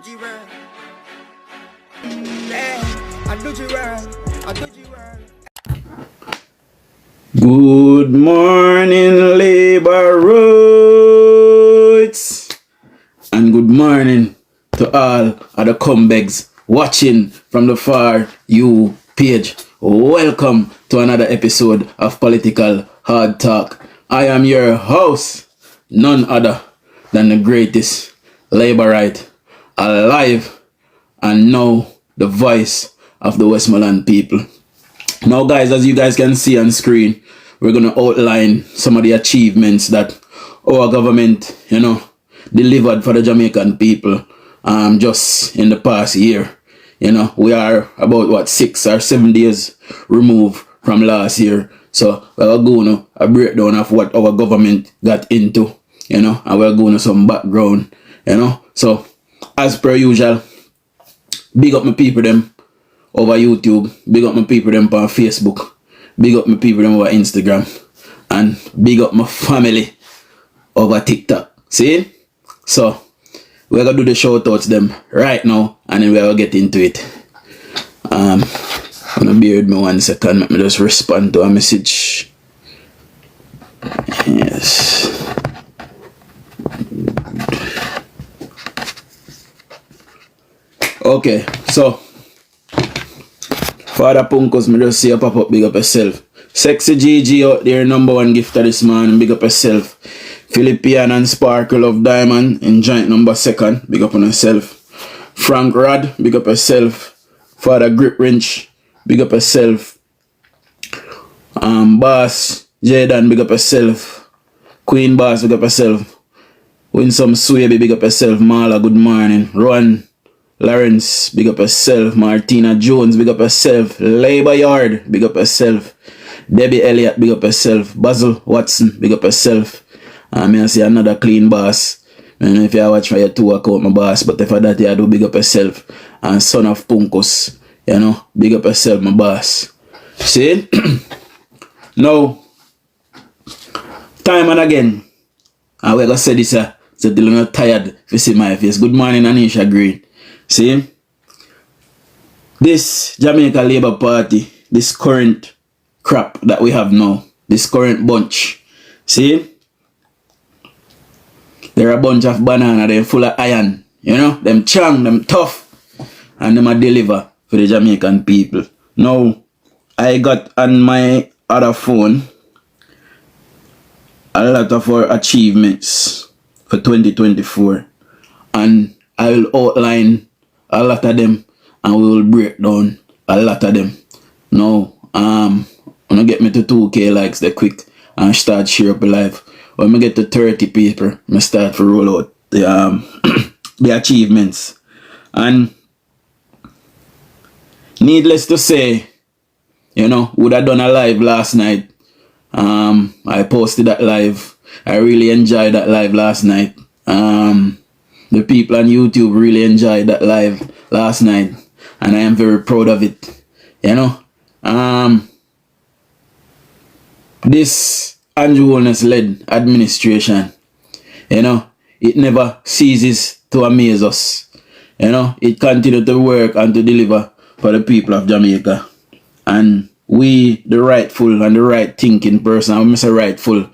you right. Yeah, I do you right. I do you right. Good morning, Labor Roots, and good morning to all of the Combegs watching from the Far You page. Welcome to another episode of Political Hard Talk. I am your host, none other than the greatest Laborite alive, and now the voice of the Westmoreland people. Now guys, as you guys can see on screen, we're going to outline some of the achievements that our government, delivered for the Jamaican people just in the past year. We are about 6 or 7 days removed from last year. So we're going to a breakdown of what our government got into, and we're going to some background, So as per usual, big up my people them over YouTube, big up my people them on Facebook, big up my people them over Instagram, and big up my family over TikTok. See? So we're gonna do the shoutouts them right now, and then we're gonna get into it. I'm gonna bear with me 1 second, let me just respond to a message. Yes. Okay, so Father Punkos, me just see you pop up, big up yourself. Sexy GG out there, #1 gifter this morning, big up yourself. Philippian and Sparkle of Diamond in joint #2, big up on yourself. Frank Rod, big up yourself. Father Grip Wrench, big up yourself. Boss Jaden, big up yourself. Queen Boss, big up yourself. Win some Swaby, big up yourself. Marla, good morning. Rowan Lawrence, big up yourself. Martina Jones, big up yourself. Labor Yard, big up yourself. Debbie Elliott, big up yourself. Basil Watson, big up yourself. I see another clean boss. And if you watch for your 2 account, my boss, but if I that you do, big up yourself. And son of Punkos, big up yourself, my boss. See? Now, time and again, and we're gonna say this, so they're not tired if you see my face. Good morning, Anisha Green. See, this Jamaica Labour Party, this current crap that we have now, this current bunch, see, they're a bunch of banana, they're full of iron, them strong, them tough, and them a deliver for the Jamaican people. Now, I got on my other phone a lot of our achievements for 2024, and I will outline a lot of them, and we will break down a lot of them. Now, I'm gonna get me to 2K likes the quick and start share up live. When I get to 30 people, I start to roll out the the achievements. And needless to say, would have done a live last night. I posted that live. I really enjoyed that live last night. The people on YouTube really enjoyed that live last night, and I am very proud of it. This Andrew Holness led administration, it never ceases to amaze us. It continues to work and to deliver for the people of Jamaica. And we, the rightful and the right thinking person, I'm Mr. Rightful,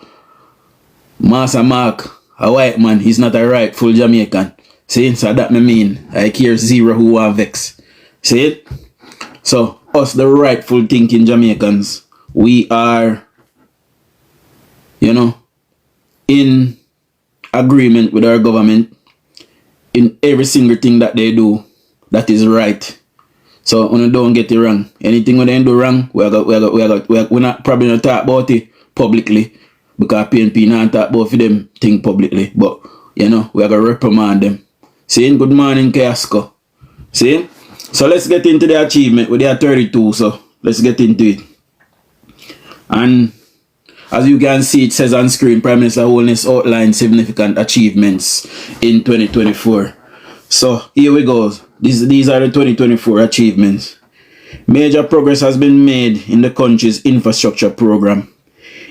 Master Mark, a white man, he's not a rightful Jamaican. See, so that me mean, I care zero who want vex. See it? So, us the rightful thinking Jamaicans, we are, in agreement with our government in every single thing that they do that is right. So, don't get it wrong. Anything when they do wrong, we're not probably not talk about it publicly, because PNP not talk about them thing publicly, but we're gonna reprimand them. See, good morning, Casco. See? So let's get into the achievement. We are 32, so let's get into it. And as you can see, it says on screen, Prime Minister Holness outlined significant achievements in 2024. So here we go. These are the 2024 achievements. Major progress has been made in the country's infrastructure program,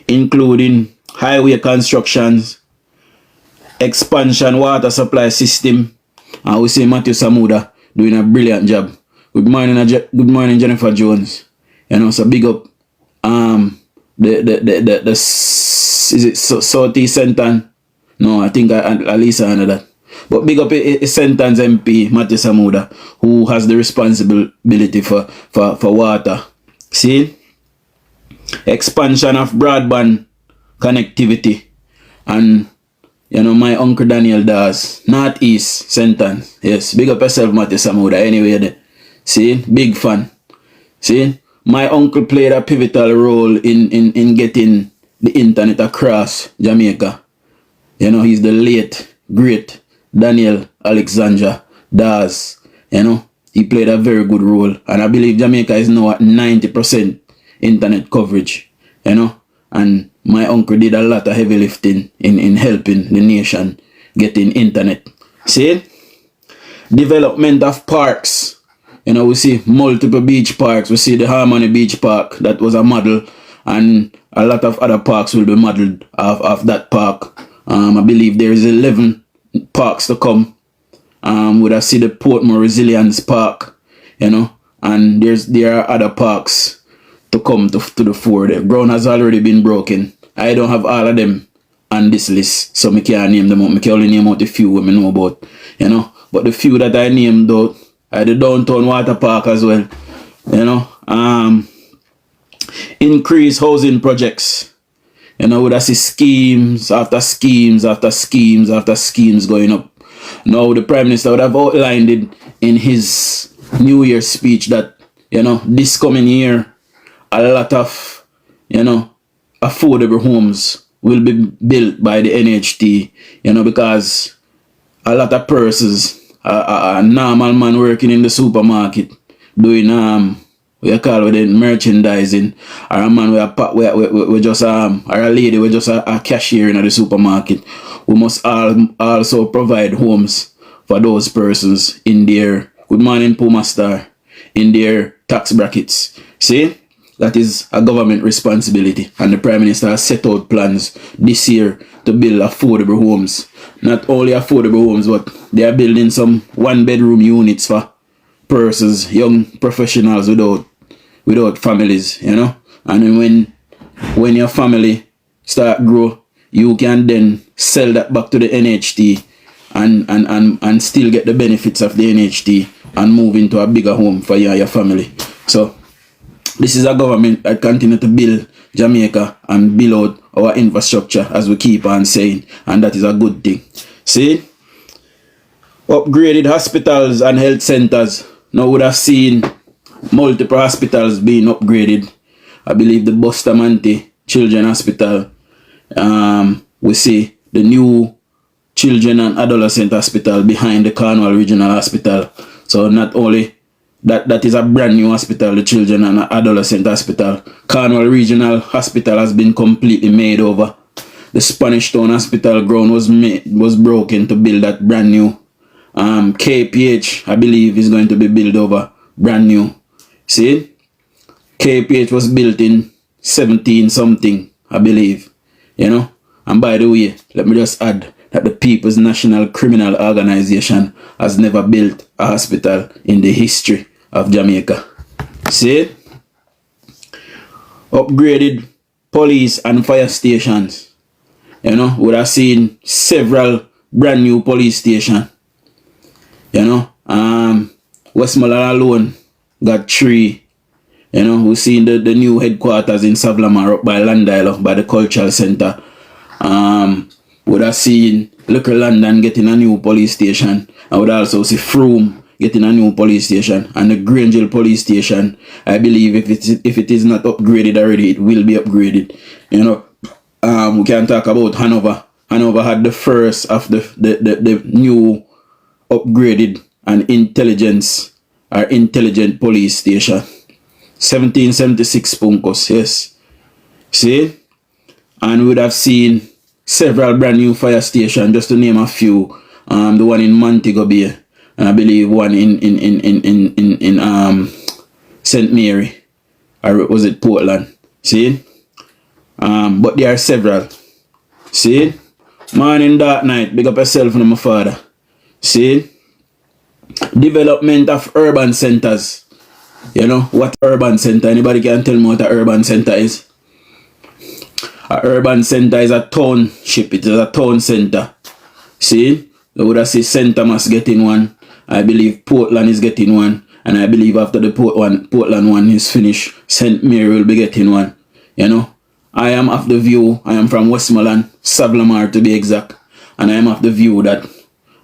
including highway constructions, expansion water supply system, And we see Matthew Samuda doing a brilliant job. Good morning, Jennifer Jones. You know, so big up is it Southeast Sentan? No, I think at least I know that. But big up Sentan's MP, Matthew Samuda, who has the responsibility for water. See? Expansion of broadband connectivity. And, you know, my uncle Daniel does. Northeast Sentan. Yes, big up yourself, Matthew Samuda. Anyway, see? Big fan. See? My uncle played a pivotal role in getting the internet across Jamaica. You know, he's the late, great Daniel Alexander Dawes. You know, he played a very good role. And I believe Jamaica is now at 90% internet coverage. You know, and my uncle did a lot of heavy lifting in helping the nation getting internet. See? Development of parks. You know, we see multiple beach parks. We see the Harmony Beach Park. That was a model. And a lot of other parks will be modeled of that park. I believe there is 11 parks to come. I see the Portmore Resilience Park. You know. And there are other parks to come to the fore. The ground has already been broken. I don't have all of them on this list. So I can't name them out. I can only name out a few I know about. You know. But the few that I named though, the downtown water park as well. You know, increase housing projects. You know, with see schemes after schemes after schemes after schemes going up. Now the Prime Minister would have outlined it in his New Year speech that, you know, this coming year a lot of, you know, affordable homes will be built by the NHT, you know, because a lot of persons, a normal man working in the supermarket doing we call it merchandising, or a man we just or a lady we just a cashier in the supermarket. We must also provide homes for those persons in their good morning Puma Star, in their tax brackets. See, that is a government responsibility, and the Prime Minister has set out plans this year to build affordable homes. Not only affordable homes, but they are building some one-bedroom units for persons, young professionals without families, you know. And when your family start grow, you can then sell that back to the NHT and still get the benefits of the NHT and move into a bigger home for you and your family. So this is a government that continue to build Jamaica and build out our infrastructure, as we keep on saying, and that is a good thing. See, upgraded hospitals and health centers. Now we would have seen multiple hospitals being upgraded. I believe the Bustamante Children's Hospital. We see the new Children and Adolescent Hospital behind the Cornwall Regional Hospital. So not only that is a brand new hospital, the Children and Adolescent Hospital. Cornwall Regional Hospital has been completely made over. The Spanish Town Hospital ground was broken to build that brand new. KPH, I believe, is going to be built over brand new. See, KPH was built in 17 something, I believe. You know, and by the way, let me just add that the People's National Criminal Organization has never built a hospital in the history of Jamaica. See, upgraded police and fire stations. You know, we have seen several brand new police stations. You know, Westmoreland alone got 3. You know, we've seen the new headquarters in Savlamar up by Landile, by the Cultural Center. Would have seen Little London getting a new police station. I would also see Frome getting a new police station, and the Grangeville police station, I believe if it is not upgraded already, it will be upgraded. You know, we can talk about Hanover. Hanover had the first of the new upgraded and intelligent police station. 1776 Punkos, yes. See? And we would have seen several brand new fire stations, just to name a few. The one in Montego Bay, and I believe one in St. Mary, or was it Portland? See? But there are several. See? Morning, dark night, big up yourself and my father. See? Development of urban centers. You know what urban center? Anybody can tell me what an urban center is? A urban center is a township. It is a town center. See? You would have see St. Thomas getting one. I believe Portland is getting one. And I believe after the Portland one is finished, St. Mary will be getting one. You know? I am of the view, I am from Westmoreland, Savlamar to be exact. And I am of the view that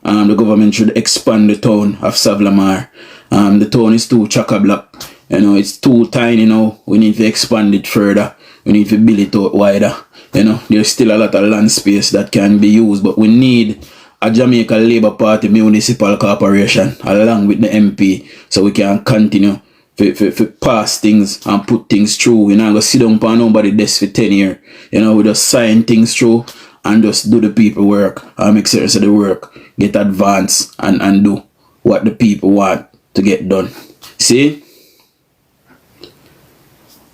the government should expand the town of Savlamar. The town is too chock-a-block. You know, it's too tiny now. We need to expand it further. We need to build it out wider. You know, there's still a lot of land space that can be used, but we need a Jamaica Labour Party municipal corporation along with the MP so we can continue to pass things and put things through. We're not going to sit down on nobody's desk for 10 years. You know, we just sign things through and just do the people work and make sense of the work, get advanced and do what the people want to get done. See?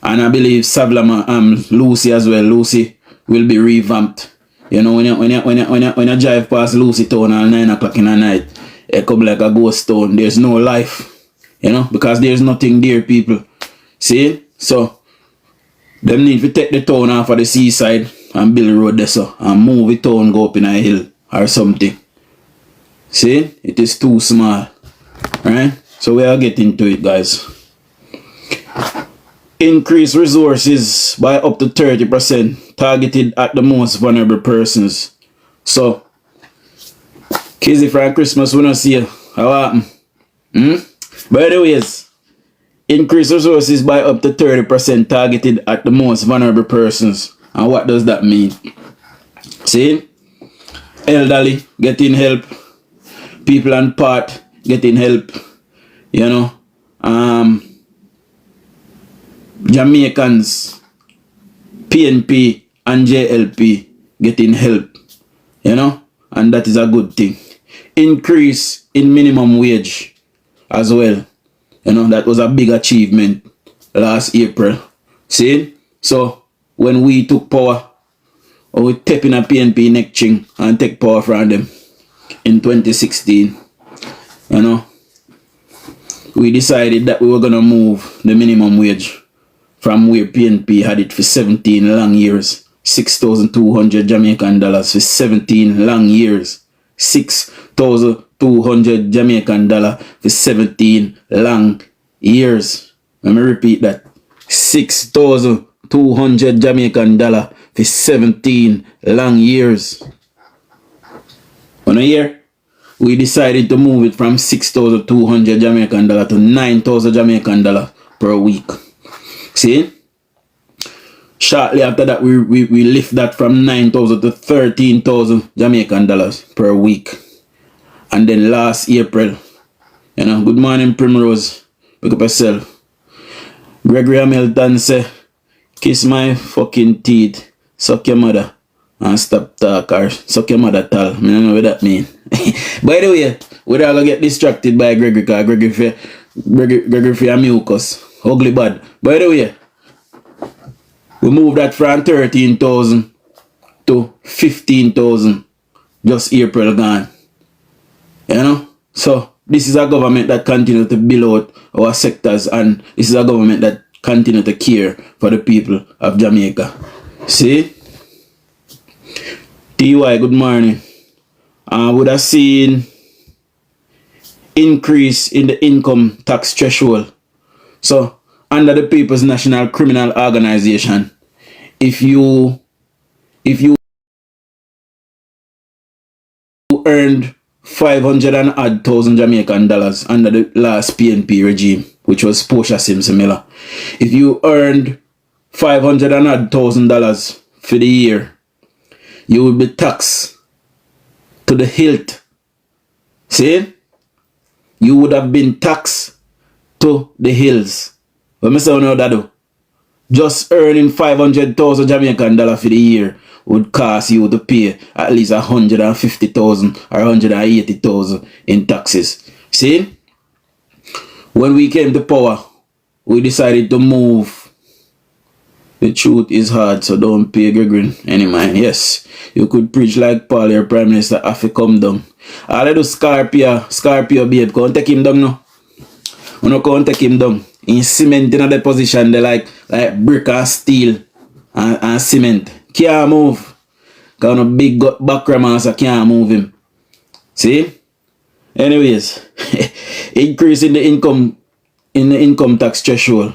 And I believe Savlama, Lucy as well. Lucy will be revamped. You know, when you drive past Lucy town at 9 o'clock in the night, it come like a ghost town. There's no life. You know, because there's nothing there, people. See? So, them need to take the town off of the seaside and build a road there so and move the town, go up in a hill or something. See? It is too small. Right? So we are getting to it, guys. Increase resources by up to 30% targeted at the most vulnerable persons. So, Kizzy for Christmas, we don't see you. How happen? By the ways, increase resources by up to 30% targeted at the most vulnerable persons. And what does that mean? See? Elderly getting help. People on part getting help. You know? Jamaicans, PNP and JLP getting help. You know? And that is a good thing. Increase in minimum wage as well. You know, that was a big achievement last April. See? So, when we took power, we tap in a PNP neck ching and take power from them in 2016. You know, we decided that we were going to move the minimum wage from where PNP had it for 17 long years. 6,200 Jamaican dollars for 17 long years. 6,200 Jamaican dollar for 17 long years. Let me repeat that. 6,200 Jamaican dollar for 17 long years. On a year, we decided to move it from 6,200 Jamaican dollar to 9,000 Jamaican dollar per week. See? Shortly after that, we lift that from 9,000 to 13,000 Jamaican dollars per week. And then last April, you know, good morning Primrose, pick up yourself. Gregory Hamilton say, kiss my fucking teeth, suck your mother, and stop talk, or suck your mother tall. I don't know what that mean. By the way, we're all gonna get distracted by Gregory, because Gregory for a mucus. Ugly bad. By the way, we moved that from 13,000 to 15,000 just April gone. You know? So, this is a government that continues to build out our sectors, and this is a government that continues to care for the people of Jamaica. See? TY, good morning. I would have seen increase in the income tax threshold. So, under the People's National Criminal Organization, if you earned 500 and odd thousand Jamaican dollars under the last PNP regime, which was Portia Simpson Miller, if you earned 500 and odd thousand dollars for the year, you would be taxed to the hilt. See? You would have been taxed to the hills. What I say now that do? Just earning 500,000 Jamaican dollars for the year would cost you to pay at least 150,000 or 180,000 in taxes. See? When we came to power, we decided to move. The truth is hard, so don't pay Gregory any mind. Yes, you could preach like Paul, your Prime Minister, have to come down. All I do Scorpio babe, come take him down now. You know, come take him down. In cement in the position, they like brick and steel and cement. Can't move. Cause no big background so can't move him. See? Anyways, increase in the income tax threshold.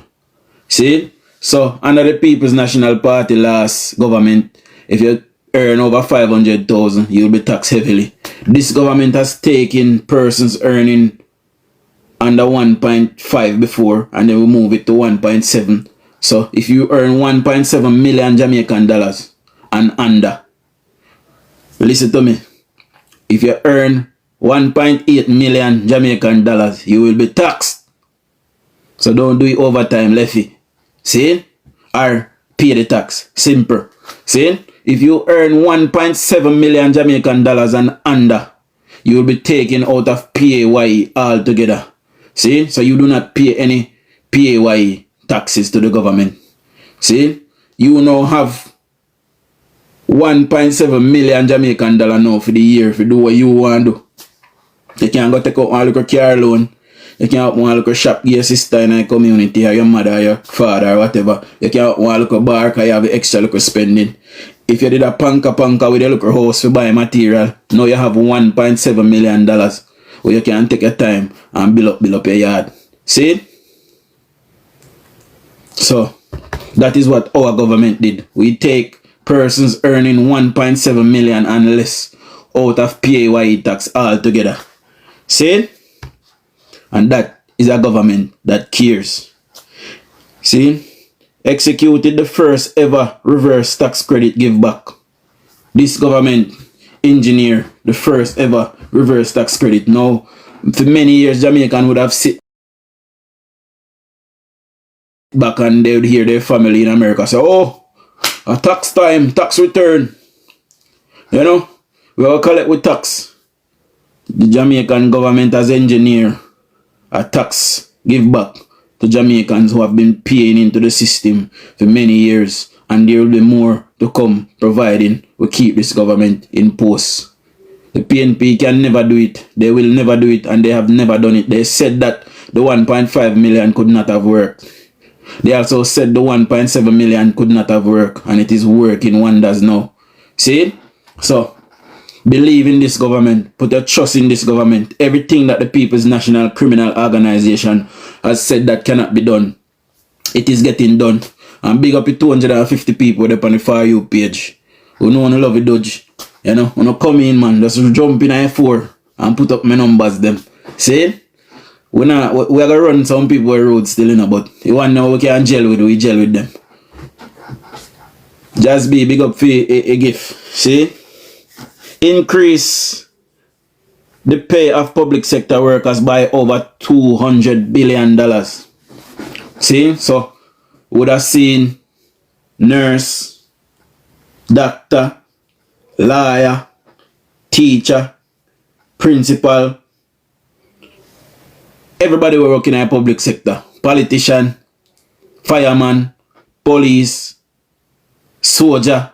See? So under the People's National Party last government, if you earn over 500,000, you'll be taxed heavily. This government has taken persons earning under 1.5 before, and then we move it to 1.7. So if you earn 1.7 million Jamaican dollars and under, listen to me. If you earn 1.8 million Jamaican dollars, you will be taxed. So don't do it overtime, Leffy. See? Or pay the tax. Simple. See? If you earn 1.7 million Jamaican dollars and under, you will be taken out of PAYE altogether. See? So you do not pay any PAYE taxes to the government. See? You now have 1.7 million Jamaican dollar now for the year if you do what you want to do. You can go take out one little car loan. You can have one little shop your sister in the community or your mother or your father or whatever. You can have one little bar because you have extra little spending. If you did a panka with a little house to buy material, now you have $1.7 million where you can take your time and build up your yard. See? So, that is what our government did. We take persons earning 1.7 million and less out of PAYE tax altogether. See? And that is a government that cares. See? Executed the first ever reverse tax credit give back. This government engineered the first ever reverse tax credit. Now, for many years, Jamaican would have sit back and they would hear their family in America say, oh, a tax time, tax return. You know, we all collect with tax. The Jamaican government has engineered a tax give back to Jamaicans who have been paying into the system for many years, and there will be more to come providing we keep this government in post. The PNP can never do it. They will never do it, and they have never done it. They said that the 1.5 million could not have worked. They also said the 1.7 million could not have worked, and it is working wonders now. See? So, believe in this government. Put your trust in this government. Everything that the People's National Criminal Organization has said that cannot be done, it is getting done. And big up to 250 people up on the For You page who know and love the Dodge. You know, when you come in, man, just jump in I4 and put up my numbers them. See? We are going to run some people on the road still, you know, but you want to know we can gel with, we gel with them. Just be big up for a gift. See? Increase the pay of public sector workers by over $200 billion. See? So, we would have seen nurse, doctor, lawyer, teacher, principal, everybody were working in the public sector. Politician, fireman, police, soldier.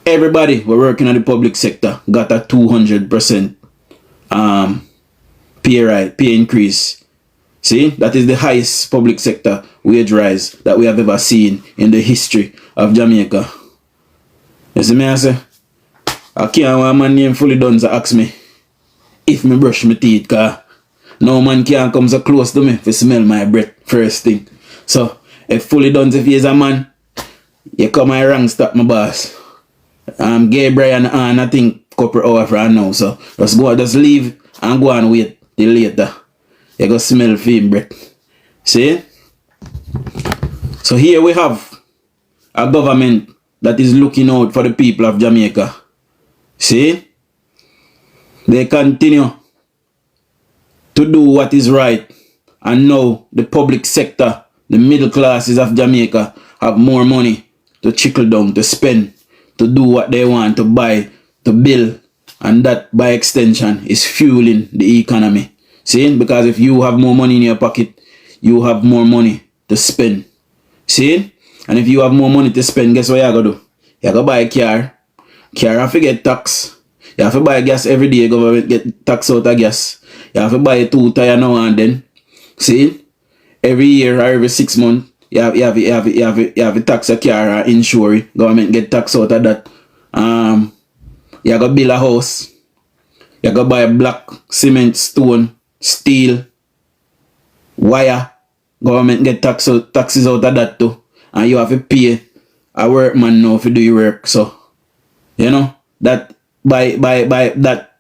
Everybody were working in the public sector got a 200% pay increase. See, that is the highest public sector wage rise that we have ever seen in the history of Jamaica. You see me, I say, I can't want my name fully done to ask me if me brush my teeth, cause no man can't come so close to me to smell my breath first thing. So, if fully done if he is a man, you come my wrong stop my boss. Gabriel and I think couple hours from now, so just leave and go and wait till later. You go smell film breath. See? So here we have a government that is looking out for the people of Jamaica. See? They continue to do what is right, and now the public sector, the middle classes of Jamaica have more money to trickle down, to spend, to do what they want, to buy, to build, and that by extension is fueling the economy. See? Because if you have more money in your pocket, you have more money to spend. See? And if you have more money to spend, guess what you gotta do? You gotta buy a car. Car have to get tax. You have to buy gas every day, government get tax out of gas. You have to buy 2 tire now and then. See? Every year or every 6 months, you have to tax a car or insure it. Government get tax out of that. You got to build a house. You got to buy block, cement, stone, steel, wire. Government get taxes out of that too. And you have to pay a workman now to do your work. So, you know, that by that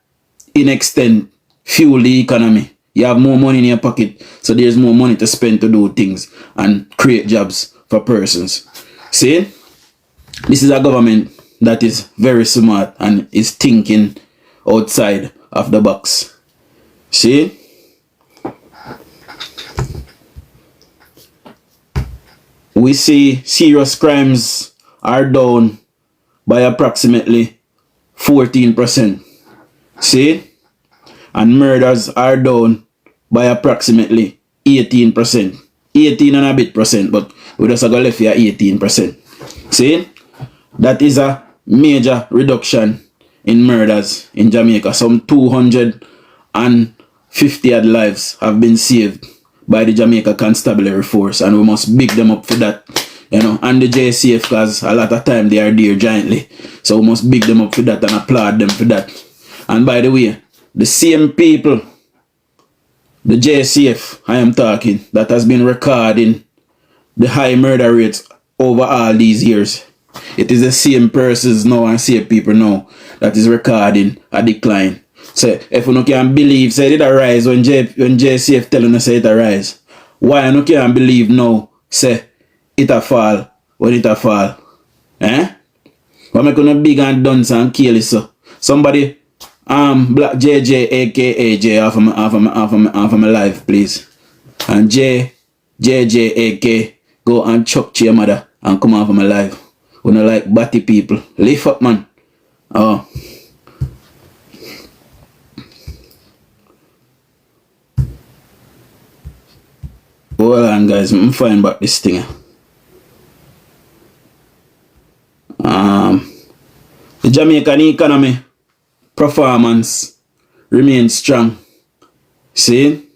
in extent fuel the economy. You have more money in your pocket, so there's more money to spend to do things and create jobs for persons. See, this is a government that is very smart and is thinking outside of the box. See, we see serious crimes are down by approximately 14%. See, and murders are down by approximately 18%. 18 and a bit percent, but we just go left here 18%. See, that is a major reduction in murders in Jamaica. Some 250 odd lives have been saved by the Jamaica Constabulary Force, and we must big them up for that, you know, and the JCF, because a lot of time they are there giantly, so we must big them up for that and applaud them for that. And by the way, the same people, the JCF I am talking, that has been recording the high murder rates over all these years, it is the same persons now and same people now that is recording a decline. So if you can believe, say it a rise when JCF telling us say it a rise, why you can't believe now, say it a fall when it a fall? Eh? Why make you big and dance and kill it so? Somebody Black JJ aka J off of my life, please. And JJ aka go and chuck to your mother and come off of my life. We don't like batty people. Lift up, man. Oh. Hold on, guys. I'm fine about this thing. The Jamaican economy performance remains strong. See,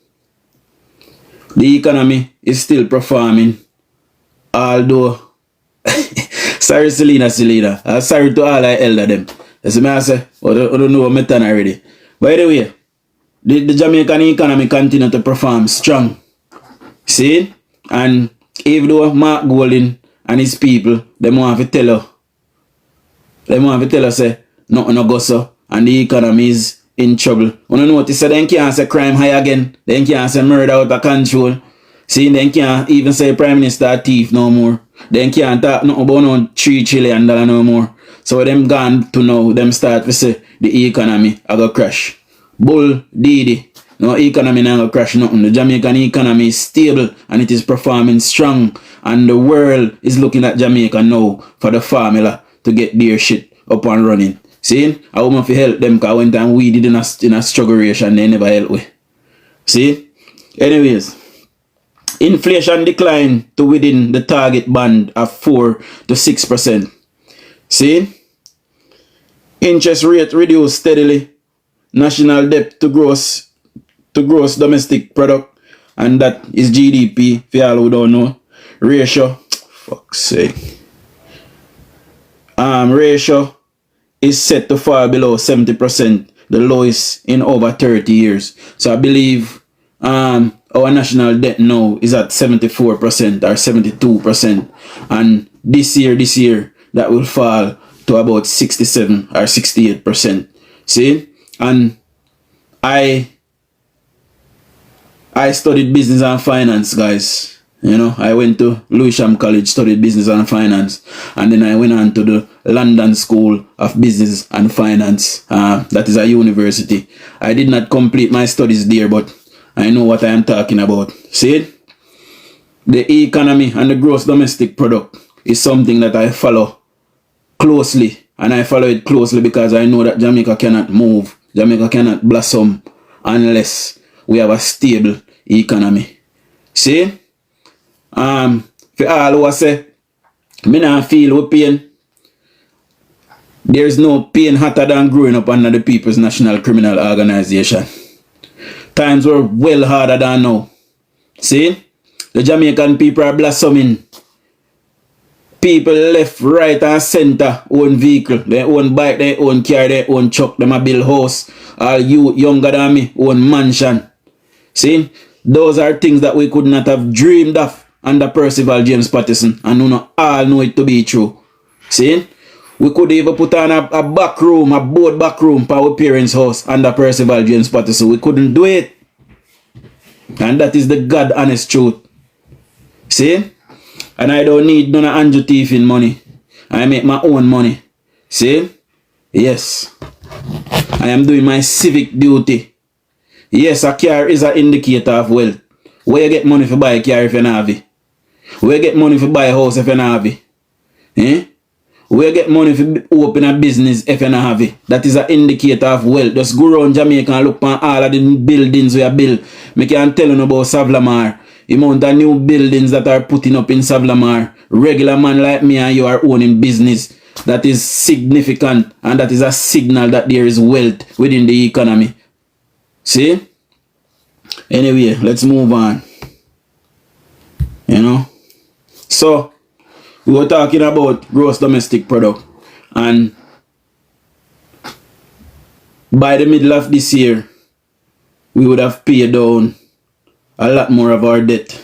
the economy is still performing, although sorry Selena, sorry to all I elder them. That's what I say. I don't know what I'm done already. By the way, the Jamaican economy continue to perform strong. See, and even though Mark Golding and his people, they want to tell us say nothing no go so, and the economy is in trouble. You know notice they can't say crime high again. They can't say murder out of control. See, they can't even say Prime Minister a thief no more. They can't talk nothing about no $3 trillion no more. So them gone to now, them start to say the economy a go crash. Bull Didi. No economy not go crash nothing. The Jamaican economy is stable and it is performing strong. And the world is looking at Jamaica now for the formula to get their shit up and running. See? I want to help them because one time we did in a struggle ration, they never help we. See? Anyways, inflation declined to within the target band of 4 to 6%. See? Interest rate reduced steadily. National debt to gross domestic product, and that is GDP, for y'all who don't know. Ratio, fuck's sake. Ratio is set to fall below 70%, the lowest in over 30 years. So I believe our national debt now is at 74% or 72%, and this year that will fall to about 67 or 68%. See, and I studied business and finance, guys. You know, I went to Lewisham College, studied business and finance, and then I went on to the London School of Business and Finance. That is a university. I did not complete my studies there, but I know what I am talking about. See, the economy and the gross domestic product is something that I follow closely, and I follow it closely because I know that Jamaica cannot move, Jamaica cannot blossom unless we have a stable economy. See? For all who say, me not feel with pain, There's no pain hotter than growing up under the People's National Criminal Organization. Times were well harder than now. See? The Jamaican people are blossoming. People left, right and center own vehicle. They own bike, they own car, they own truck, them a build house. All you younger than me own mansion. See? Those are things that we could not have dreamed of under Percival James Patterson. And we not all know it to be true. See? We could even put on a back room, a board back room for our parents' house under Percival James Patterson. We couldn't do it. And that is the God honest truth. See? And I don't need none of Andrew Tiffin money. I make my own money. See? Yes. I am doing my civic duty. Yes, a car is an indicator of wealth. Where you get money for buy a car if you don't have it? Where you get money for buy a house if you don't have it? Eh? Where you get money for open a business if you don't have it? That is an indicator of wealth. Just go around Jamaica and look at all of the buildings we are built. I can tell you about Savlamar. The amount of new buildings that are putting up in Savlamar. Regular man like me and you are owning business. That is significant and that is a signal that there is wealth within the economy. See? Anyway, let's move on. You know? So, we were talking about gross domestic product. And by the middle of this year, we would have paid down a lot more of our debt,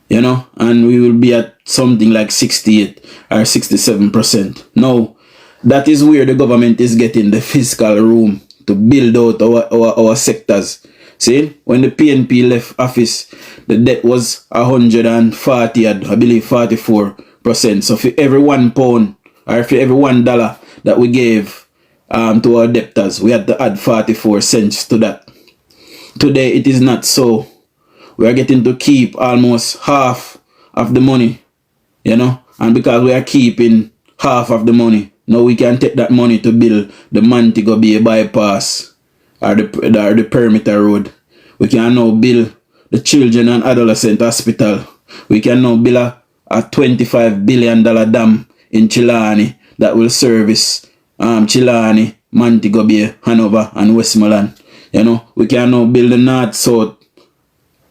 you know, and we will be at something like 68 or 67%. Now, that is where the government is getting the fiscal room to build out our sectors. See, when the PNP left office, the debt was 140, I believe 44%. So for every £1 or for every $1 that we gave to our debtors, we had to add 44 cents to that. Today, it is not so. We are getting to keep almost half of the money, you know, and because we are keeping half of the money, now we can take that money to build the Montego Bay bypass or the perimeter road. We can now build the children and adolescent hospital. We can now build a $25 billion dam in Chilani that will service Chilani, Montego Bay, Hanover and Westmoreland. You know, we can now build the north-south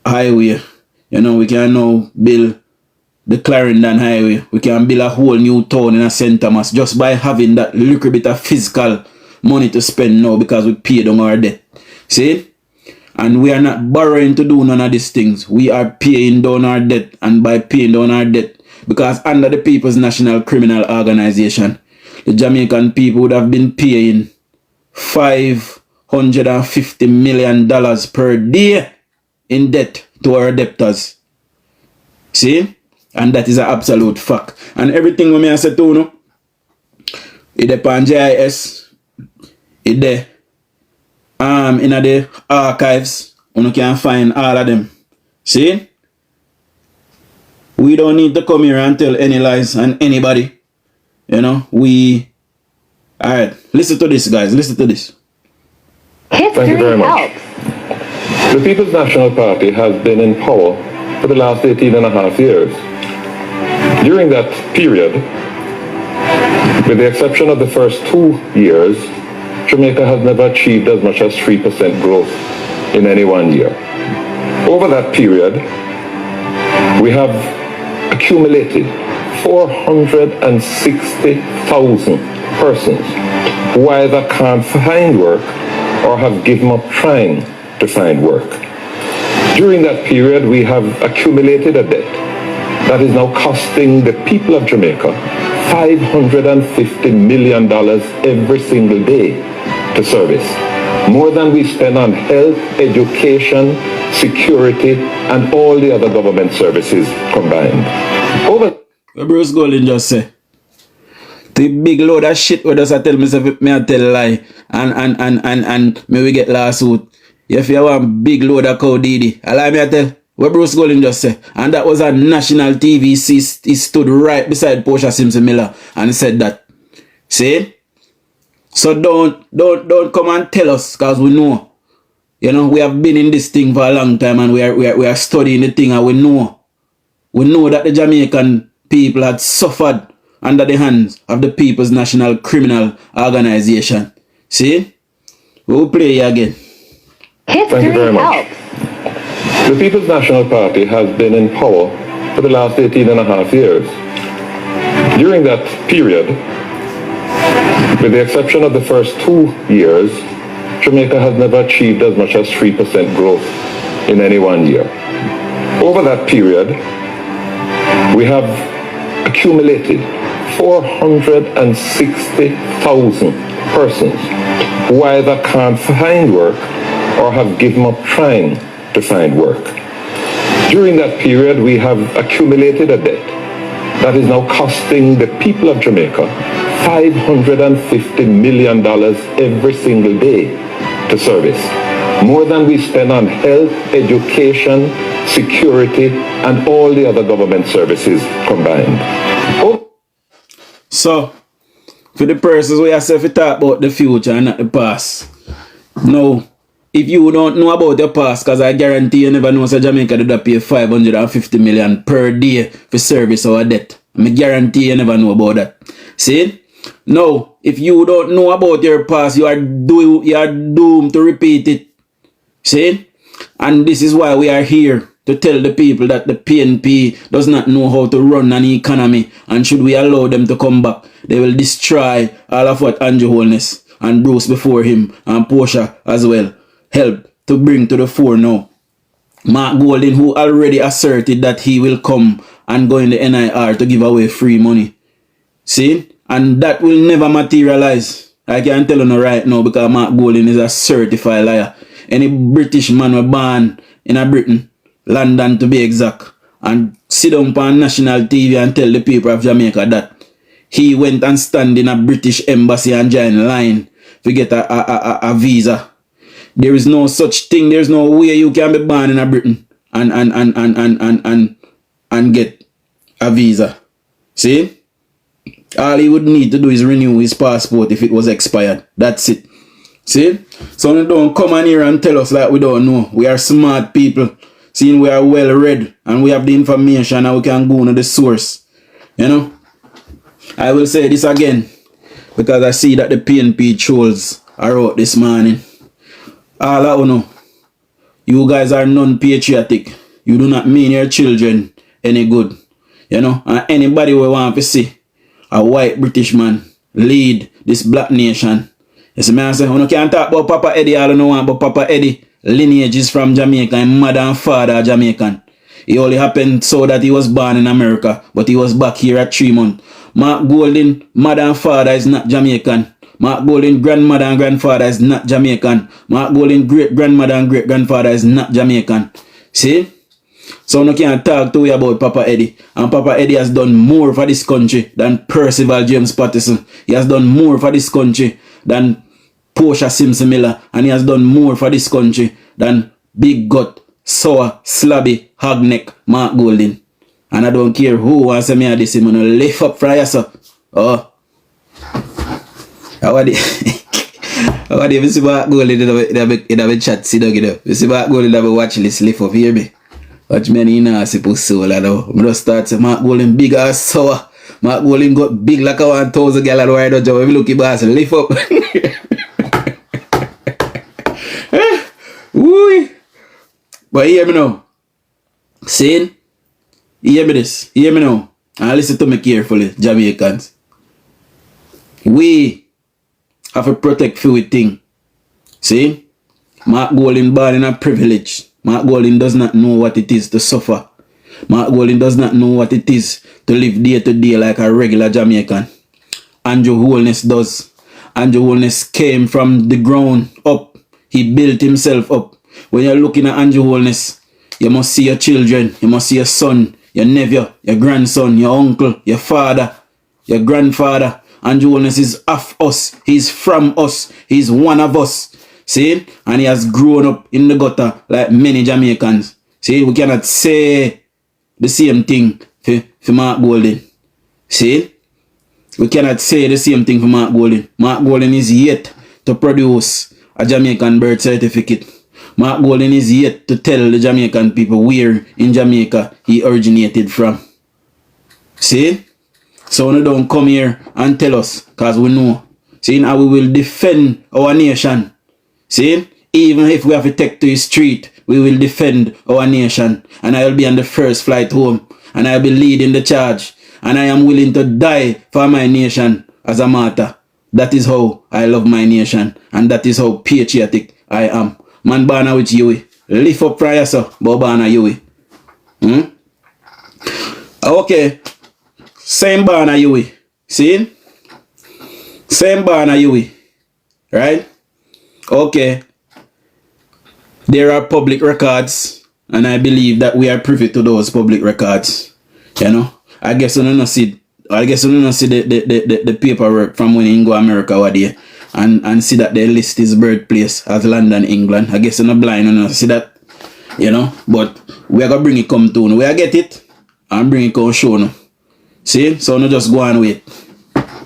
highway. You know, we can now build the Clarendon highway. We can build a whole new town in a St. Thomas just by having that little bit of physical money to spend now because we paid on our debt. See? And we are not borrowing to do none of these things. We are paying down our debt, and by paying down our debt, because under the People's National Criminal Organization, the Jamaican people would have been paying $550 million per day in debt to our debtors. See? And that is an absolute fact. And everything we may say to you, it depends on GIS, it there. In the archives, you can find all of them. See? We don't need to come here and tell any lies on anybody. You know, alright, listen to this, guys. Listen to this. Thank you very much. The People's National Party has been in power for the last 18 and a half years. During that period, with the exception of the first 2 years, Jamaica has never achieved as much as 3% growth in any one year. Over that period, we have accumulated 460,000 persons who either can't find work or have given up trying to find work. During that period, we have accumulated a debt that is now costing the people of Jamaica $550 million every single day to service. More than we spend on health, education, security, and all the other government services combined. What Bruce Golding just say? The big load of shit where does I tell myself me I tell a lie and me we get lawsuit. If you want big load of cow didi, I lie me I tell. What Bruce Golding just say? And that was on national TV. He stood right beside Portia Simpson Miller and said that. See? So don't come and tell us, because we know. You know, we have been in this thing for a long time and we are studying the thing and we know. We know that the Jamaican people had suffered under the hands of the People's National Criminal Organization. See? We'll play here again. Thank you very much. The People's National Party has been in power for the last 18 and a half years. During that period, with the exception of the first 2 years, Jamaica has never achieved as much as 3% growth in any 1 year. Over that period, we have accumulated 460,000 persons who either can't find work or have given up trying to find work. During that period, we have accumulated a debt that is now costing the people of Jamaica $550 million every single day to service. More than we spend on health, education, security, and all the other government services combined. So, for the persons we have to talk about the future and not the past. Now, if you don't know about your past, because I guarantee you never know, so Jamaica did pay $550 million per day for service our debt. I guarantee you never know about that. See? Now, if you don't know about your past, you are doomed to repeat it. See? And this is why we are here, to tell the people that the PNP does not know how to run an economy, and should we allow them to come back, they will destroy all of what Andrew Holness and Bruce before him and Portia as well help to bring to the fore now. Mark Golding, who already asserted that he will come and go in the NIR to give away free money. See? And that will never materialize. I can tell you right now, because Mark Golding is a certified liar. Any British man were born in a Britain, London to be exact, and sit down on national TV and tell the people of Jamaica that he went and stand in a British embassy and join line to get a visa. There is no such thing. There's no way you can be born in a Britain and get a visa. See? All he would need to do is renew his passport if it was expired. That's it. See? So don't come on here and tell us like we don't know. We are smart people. Seeing we are well read and we have the information and we can go to the source. You know? I will say this again, because I see that the PNP trolls are out this morning. All I know, you guys are non-patriotic. You do not mean your children any good. You know? And anybody who want to see a white British man lead this black nation. You see me, I say, you can't talk about Papa Eddie, all you know want, but Papa Eddie lineage is from Jamaica and mother and father are Jamaican. It only happened so that he was born in America, but he was back here at 3 months. Mark Golding, mother and father is not Jamaican. Mark Golding, grandmother and grandfather is not Jamaican. Mark Golding, great-grandmother and great-grandfather is not Jamaican. See? So no can't talk to you about Papa Eddie. And Papa Eddie has done more for this country than Percival James Patterson. He has done more for this country than Portia Simpson Miller. And he has done more for this country than Big Gut, Sour, Slabby, Hogneck, Mark Golding. And I don't care who wants to me this, I'm going to lift up for you, sir. Oh. How are they? How are they? You see Mark Golding in a chat, see dog, you know. You see Mark Golding in a watch list, lift up, hear me? Watch me in a simple soul, I know. I'm just start saying Mark Golding big as sour. Mark Golding got big like a 1,000 gal and why don't you? If you look at boss, lift up. Woo! But hear me now. Saying, hear me this. Hear me now. And listen to me carefully, Jamaicans. We have to protect for we thing. See? Mark Golding born in a privilege. Mark Golding does not know what it is to suffer. Mark Golding does not know what it is to live day to day like a regular Jamaican. Andrew Holness does. Andrew Holness came from the ground up. He built himself up. When you're looking at Andrew Holness, you must see your children. You must see your son, your nephew, your grandson, your uncle, your father, your grandfather. Andrew Holness is of us. He's from us. He's one of us. See? And he has grown up in the gutter like many Jamaicans. See? We cannot say the same thing for Mark Golding. See? We cannot say the same thing for Mark Golding. Mark Golding is yet to produce a Jamaican birth certificate. Mark Golding is yet to tell the Jamaican people where in Jamaica he originated from. See? So when you don't come here and tell us, because we know. See, and we will defend our nation. See, even if we have to take to the street, we will defend our nation. And I will be on the first flight home. And I will be leading the charge. And I am willing to die for my nation as a martyr. That is how I love my nation. And that is how patriotic I am. Man born with you. Lift up prayer, sir. But born you. Okay. Same born you. See? Same born you. Right? Okay. There are public records. And I believe that we are privy to those public records. You know? I guess you don't see the paperwork from when you go America or there and see that they list his birthplace as London, England. I guess you're not blind, you know, see that, you know, but we are gonna bring it come to, we are get it and bring it come show no. See, so no just go and wait.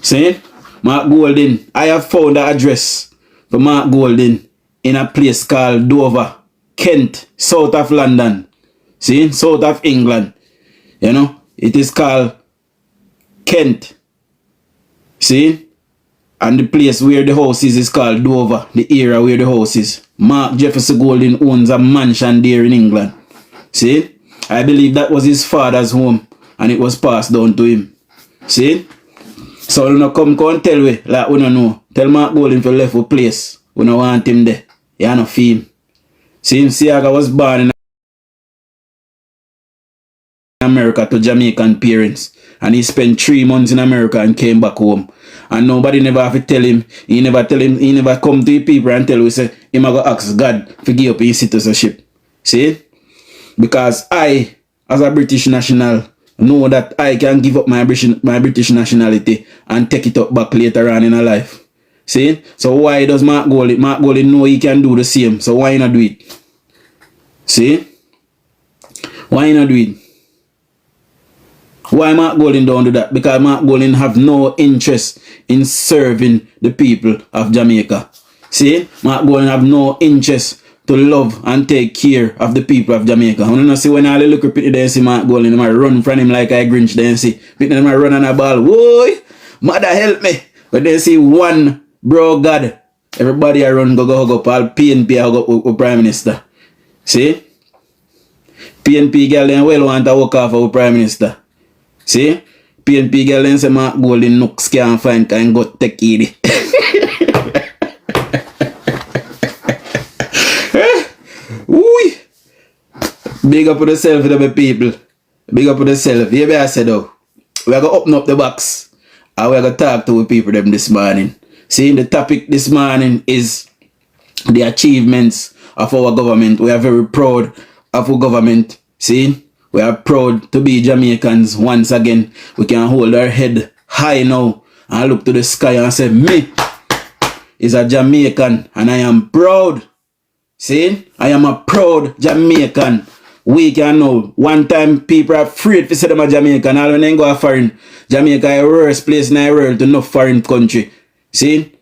See, Mark Golden, I have found the address for Mark Golden in a place called Dover, Kent, south of London. See, south of England, you know. It is called Kent. See? And the place where the house is called Dover. The area where the house is. Mark Jefferson Golden owns a mansion there in England. See? I believe that was his father's home. And it was passed down to him. See? So you know come tell me like we don't know. Tell Mark Golden for left a place. We don't want him there. You know feel him. See him Siaga was born in America to Jamaican parents, and he spent 3 months in America and came back home, and nobody never have to tell him. He never come to the people and tell we say him go ask God to give up his citizenship. See, because I as a British national know that I can give up my British nationality and take it up back later on in a life. See, so why does Mark Golden know he can do the same? So why not do it? See, why not do it? Why Mark Golden don't do that? Because Mark Golden have no interest in serving the people of Jamaica. See? Mark Golden have no interest to love and take care of the people of Jamaica. You know, see when all the little people there see Mark Golden, they run from him like I Grinch then see. People them run on a ball. Whoa! Mother help me. But they see one bro God. Everybody run go hug up. All PNP hug up with Prime Minister. See? PNP girl then well want to walk off of Prime Minister. See? PNP girl then say Mark Golden nooks can't find and go take it. Ooh. Big up for yourself, the people. Big up for yourself. You better say though. We are going to open up the box. And we are going to talk to the people them this morning. See, the topic this morning is the achievements of our government. We are very proud of our government. See? We are proud to be Jamaicans once again. We can hold our head high now and look to the sky and say, me is a Jamaican and I am proud. See? I am a proud Jamaican. We can know. One time people are afraid to say them a Jamaican. All when they go a foreign, Jamaica is the worst place in the world to no foreign country. See?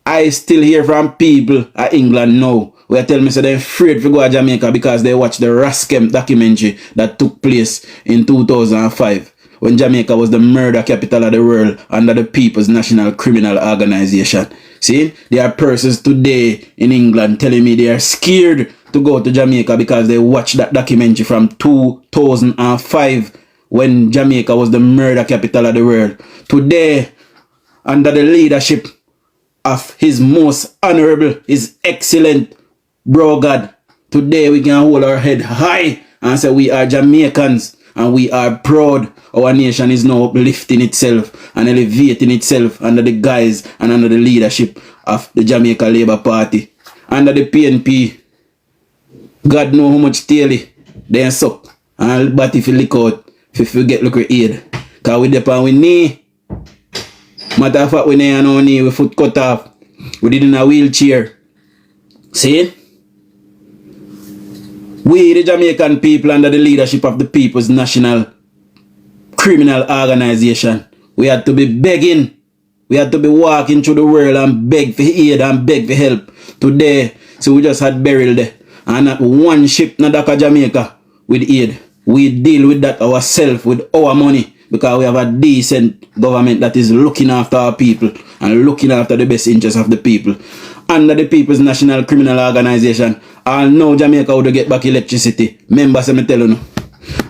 I still hear from people at England now where tell me so they're afraid to go to Jamaica because they watch the Raskem documentary that took place in 2005 when Jamaica was the murder capital of the world under the People's National Criminal Organization. See, there are persons today in England telling me they are scared to go to Jamaica because they watched that documentary from 2005 when Jamaica was the murder capital of the world. Today, under the leadership of His Most Honorable, His Excellent Bro God, today we can hold our head high and say we are Jamaicans and we are proud. Our nation is now uplifting itself and elevating itself under the guise and under the leadership of the Jamaica Labour Party. Under the PNP, God know how much daily they suck. And but if you look out, if you get look at aid. Because we depend with knee. Matter of fact, we ain't no knee, we foot cut off. We did in a wheelchair. See? We, the Jamaican people, under the leadership of the People's National Criminal Organization, we had to be begging. We had to be walking through the world and beg for aid and beg for help. Today, so we just had burial there. And not one ship, not Jamaica, with aid. We deal with that ourselves, with our money, because we have a decent government that is looking after our people and looking after the best interests of the people. Under the People's National Criminal Organization, I know Jamaica would get back electricity. Members, I'm telling you.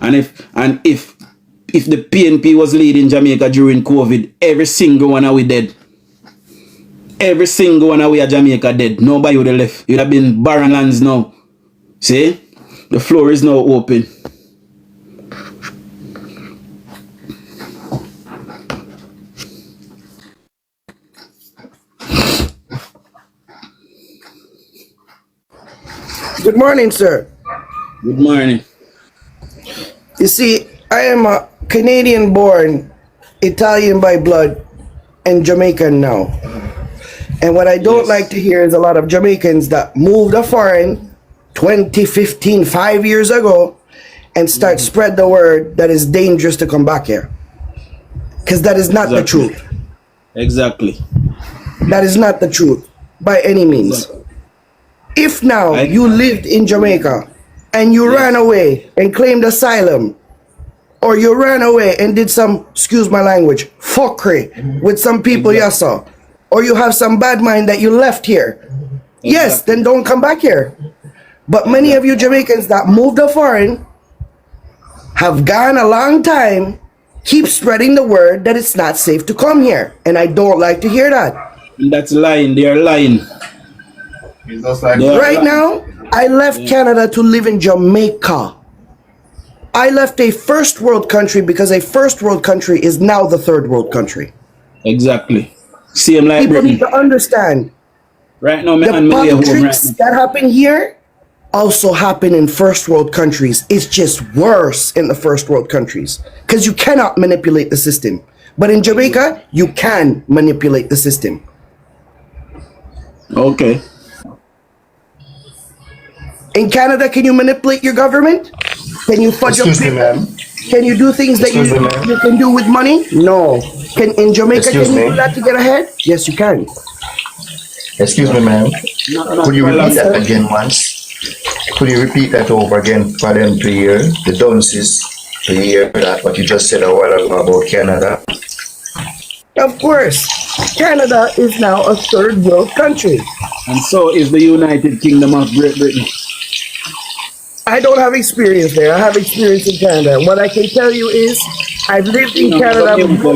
And if the PNP was leading Jamaica during COVID, every single one of we dead. Every single one of we at Jamaica dead. Nobody would have left. It would have been barren lands now. See? The floor is now open. Good morning, sir. Good morning. You see, I am a Canadian born, Italian by blood, and Jamaican now. And what I don't like to hear is a lot of Jamaicans that moved a foreign 2015, 5 years ago, and start spread the word that it's dangerous to come back here. Because that is not the truth. Exactly. That is not the truth by any means. If now you lived in Jamaica and you ran away and claimed asylum, or you ran away and did some, excuse my language, fuckery with some people you saw, or you have some bad mind that you left here, yes, then don't come back here. But many of you Jamaicans that moved a foreign have gone a long time, keep spreading the word that it's not safe to come here. And I don't like to hear that. And that's lying. They are lying. Right now, I left Canada to live in Jamaica. I left a first world country because a first world country is now the third world country. Exactly. Same like People Britain. need to understand. Right now, The politics right that happen here also happen in first world countries. It's just worse in the first world countries because you cannot manipulate the system. But in Jamaica, you can manipulate the system. Okay. In Canada, can you manipulate your government? Can you fudge Excuse up me, ma'am. Can you do things that Excuse me, ma'am. you can do with money? No. In Jamaica, Excuse can you me. do that to get ahead? Yes, you can. Excuse me, ma'am. Could you repeat that again once? Could you repeat that over again for them to hear? The dunces to hear that what you just said a while ago about Canada. Of course. Canada is now a third world country. And so is the United Kingdom of Great Britain. I don't have experience there. I have experience in Canada. What I can tell you is I've lived in Canada for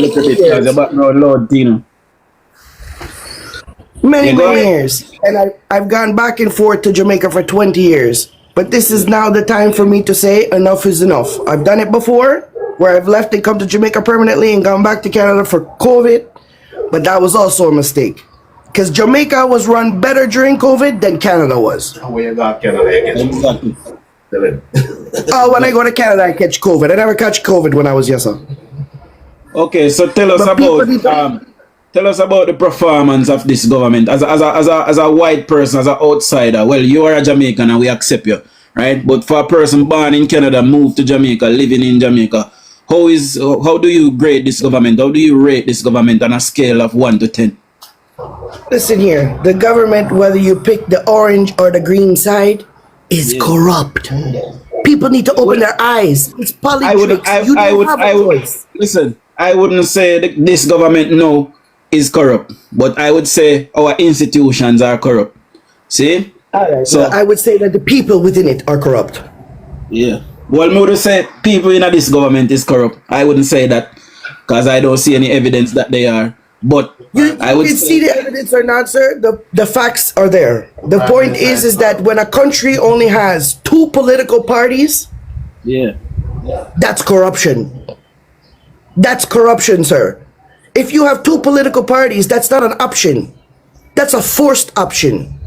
many years. And I've gone back and forth to Jamaica for 20 years. But this is now the time for me to say enough is enough. I've done it before, where I've left and come to Jamaica permanently and gone back to Canada for COVID. But that was also a mistake. Because Jamaica was run better during COVID than Canada was. Exactly. Oh, when I go to Canada, I catch COVID. I never catch COVID when I was here, sir. Okay, so tell us about the performance of this government as a white person, as an outsider. Well, you are a Jamaican and we accept you, right? But for a person born in Canada, moved to Jamaica, living in Jamaica, how do you grade this government? How do you rate this government on a scale of 1 to 10? Listen here, the government, whether you pick the orange or the green side, is corrupt. People need to open their eyes. It's politics. You don't have a choice. Listen, I wouldn't say that this government no is corrupt, but I would say our institutions are corrupt. See? All right, So I would say that the people within it are corrupt. yeah. Well, I would say people in this government is corrupt. I wouldn't say that because I don't see any evidence that they are. But I would can say, see the evidence or not, sir. The facts are there. The point is that when a country only has 2 political parties, yeah. that's corruption. That's corruption, sir. If you have 2 political parties, that's not an option. That's a forced option.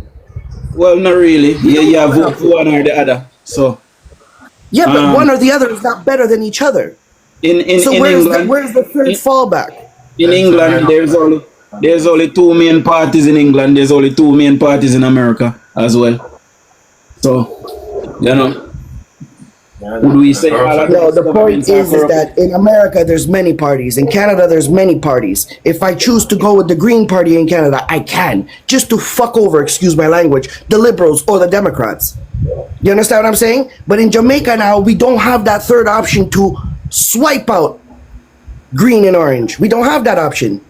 Well, not really. Yeah, you have vote for one or the other. So Yeah, but one or the other is not better than each other. in So England, where's the third fallback? in England, there's only 2 main parties in England. There's only 2 main parties in America as well. So, you know, would we say all of No, these the point governments are is corrupt? that in America there's many parties. In Canada there's many parties. If I choose to go with the Green Party in Canada, I can. Just to fuck over, excuse my language, the Liberals or the Democrats. You understand what I'm saying? But in Jamaica now, we don't have that third option to swipe out green and orange. We don't have that option.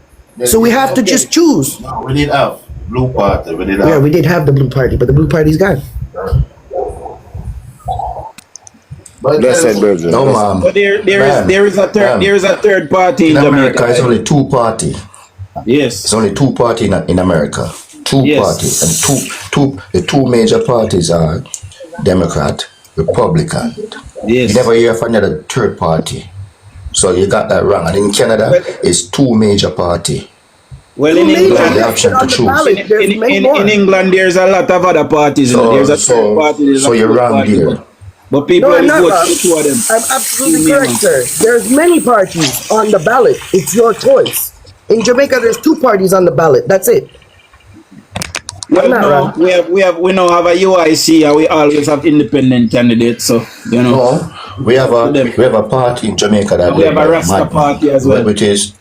So we have to just choose. No, we did have blue party. We did have. Yeah, we did have the blue party, but the blue party's gone. But Blessed Virgin. No, ma'am. But there is a third party in In Jamaica. America, it's only two party. Yes. It's only two party in America. Two Yes. parties, and the two major parties are Democrat, Republican. Yes. You never hear of another third party. So you got that wrong. And in Canada, it's two major party. Well, in You have England, the option to choose. in England, there's a lot of other parties. You know. There's a third party. There's So a you're fourth wrong party, there. But people No, I'm only not vote wrong. for two of them. I'm absolutely correct, sir. There's many parties on the ballot. It's your choice. In Jamaica, there's two parties on the ballot. That's it. Well, not no, wrong. we now have a UIC and we always have independent candidates. So you know. No, we have a party in Jamaica that We have a led by Rasta Madman, party as well. which is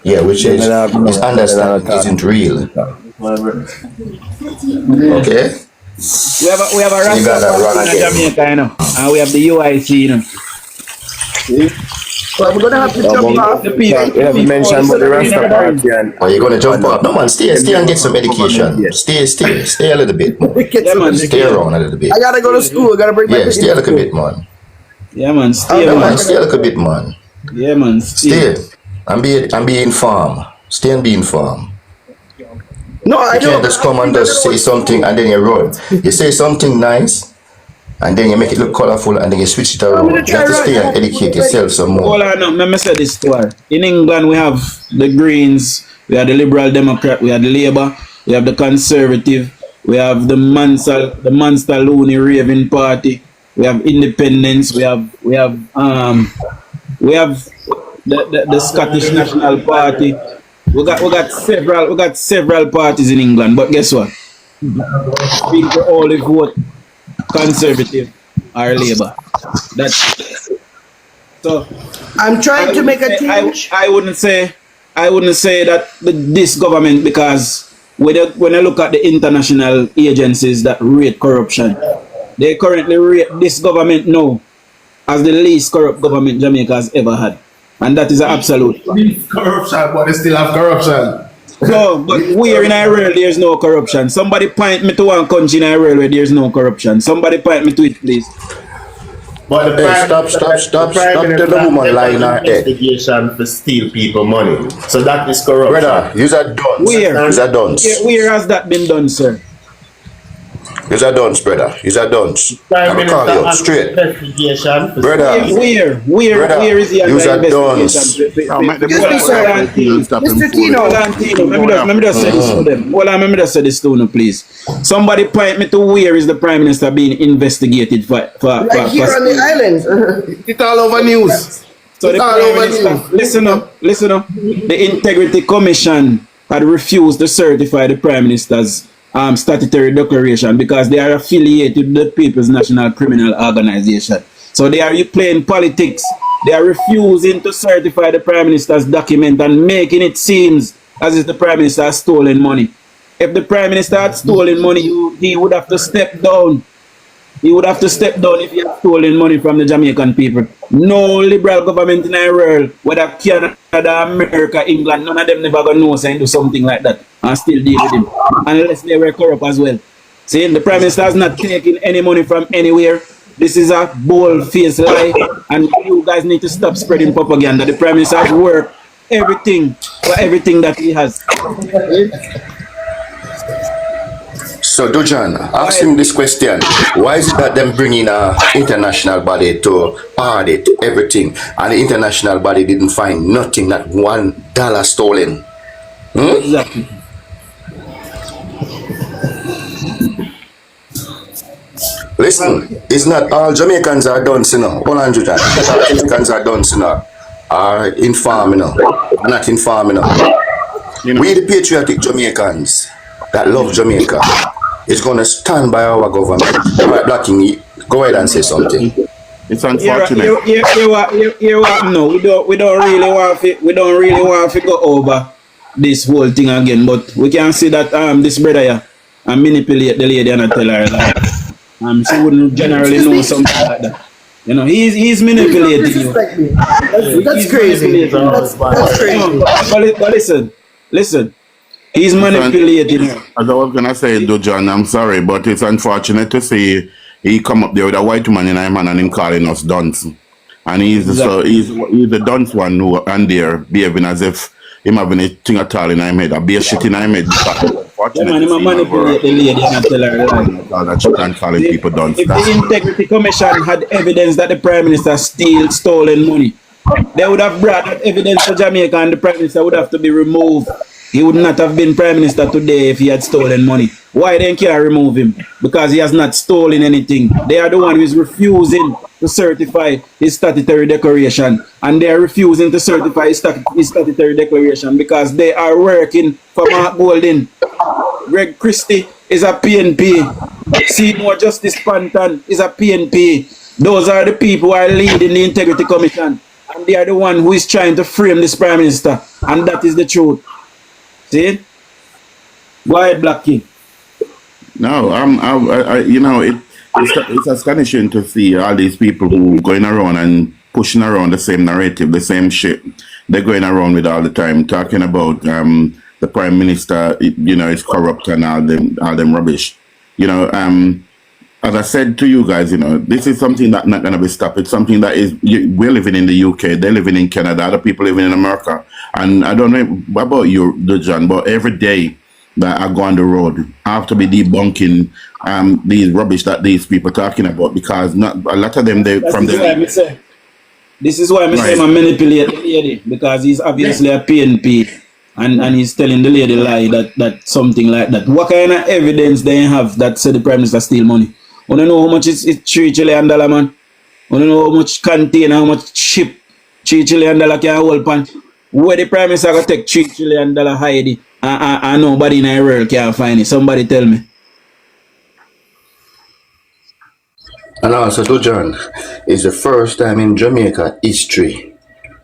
is understand isn't real. Okay. We have a You got Rasta that wrong party in again. Jamaica, you know, and we have the UIC, you know. So I'm gonna have to jump off. The people, You haven't mentioned about the Rasta party and Are you gonna jump up? No man, stay and get some education. Stay a little bit. Get Yeah, some- man. Stay around a little bit. I gotta go to school. I gotta bring my Yeah, kids stay a to little school. bit, man. Yeah, man. Stay, Yeah, Yeah, man. man, stay a little bit, man. Yeah, man. Stay and be informed. Stay and be informed. No, I You know. can't just come and just say something and then you run. You say something nice and then you make it look colorful and then you switch it around. gonna You try have to right stay now. and educate yourself some more. Hold on, no, let me say this to her. In England, we have the Greens, we have the Liberal Democrat, we have the Labour, we have the Conservative, we have the Monster Looney Raven Party, we have Independence, we have the Scottish National Party. We got several parties in England, but guess what? People only vote Conservative or Labour. That's so. I'm trying to make a change. I wouldn't say that this government, because when I look at the international agencies that rate corruption, they currently rate this government now as the least corrupt government Jamaica has ever had, and that is an absolute. corruption, but they still have corruption. No, but where in our world there's no corruption? Somebody point me to one country in our world where there's no corruption. Somebody point me to it, please. But the Hey, Prime stop Minister tell the woman lying her head. investigation for steal people money. So that is corruption. Brother, you're a dunce. Where? You're a dunce. Where has that been done, sir? You're a dunce, brother. You're a dunce. Prime I'm Minister call you out has straight. investigation for Brother, Where is he Use under a dance. investigation? I'll make the Excuse me, sir. Mr. Tino. Hold on, Tino. Let me just say this to them. Hold on, let me just say this to them, please. Somebody point me to where is the Prime Minister being investigated for Like here on the island. it's all over news. So the It's all Prime over Minister, news. listen up. The Integrity Commission had refused to certify the Prime Minister's statutory declaration because they are affiliated with the People's National Criminal Organization. So they are playing politics. They are refusing to certify the Prime Minister's document and making it seem as if the Prime Minister has stolen money. If the Prime Minister had stolen money, he would have to step down. He would have to step down if he had stolen money from the Jamaican people. No liberal government in our world, whether Canada, America, England, none of them never gonna know saying do something like that and still deal with him. Unless they were corrupt as well. See, the Prime Minister has not taken any money from anywhere. This is a bold-faced lie, and you guys need to stop spreading propaganda. The Prime Minister has worked everything for everything that he has. So, Dujon, ask him this question. Why is it that them bringing an international body to audit everything and the international body didn't find nothing, not $1 stolen? Exactly. Listen, it's not all Jamaicans are done, you know. Hold on, Dujon. It's not all Jamaicans are done, you know. Are informed, you know. Are not informed, you know. We, the patriotic Jamaicans that love Jamaica, is going to stand by our government. All right, Blacking, go ahead and say something. It's unfortunate. Here what? No, we don't really want to go over this whole thing again. But we can see that this brother here and manipulate the lady and tell her that she wouldn't generally know something like that. You know, he's manipulating you. Disrespect me. That's He's crazy. manipulating you. That's crazy. But listen. He's manipulating you. As I was gonna say, Dujon, I'm sorry, but it's unfortunate to see he come up there with a white woman in him and him calling us dunce. And he's the dunce one who and there behaving as if him having a thing at all in him head, a beer shit in him head. Yeah, man, he manipulate the lady and tell her lie. All that shit and calling people dunce. If the Integrity Commission had evidence that the Prime Minister stolen money, they would have brought that evidence to Jamaica and the Prime Minister would have to be removed. He would not have been Prime Minister today if he had stolen money. Why they can't remove him? Because he has not stolen anything. They are the one who is refusing to certify his statutory declaration. And they are refusing to certify his statutory declaration because they are working for Mark Golding. Greg Christie is a PNP. Seymour Justice Panton is a PNP. Those are the people who are leading the Integrity Commission. And they are the one who is trying to frame this Prime Minister. And that is the truth. See it? Go ahead, Black King. No, you know, it's astonishing to see all these people who going around and pushing around the same narrative, the same shit. They're going around with all the time, talking about the Prime Minister, you know, is corrupt and all them rubbish. You know, as I said to you guys, you know, this is something that's not going to be stopped. It's something that we're living in the UK, they're living in Canada, other people living in America. And I don't know about you, Dujon, but every day that I go on the road, I have to be debunking these rubbish that these people talking about because not a lot of them This is why I say I'm manipulating the lady because he's obviously a PNP and he's telling the lady lie that something like that. What kind of evidence they have that said the Prime Minister steal money? You don't know how much it's $3 trillion, man. You don't know how much container, how much ship $3 trillion can hold pan. Where the Prime Minister gonna take $3 trillion hide it and nobody in the world can find it. Somebody tell me. And also, Dujon, it's the first time in Jamaica history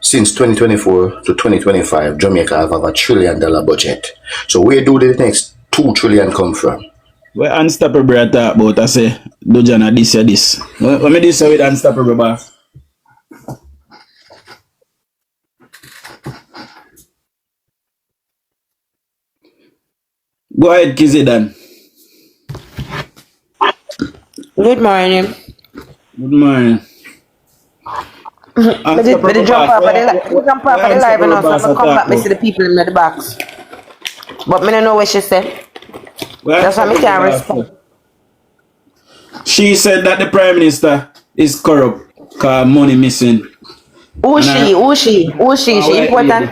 since 2024 to 2025, Jamaica have a $1 trillion budget. So where do the next $2 trillion come from? Well, Unstoppable I talk about, I say, Dujon, this. Let me this with Unstoppable, boss. Go ahead, Kizzy Dan. Good morning. Good morning. But the jump up at the live and also come back, me see the people in the box. But me don't know what she said. That's why me can't respond. She said that the Prime Minister is corrupt because money missing. Who she? She important?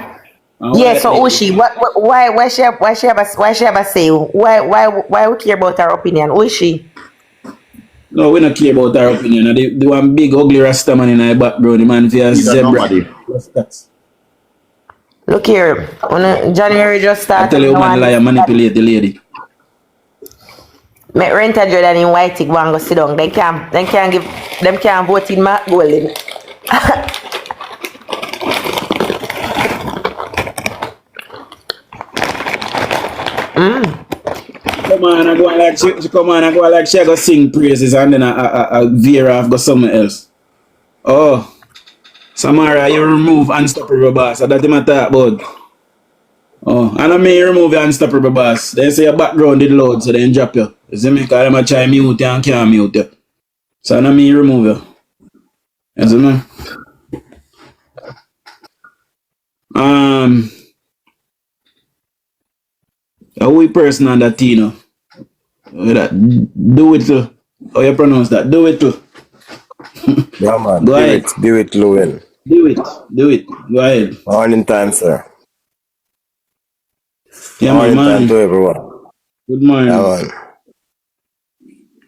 Yeah, so who she? Why she have a say? Why we care about her opinion? Who is she? No, we don't care about her opinion. The one big ugly Rasta man in her background, the man for zebra. Look here, when January just started. I tell you, man, lie, manipulate the lady. Me rent a Jordan in White go and go sit down. They can't vote in Mark Golding. Come on, I go like she go sing praises and then I veer off go somewhere else. Oh, Samara, you remove Unstoppable Boss. That's what I talk about. Oh, and I may remove your Unstoppable Boss. They say your background did load, so they drop you. You see me? Because them a try mute you and can't mute you. So I may remove you. You see me? A wee person on that Tino. Do it too. How you pronounce that? Do it too. Yeah, man. Go ahead. Do it, Llewellyn. Do it. Go ahead. Morning time, sir. Yeah, Morning man. time to everyone. Good morning. Yeah, man.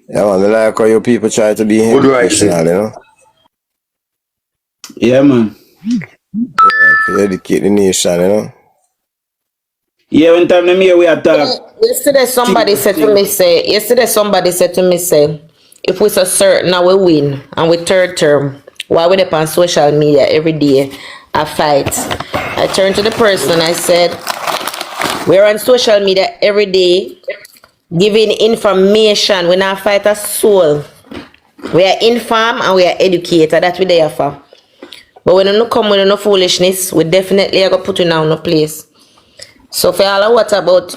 Yeah, man. I like how you people try to be professional, you know? Yeah, man. Yeah, to educate the nation, you know? Yeah, one time here we are talking. Yesterday somebody said to me, say, if we so certain now we win and we third term, why we up on social media every day a fight? I turned to the person and I said, we're on social media every day giving information. We not fight a soul. We are informed and we are educated. That's what they are for. But when you come with no foolishness, we definitely are going to put you now in no place. So for all, what about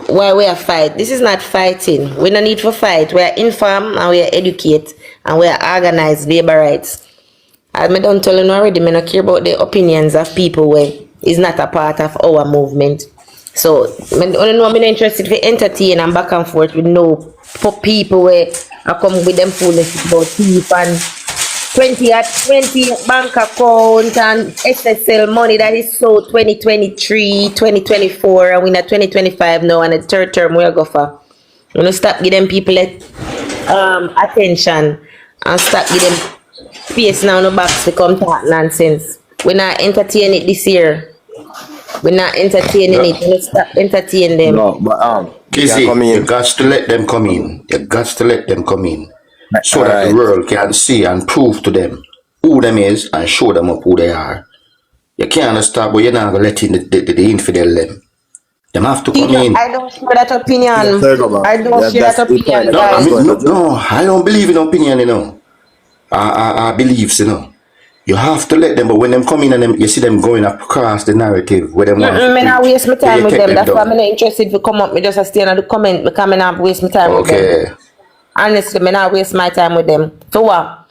why we are fight? This is not fighting. We don't need for fight. We are informed and we are educated and we are organized labor rights. As I don't tell you already, I don't care about the opinions of people where it's not a part of our movement. So I don't know, I'm interested in entertain and back and forth with no people where I come with them foolish about thief and 20 bank account and SSL money that is so 2023, 2024, and we're in 2025 now, and the third term we'll go for. We're gonna stop giving people attention and stop giving space now in the box to come talk nonsense. We're not entertaining it this year. We're not entertaining it. We're stop entertaining them. No, but Kizzy, you got to let them come in. You got to let them come in. So that the world can see and prove to them who them is and show them up who they are. You can't stop, but you're not going to let in the infidel them. Them have to come in. I don't share that opinion. I don't share that opinion. No, I don't believe in opinion, you know. I beliefs, you know. You have to let them, but when them come in and them, you see them going across the narrative where them want I not waste my time with them. That's why I'm not interested to come up. Me just stay in the comment because I not waste my time with them. Honestly, I not waste my time with them. So what?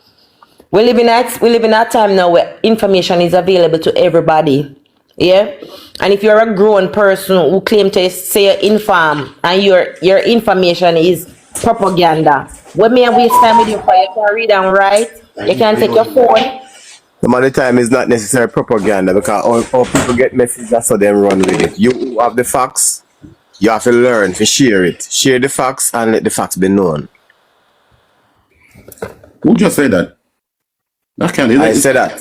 We live in a time now where information is available to everybody. Yeah? And if you're a grown person who claim to say you're informed and your information is propaganda, when me waste time with you for you can read and write, you can take your phone. Some of the time is not necessarily propaganda because all people get messages so them run with it. You have the facts, you have to learn to share it. Share the facts and let the facts be known. Who just said that? That can't. I said that.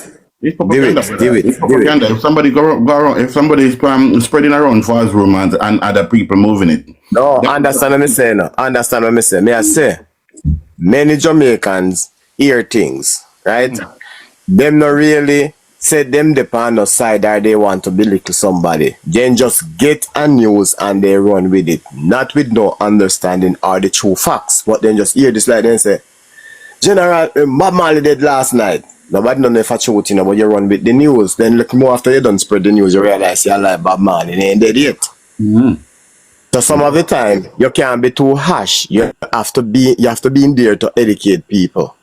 It's propaganda. Do it. It's propaganda. If somebody go around, if somebody is spreading around false rumors and other people moving it. No, understand what I'm saying. Understand what I'm saying. May I say, many Jamaicans hear things, right? Them not really say them depend on side or they want to belittle somebody. Then just get a news and they run with it, not with no understanding or the true facts. But then just hear this like then say, General, Bob Marley dead last night. Nobody don't know if it's true, but you run with the news. Then look more after you done spread the news, you realize you're like Bob Marley, they ain't dead yet. Mm-hmm. So some of the time, you can't be too harsh. You have to be in there to educate people.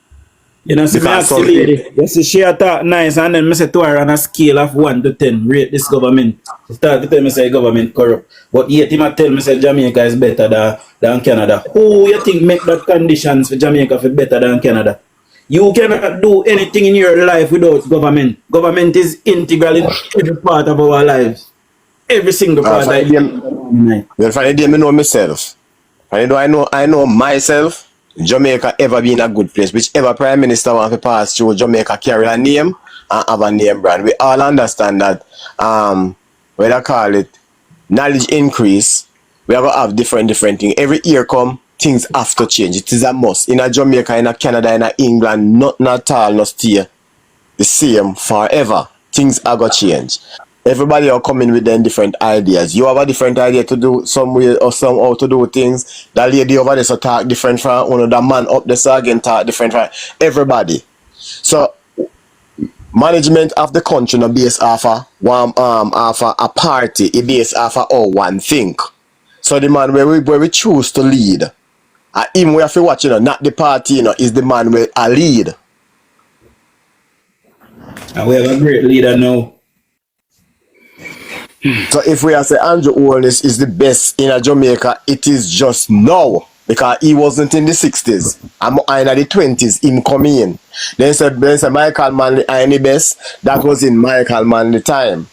You know, see me ask the lady, you see she talk nice and then I say to her on a scale of 1 to 10, rate this government. She start to tell me say government corrupt. But yet him tell me say Jamaica is better than Canada. Who you think make that conditions for Jamaica for better than Canada? You cannot do anything in your life without government. Government is integral in every part of our lives. Every single part. Well, funny day, I know myself. I know myself. Jamaica ever been a good place. Whichever prime minister want to pass through, Jamaica carry a name and have a name brand. We all understand that what I call it, knowledge increase. We have to have different things. Every year come, things have to change. It is a must. In a Jamaica, in a Canada, in a England, not at all, not stay the same forever. Things are going to change. Everybody are coming with them different ideas. You have a different idea to do some way or somehow to do things. That lady over there so talk different from one of the man up there so again talk different from everybody. So management of the country not based off a party, it based off one thing. So the man where we choose to lead, him we have to watch, not the party, is the man where I lead. And we have a great leader now. So if we are say Andrew Holness is the best in a Jamaica, it is just now. Because he wasn't in the 60s. I'm in the 20s, him coming in. Then say Michael Manley are the best. That was in Michael Manley time.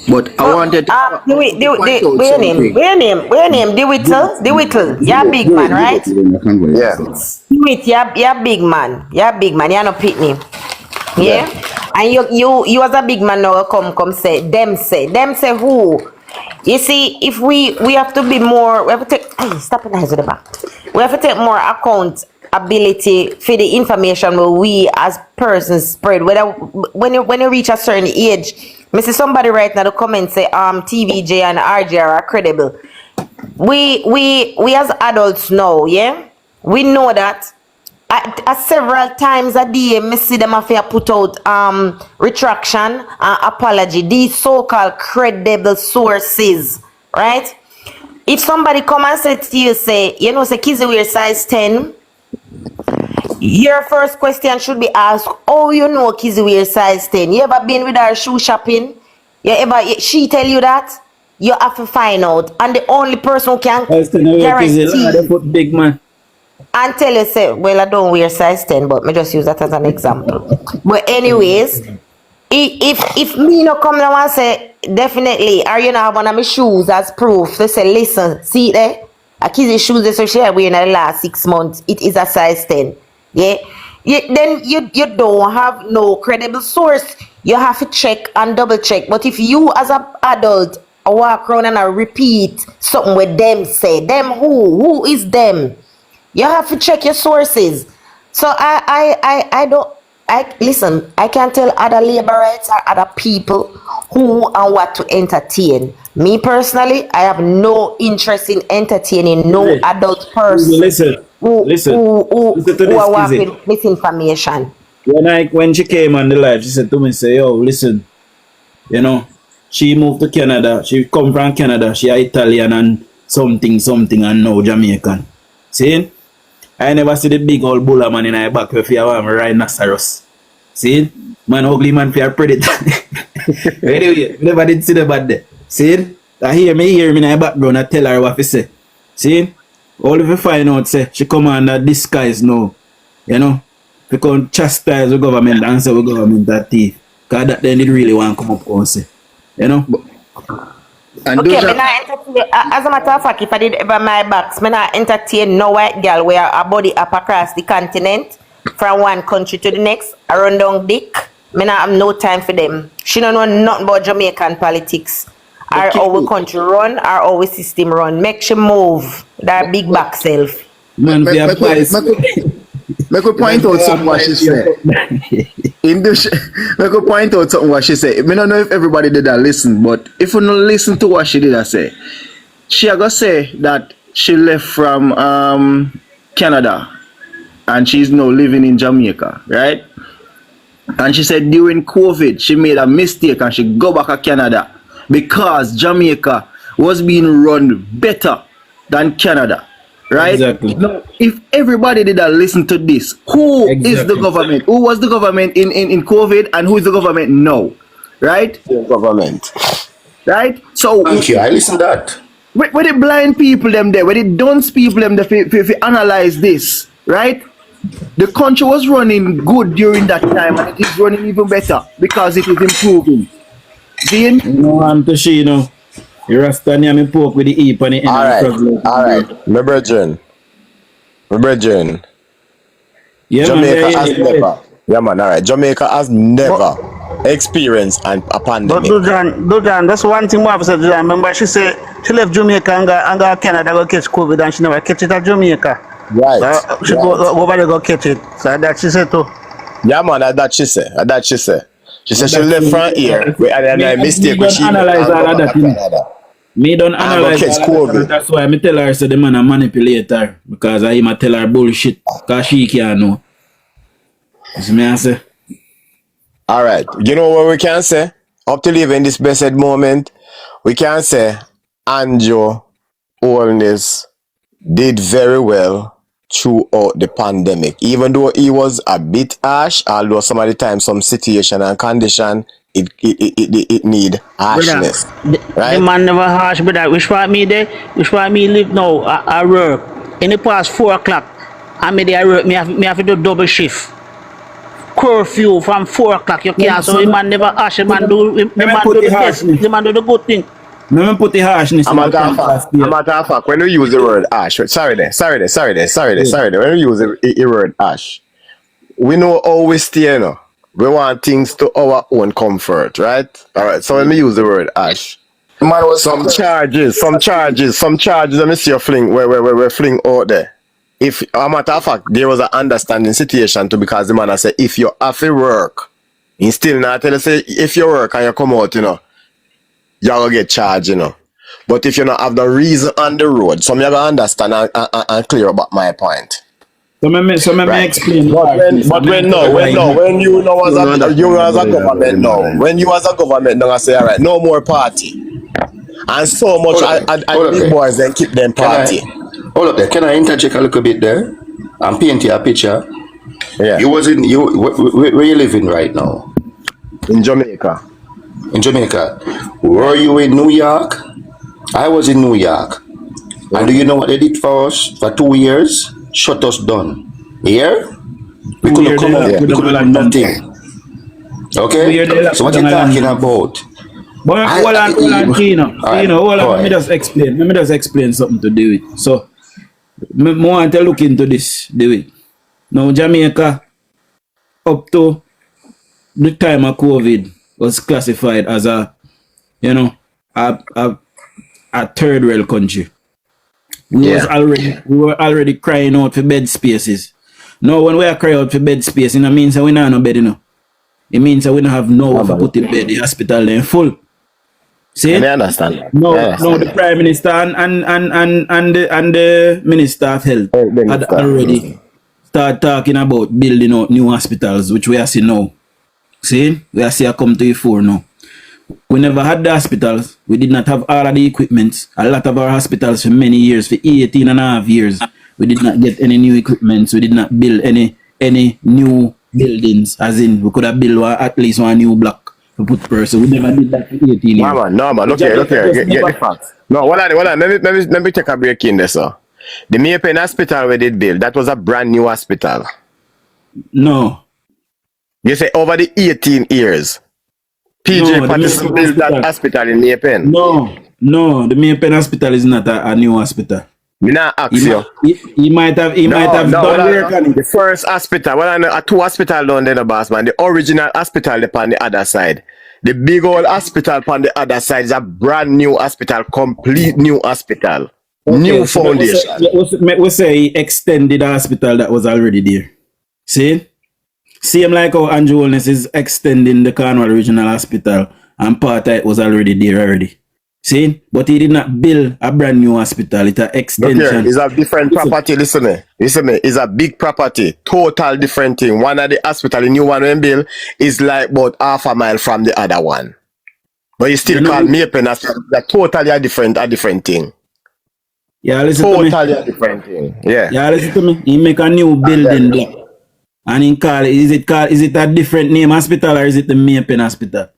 But I wanted to where name? The Whittle. You're a big man, right? Yeah. You're a big man. You're not pitney. Yeah? And you as a big man now come say them say who? You see, if we have to be more, we have to take stop it the back. We have to take more accountability for the information where we as persons spread. Whether when you reach a certain age, I see somebody right now the comment say TVJ and RJ are credible. We as adults know, yeah? We know that. Several times a day, me see them after put out retraction and apology. These so-called credible sources, right? If somebody come and say to you, say, you know, say Kizzy wear size 10, your first question should be asked, oh, you know Kizzy wear size 10. You ever been with her shoe shopping? She tell you that? You have to find out. And the only person who can guarantee big man. and tell you, say, well, I don't wear size 10, but me just use that as an example. But anyways, if me no come now and say, definitely, or you know, have one of my shoes as proof, they say, listen, see there, I kiss the shoes that she have wearing in the last 6 months, it is a size 10. Yeah? Then you don't have no credible source. You have to check and double check. But if you as an adult walk around and I repeat something with them say, them who is them? You have to check your sources. So I don't listen, I can tell other laborers or other people who and what to entertain. Me personally, I have no interest in entertaining no adult person Listen who to this, are Kizzy. working misinformation. When she came on the live, she said to me, say, yo, listen, you know, she moved to Canada, she come from Canada, she Italian and something and now Jamaican. See? I never see the big old bulla man in her back if you have a rhinoceros. See? Man, ugly man, for a predator. Anyway, never did see the bad there. See? I hear me in her background, I tell her what to say. See? All if you find out, say, she come under disguise now. You know? We can chastise the government and say the government that thief. Because that then it really want to come up and say. You know? And okay, but as a matter of fact, if I did ever my box, I not entertain no white girl where a body up across the continent from one country to the next, a run down dick. I not have no time for them. She don't know nothing about Jamaican politics. Or how we country run, or how we system run. Make she move that big back self. Man, we have Make a point out something what she said. Make a point out something what she said. I don't know if everybody did that listen, but if you don't listen to what she did, I say, she gonna say that she left from Canada and she's now living in Jamaica, right? And she said during COVID she made a mistake and she go back to Canada because Jamaica was being run better than Canada. Right? Exactly. Now, if everybody did listen to this, who is the government? Who was the government in COVID and who is the government now? Right? The government. Right? So Thank you. I listen to that. where the blind people them there, where the dunce people them there, if you analyze this, right? The country was running good during that time and it is running even better because it is improving. Dean? No, I'm to she, you know. You're a stand here, me poke with the heap and the end. Alright. My brethren. Yeah, Jamaica man, has never. Yeah, man, alright. Jamaica has never experienced a But pandemic. Dujan, that's one thing Mom said. Dujan, remember she said she left Jamaica and go Canada go catch COVID and she never catch it at Jamaica. Right. So she go over there go catch it. So that she said too. Yeah, man, that she said. She said she left from here and I mistake when she analyze all of that. Canada. Me don't analyze all of that. That's why I tell her so the man a manipulator. Because I might tell her bullshit. Because she can't know. That's me I say. Alright. You know what we can say? Up to live in this blessed moment, we can say Anjo Holness did very well throughout the pandemic. Even though he was a bit harsh, although some of the time some situation and condition it need harshness. Right? The man never harsh, but that which part me live now. I work in the past 4 o'clock. I work. Me have to do double shift. Curfew from 4 o'clock. You can't. So the man never harsh. The man do the good thing. No, put the harshness. I'm a fact. When we use the word harsh, sorry there. When we use the word harsh, we know how we stay, you know. We want things to our own comfort, right? Alright, so when we use the word harsh, some charges, let me see your fling, where fling out there. If, a matter of fact, there was an understanding situation too, because the man I say, if you have to work, he still not tell you, say, if you work and you come out, you know, you're gonna get charged, you know. But if you don't have the reason on the road, so I'm gonna understand and clear about my point. So me Right. explain. When you know as a government now, when you as a government now I say, all right, no more party. And so much Hold up big there. boys then keep them party. Hold up there. Can I interject a little bit there? I'm painting a picture. Yeah. Where you living right now? In Jamaica. In Jamaica. Were you in New York? I was in New York. And do you know what they did for us for 2 years? Shut us down. Here? We couldn't come up. We couldn't do nothing. Okay? So what you talking about? But hold on, Gino. Hold on. Let me just explain something to do it. So, I want to look into this, do it. Now, Jamaica, up to the time of COVID, was classified as a third world country. We were already crying out for bed spaces. Now, when we are crying out for bed space, it means that we don't have no bed, It means that we don't have nowhere to put in bed. The hospital then full. See? I understand. No, the Prime Minister and the Minister of Health had already started talking about building out new hospitals, which we are seeing now. See? We are seeing come to before now. We never had the hospitals. We did not have all of the equipment. A lot of our hospitals for many years, for 18 and a half years, we did not get any new equipment. We did not build any new buildings, as in we could have built at least one new block. To put person. We never did that for 18 years. No, man. Look here. Get the facts. No, hold on. Let me take a break in there, sir. The Maypen Hospital we did build, that was a brand new hospital. No. You say over the 18 years, PJ Patterson built that hospital in Maypen. No, the Maypen Hospital is not a new hospital. Me not ask you. He might have done work on it. The first hospital, two hospital down there, the boss man. The original hospital upon the other side. The big old hospital upon the other side is a brand new hospital, complete new hospital. Okay, new foundation. We say he extended the hospital that was already there. See? Same like how Andrew Holness is extending the Cornwall Regional Hospital and part of it was already there already. See? But he did not build a brand new hospital. It's an extension. Okay, it's a different property. Listen me. It's a big property. Total different thing. One of the hospital, the new one we build, is like about half a mile from the other one. But you still call Maypen Hospital. That's totally a different thing. Yeah, listen totally to me. A different thing. Yeah. Yeah, listen to me. He make a new building there. And he call it, is it a different name hospital or is it the Maypen Hospital?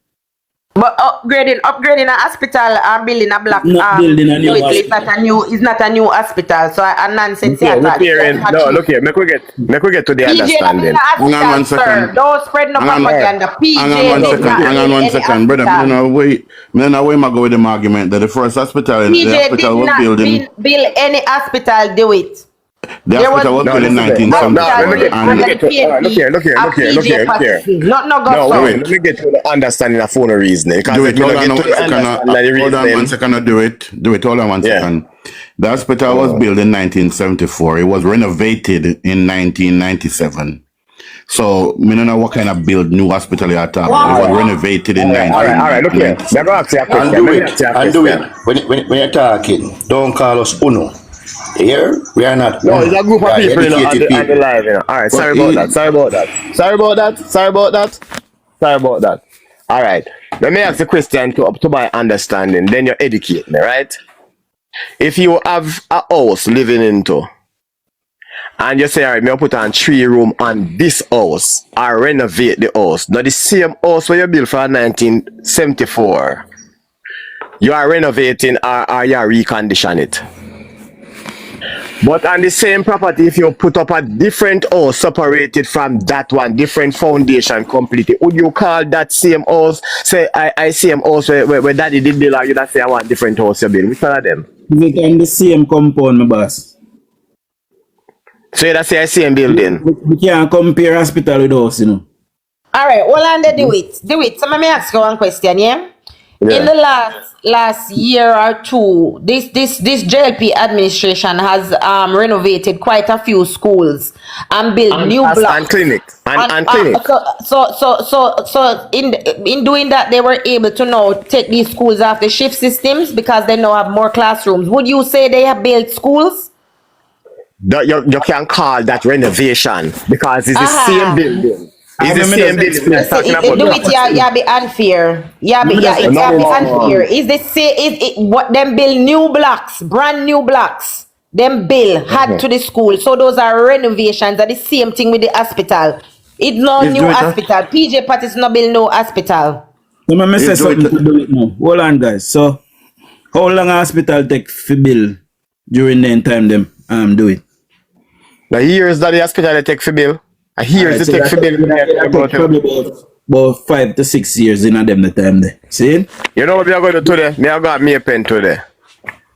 But upgrading a hospital and building a block. Not building a new hospital. It's not a new hospital. So a nonsense. Look here. Make we get to the understanding. Hang on 1 second. Don't spread no propaganda. Hang on one second, brother. Wait. I go with the argument that the first hospital was built in. Build any hospital, do it. The hospital was built in 1970. Look here. Let me get to the understanding of phone reasoning. Do it. Hold on 1 second. Do it. Hold on 1 second. The hospital was built in 1974. It was renovated in 1997. So, I don't know what kind of build new hospital you are talking about. It was renovated in 1997. All right, look here. Never ask you a question. And do it. When you're talking, don't call us Uno. Here, we are not. No, it's a group of people on the live. All right, sorry about that. All right, let me ask the question to my understanding. Then you educate me, right? If you have a house living into, and you say, all right, me put on 3 room on this house, or renovate the house. Now the same house where you built for 1974, you are renovating or you are recondition it. But on the same property, if you put up a different house separated from that one, different foundation completely, would you call that same house, say, I same house where daddy did build, or you that say I want different house you build? Which one of them? Is it in the same compound, my boss? So you that say I same building? We can't compare hospital with house, All right, well, and do it. So let me ask you one question, yeah? In the last year or two, this JLP administration has renovated quite a few schools and built new blocks and clinics and clinics. So in doing that, they were able to now take these schools off the shift systems because they now have more classrooms. Would you say they have built schools? You can call that renovation because it's the same building. It's the same building we're talking Do about. it, yeah, be unfair. Yeah, be unfair. Is the same? Is it what them build new blocks, brand new blocks? Them bill had to the school, so those are renovations. Are the same thing with the hospital. It's no Let's new do it, huh? hospital. PJ Pattis no build no hospital. So me say Let's do it. something to do it now. Hold on, guys. So, how long a hospital take for bill during the time them do it? The years that the hospital they take for bill. A years Alright, they take for bill. probably about 5 to 6 years in a them the time there. See? You know what we are going to do today? Me I got me a pen today.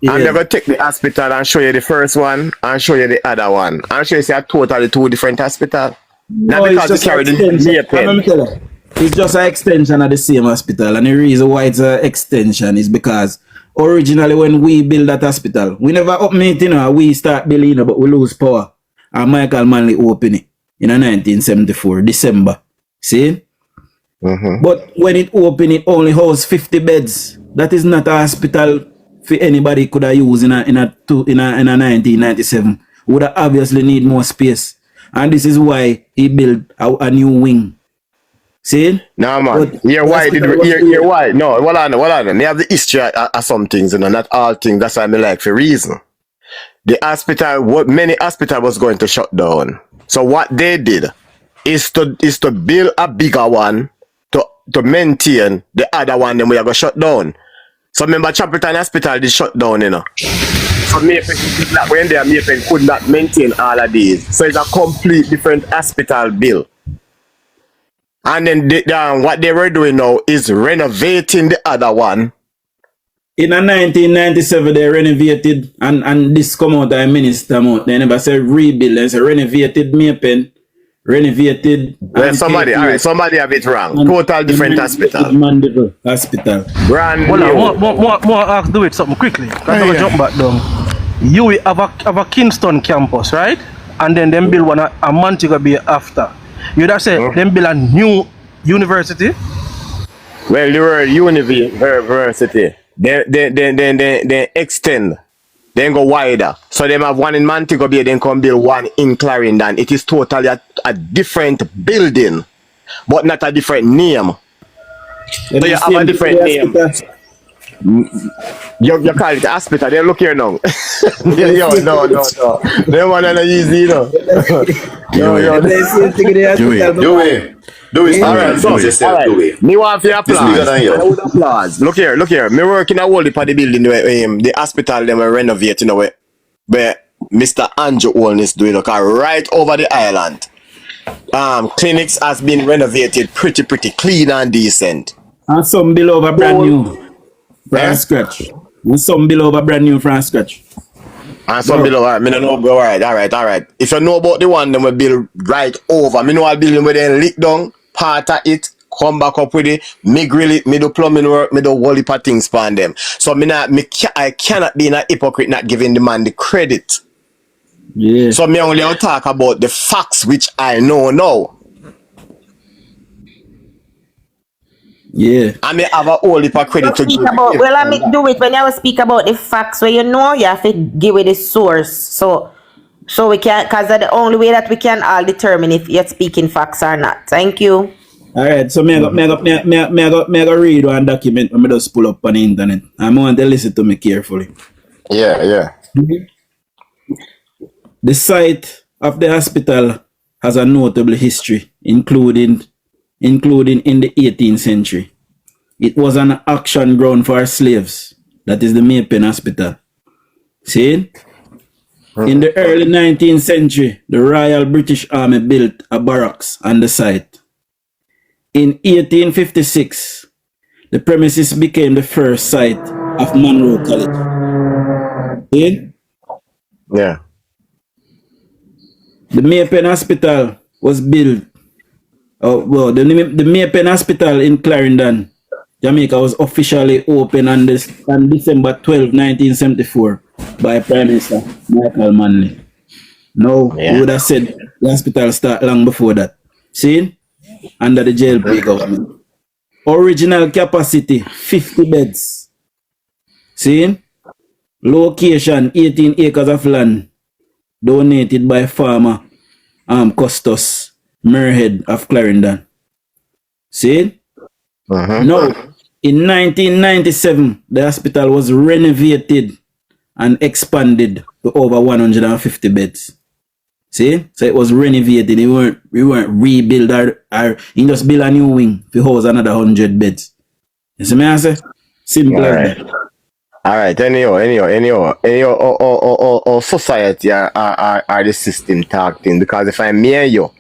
Yeah. I'm going to take the hospital and show you the first one and show you the other one. And show you say totally two different hospitals. No, Not it's because just you carry the extension. me a Let me pen. tell you. It's just an extension of the same hospital, and the reason why it's an extension is because originally when we build that hospital, we never open it, you know, we start building, you know, but we lose power. And Michael Manley opened it in 1974, December. See? But when it opened, it only holds 50 beds. That is not a hospital for anybody could have used in a 1997. Would have obviously need more space. And this is why he built a new wing. See? No, man. But You're the why. hospital was You're why. No, hold on. Me have the history of some things, you know, not all things. That's why I like for reason. The hospital, many hospital was going to shut down. So what they did is to build a bigger one to maintain the other one. Then we are going to shut down. So remember, Chapelton Hospital did shut down, you know. So when they are Maypen could not maintain all of these. So it's a complete different hospital bill. And then what they were doing now is renovating the other one. In 1997, they renovated, and this come out of minister amount. They never say rebuild, they say renovated Maypen, renovated. Well, somebody have it wrong. Total different hospital. Mandeville Hospital. Brand Well, new. more ask do it something quickly. Because I'm gonna jump back down. You will have a Kingston campus, right? And then them build one a Montego Bay after. You that say them build a new university? Well, the word university. They extend. Then go wider. So they have one in Montego Bay, then come build one in Clarendon. It is totally a different building, but not a different name. So you have a different name. You call it hospital. They look here now. No. They want to use it, no. Do it. All right, so, me want to applause. I would applause. Look here. Me work in a whole heap of the building where the hospital they were renovating, where Mr. Andrew Olin is doing. Okay, right over the island. Clinics has been renovated pretty clean and decent. And some below a brand new from scratch. And some below a brand new from scratch. And some below, all right, me don't know, all right. If you know about the one, then we build right over. Me know a building where they lick down, part of it, come back up with it, me grill it, me do plumbing work, me do whole heap of things for them. So I cannot be a hypocrite not giving the man the credit. Yeah. So me only talk about the facts which I know now. Yeah. I may have a whole heap of credit to give. Well, I may do it when I will speak about the facts where you know you have to give it the source. So we can, because that's the only way that we can all determine if you're speaking facts or not. Thank you. All right, so me I go read one document and I just pull up on the internet. I want to listen to me carefully. Yeah. The site of the hospital has a notable history, including in the 18th century. It was an action ground for slaves. That is the Maypen Hospital. See? In the early 19th century, the Royal British Army built a barracks on the site. In 1856, the premises became the first site of Monroe College. See? Yeah. The Maypen Hospital was built. The Maypen Hospital in Clarendon, Jamaica, was officially opened on December 12, 1974 by Prime Minister Michael Manley. No, we would have said the hospital started long before that. See? Under the jailbreak government. Original capacity, 50 beds. See? Location, 18 acres of land. donated by farmer Custos Muirhead of Clarendon. See? Now, in 1997, the hospital was renovated and expanded to over 150 beds. See? So it was renovated. We weren't rebuild or you just build a new wing to house another 100 beds. You see me I say? Simple as that. Alright, anyhow, society are the system talk thing, because if me and you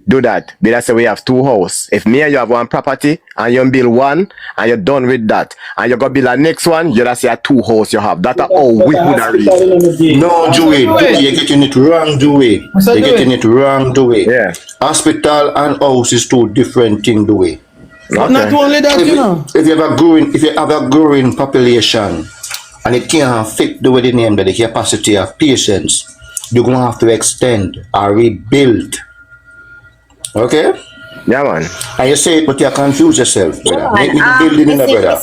do that, but let's say we have two houses. If me and you have one property and you build one and you're done with that and you go build a next one, you just say a two house you have. That's how we would have read. No, Joey, you're getting it wrong, Joey. You're getting it wrong, Joey. Yeah. Hospital and house is two different things, Joey. But not only that, you know. If you have a growing population and it can't fit the way the name that the capacity of patients, you're gonna have to extend or rebuild. Okay? Yeah, man. And you say it, but you confuse yourself, brother. Make me the building in the brother.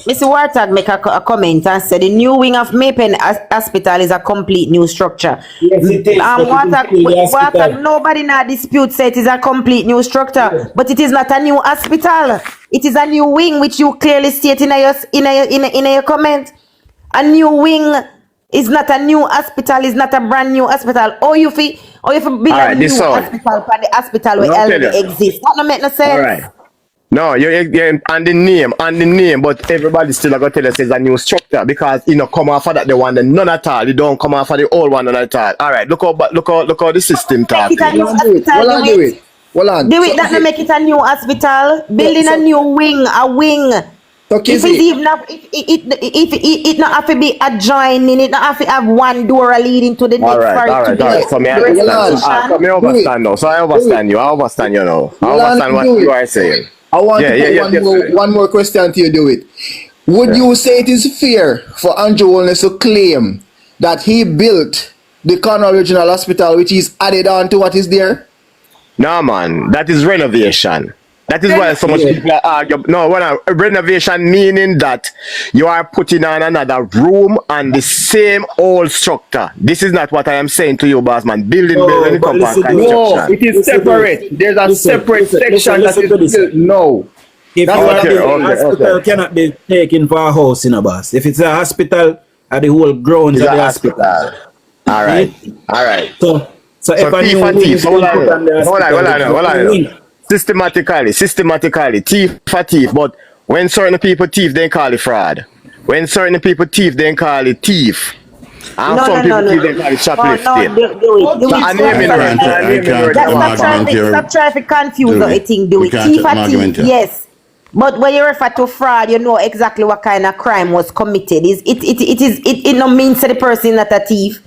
Mr. Wartag make a comment and said the new wing of Maypen Hospital is a complete new structure. Yes, it is. Wartag, nobody now dispute say it is a complete new structure, but it is not a new hospital. It is a new wing, which you clearly state in your comment. A new wing is not a new hospital, is not a brand new hospital. Or you feel build a new hospital for the hospital where already exists. That don't make no sense. Alright. No, you're on the name, but everybody still gonna tell us it's a new structure, because you know come off of that the one, none at all. You don't come off of the old one none at all. Alright, look how the system talk. That not make it a new hospital. Building a new wing, a wing. Okay, if it not have to be adjoining, it not have to have one door leading to the next part. So I understand now. So I understand you. I understand you now. I understand what you are saying. I want to put one more question to you, do it. Would you say it is fair for Andrew Wellness to claim that he built the Cornwall Regional Hospital, which is added on to what is there? No, man. That is renovation. That is why so much people argue. No, renovation meaning that you are putting on another room and the same old structure. This is not what I am saying to you, boss man. Building construction. No, it is separate. There's a separate section that is built. No. If hospital cannot be taken for a house in a boss. If it's a hospital, the whole grounds of the hospital. All right. So if a new wing is put on the hospital, systematically, thief for thief, but when certain people thief, they call it fraud. When certain people thief, they call it thief. And some people thief, they call it shoplifting. Stop trying to confuse the thing, do it. Thief for thief, yes. But when you refer to fraud, you know exactly what kind of crime was committed. It no means that the person is not a thief.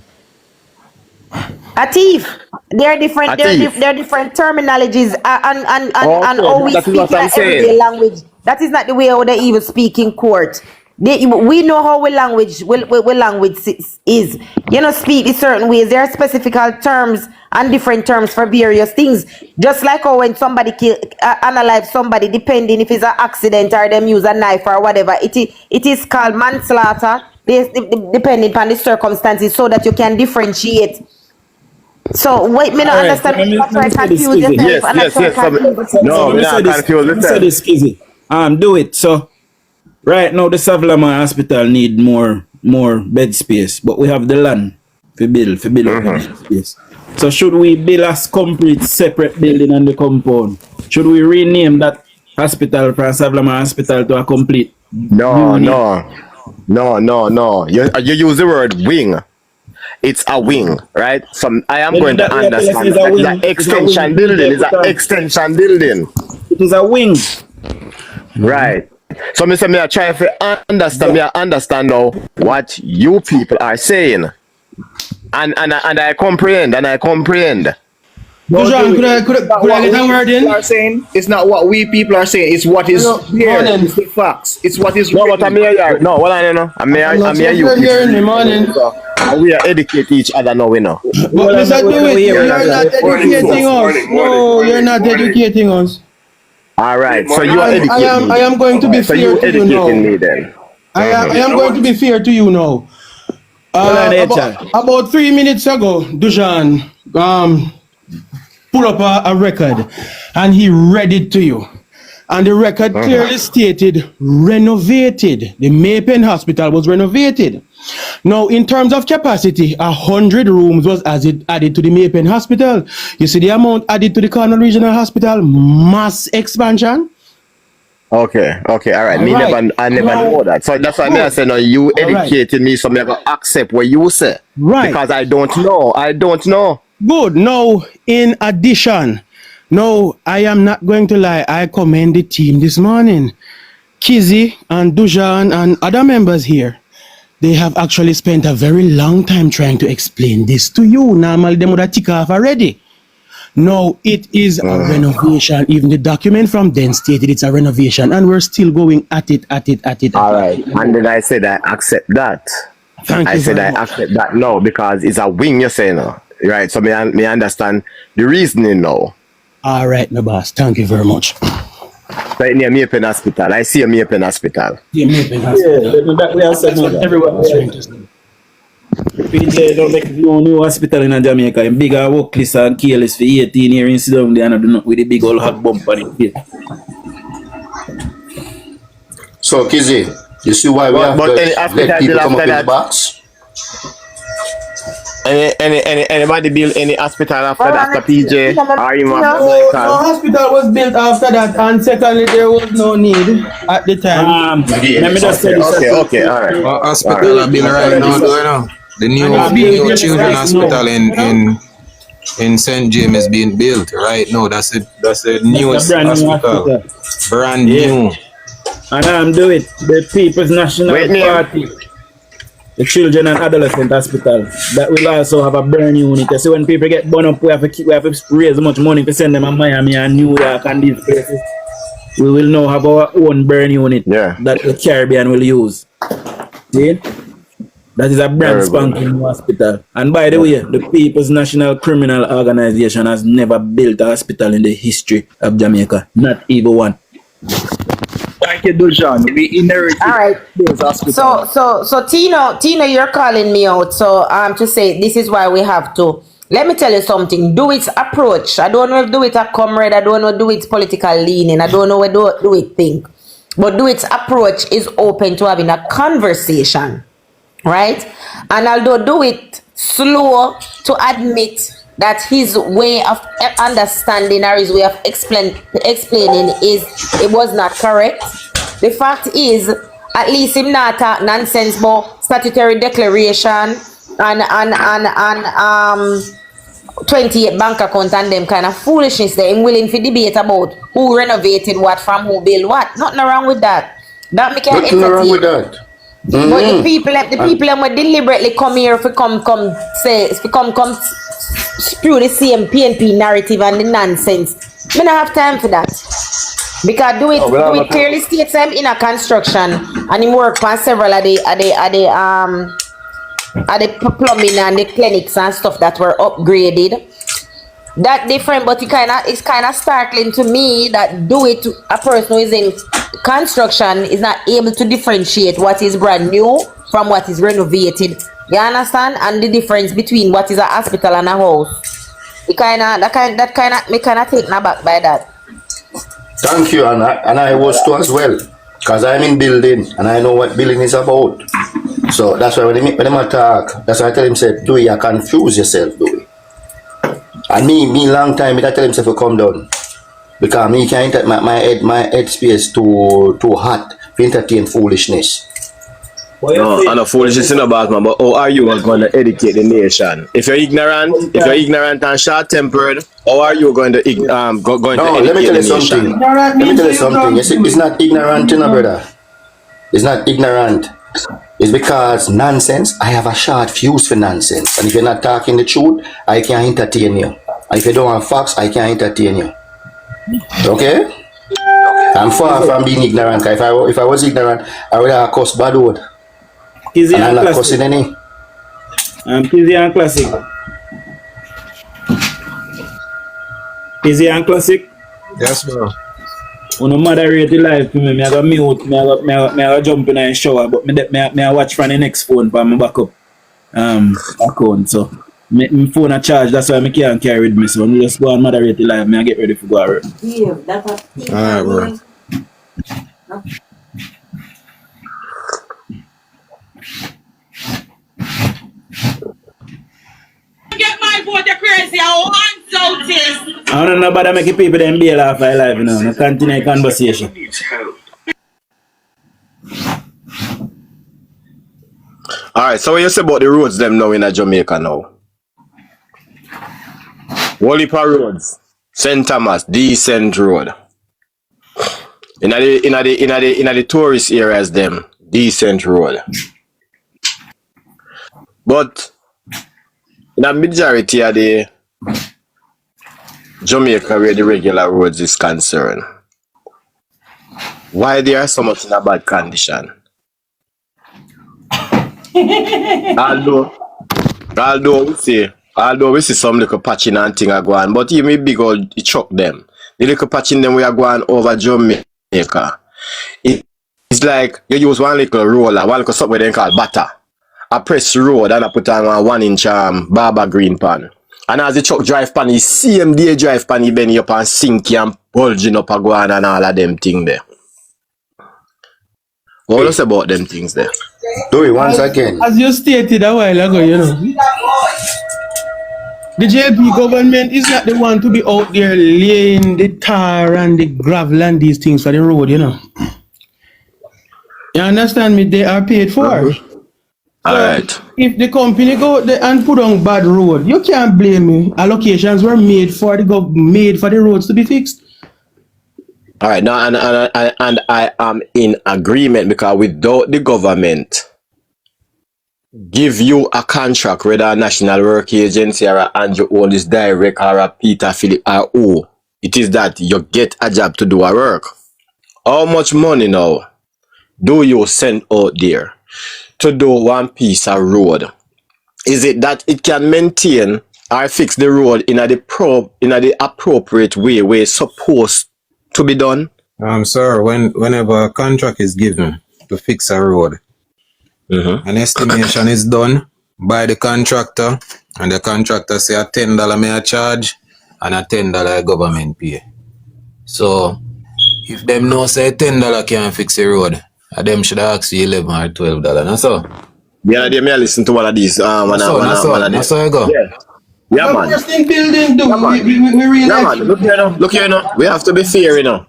A thief. There are different terminologies and how we speak in everyday language. That is not the way how they even speak in court. We know how we language is. You know, speak in certain ways. There are specific terms and different terms for various things. Just like how when somebody unalive somebody, depending if it's an accident or them use a knife or whatever, it is called manslaughter, depending upon the circumstances, so that you can differentiate. So wait, me not understand. Do it. So right now the Savlama Hospital need more bed space, but we have the land to build bed space. So should we build a complete separate building on the compound? Should we rename that hospital from Savlama Hospital to a complete? No. You use the word wing. It's a wing, right? I am going to understand. It's an extension building. It's an extension building. It is a wing. Right. So, Mr. Mayor, try to understand now what you people are saying. And I comprehend. DUJON, could I get a word in? It's not what we people are saying. It's what is here. It's the facts. It's what is written. I'm here. You we are educate each other now, we know. But Mr. Do it, you're not educating us. No, you're not educating us. Alright, so you are educating I am going to be fair to you now. Me then. I am going to be fair to you now. About 3 minutes ago, Dujon pull up a record and he read it to you. And the record clearly stated renovated. The Maypen Hospital was renovated. Now, in terms of capacity, 100 rooms was added to the Maypen Hospital. You see the amount added to the Cornwall Regional Hospital? Mass expansion. Okay, all right. I never know that. So that's why I say, no, you educated me, so I'm going to accept what you say. Right. Because I don't know. Good. Now, in addition, no, I am not going to lie. I commend the team this morning. Kizzy and Dujon and other members here, they have actually spent a very long time trying to explain this to you. Normally, they would have ticked off already. No, it is a renovation. Even the document from then stated it's a renovation, and we're still going at it. All right. And then I said I accept that. I accept that now because it's a wing, you say now. Right. So me understand the reasoning now. All right, my boss. Thank you very much. Right near Maypen Hospital. I see a Maypen Hospital. Yeah, Maypen Hospital. That's what everyone was trying to say. PJ don't make no new hospital in Jamaica. A bigger work list and careless for 18 years and sit down there and do not with the big old hot bump on it. So, Kizzy, you see why we have to let people come up in the box? Anybody build any hospital after PJ? No hospital was built after that, and secondly, there was no need at the time. Let me just say this. Okay, all right. Well, hospital are built right now, going on. The new children's hospital in St. James is being built right now. That's the newest hospital. Brand new. And I'm doing it. The People's National Party. The Children and Adolescent Hospital that will also have a burn unit. So when people get born up, we have to raise much money to send them to Miami and New York and these places. We will now have our own burn unit that the Caribbean will use. See? That is a brand spanking new hospital. And by the way, the People's National Criminal Organization has never built a hospital in the history of Jamaica. Not even one. Thank you, Dujon. We inherited. All right. So Tino, you're calling me out. So to say this is why we have to. Let me tell you something. Do its approach. I don't know if do it a comrade. I don't know do its political leaning. I don't know what do it think. But do its approach is open to having a conversation, right? And although do it slow to admit that his way of understanding or his way of explaining is it was not correct. The fact is, at least him not talk nonsense about statutory declaration and 28 bank account and them kind of foolishness. They're willing to debate about who renovated what from who built what. Nothing wrong with that. That make nothing wrong with that. But the people that deliberately come here to come spew the same PNP narrative and the nonsense. We don't have time for that. Because do it clearly states him in a construction and he work on several of the plumbing and the clinics and stuff that were upgraded. That different, but it's kind of startling to me that do it to a person who is in construction is not able to differentiate what is brand new from what is renovated. You understand? And the difference between what is a hospital and a house. Me kind of taken aback by that. Thank you, and I was too as well, because I'm in building and I know what building is about. So that's why when I talk, that's why I tell him, say, do you confuse yourself, do it. And me long time, I tell him, say, to come down, because me can't my head space too hot to entertain foolishness. No, and a foolishness in the back, man. But how are you going to educate the nation? If you're ignorant and short-tempered, how are you going to educate the nation? Let me tell you something. You see, it's not ignorant, you know, brother. It's not ignorant. It's because nonsense. I have a short fuse for nonsense. And if you're not talking the truth, I can't entertain you. And if you don't have facts, I can't entertain you. Okay? I'm far from being ignorant. If I was ignorant, I would have cussed bad word. Kizzy and not cussing any. Kizzy and Classic. Kizzy and Classic. Yes, bro. When I moderate the live for me, I got mute, I got jump in the shower, but I watch from the next phone for my backup. account. So my phone a charge, that's why I can't carry with me. So I just go and moderate the live. I get ready for go out. Alright, bro. Get my vote, you crazy. I want notice. I don't know about making people them bail off my live now. No continue the conversation. Alright, so what you say about the roads them now in Jamaica now? Whole heap of roads. St. Thomas, decent road. In the tourist areas them, decent road. But in the majority of the Jamaica where the regular roads is concerned, why they are so much in a bad condition? Although we see some little patching and thing are going, but even big old chuck them. The little patching them we are going over Jamaica. It's like you use one little roller, one little something they call butter. I press road and I put on a 1-inch barber green pan. And as the truck drive pan, the same day drive pan, he bend up and sinky and bulging up a guan and all of them things there. What else about them things there? Do it once again. As you stated a while ago, you know, the JP government is not the one to be out there laying the tar and the gravel and these things for the road, you know. You understand me? They are paid for. Alright. If the company go out there and put on bad road, you can't blame me. Allocations were made for the roads to be fixed. All right, now and I am in agreement because without the government give you a contract, whether a national work agency or a Andrew Oldest direct or a Peter Philip or who, it is that you get a job to do a work. How much money now do you send out there to do one piece of road? Is it that it can maintain or fix the road in the appropriate way where it's supposed to be done? Sir, whenever a contract is given to fix a road, an estimation is done by the contractor, and the contractor say a $10 may I charge and a $10 government pay. So if them know say $10 can't fix the road, them should ask you $11 or $12. That's all. Yeah, they may listen to one of these. That's how you go. Yeah, man. First thing building do, we realize. Yeah, man. Look here now. We have to be fair, you know.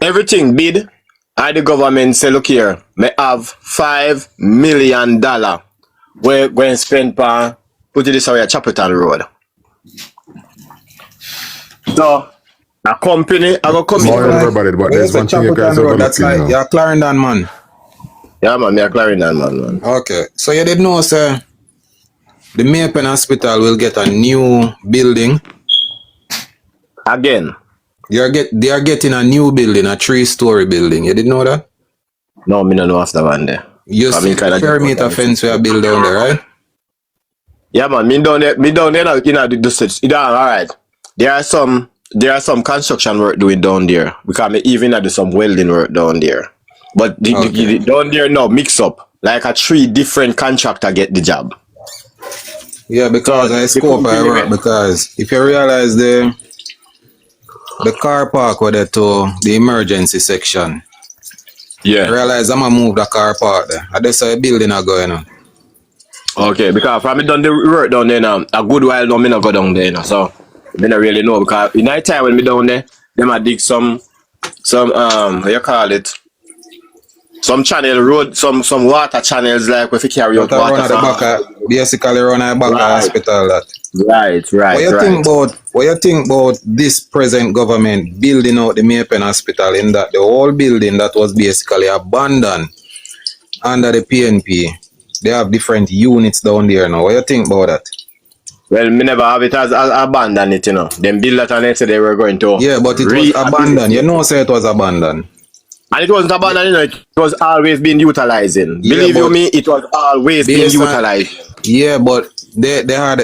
Everything bid, I the government say, look here, may have $5 million we're going to spend for put it this way, Chapelton Road. So a company, I go come in. Everybody, but there's one thing you guys overlooking. That's like you're Clarendon man. Yeah, man, me a Clarendon man. Okay, so you did know, sir, the Maypen Hospital will get a new building. Again. They are getting a new building, a 3-story building. You didn't know that? No, me don't know after one there. You see the perimeter fence we are built down there, right? Yeah, man, me down there, alright. There are some construction work doing down there. Because me even do some welding work down there. But the down there now mix up. Like a 3 different contractor get the job. Yeah, because I scope I work, because if you realize the car park were there to the emergency section. Yeah. I realize I'm gonna move the car park there. I just saw a building are going on. Okay, because from me done the work down there now, a good while now me not go down there now. So me not really know, because in night time when me down there, them I dig some what you call it? Some channel road, some water channels like if you carry out water. Basically run a back hospital that. Right. What you think about this present government building out the Maypen Hospital, in that the whole building that was basically abandoned under the PNP, they have different units down there now. What you think about that? Well, me never have it as abandoned it, you know. Them build that and they said they were going to. Yeah, but it was abandoned. You know, say it was abandoned. And it wasn't abandoned, you know, it was always been utilizing. Believe you me, it was always being utilized. Yeah, but they had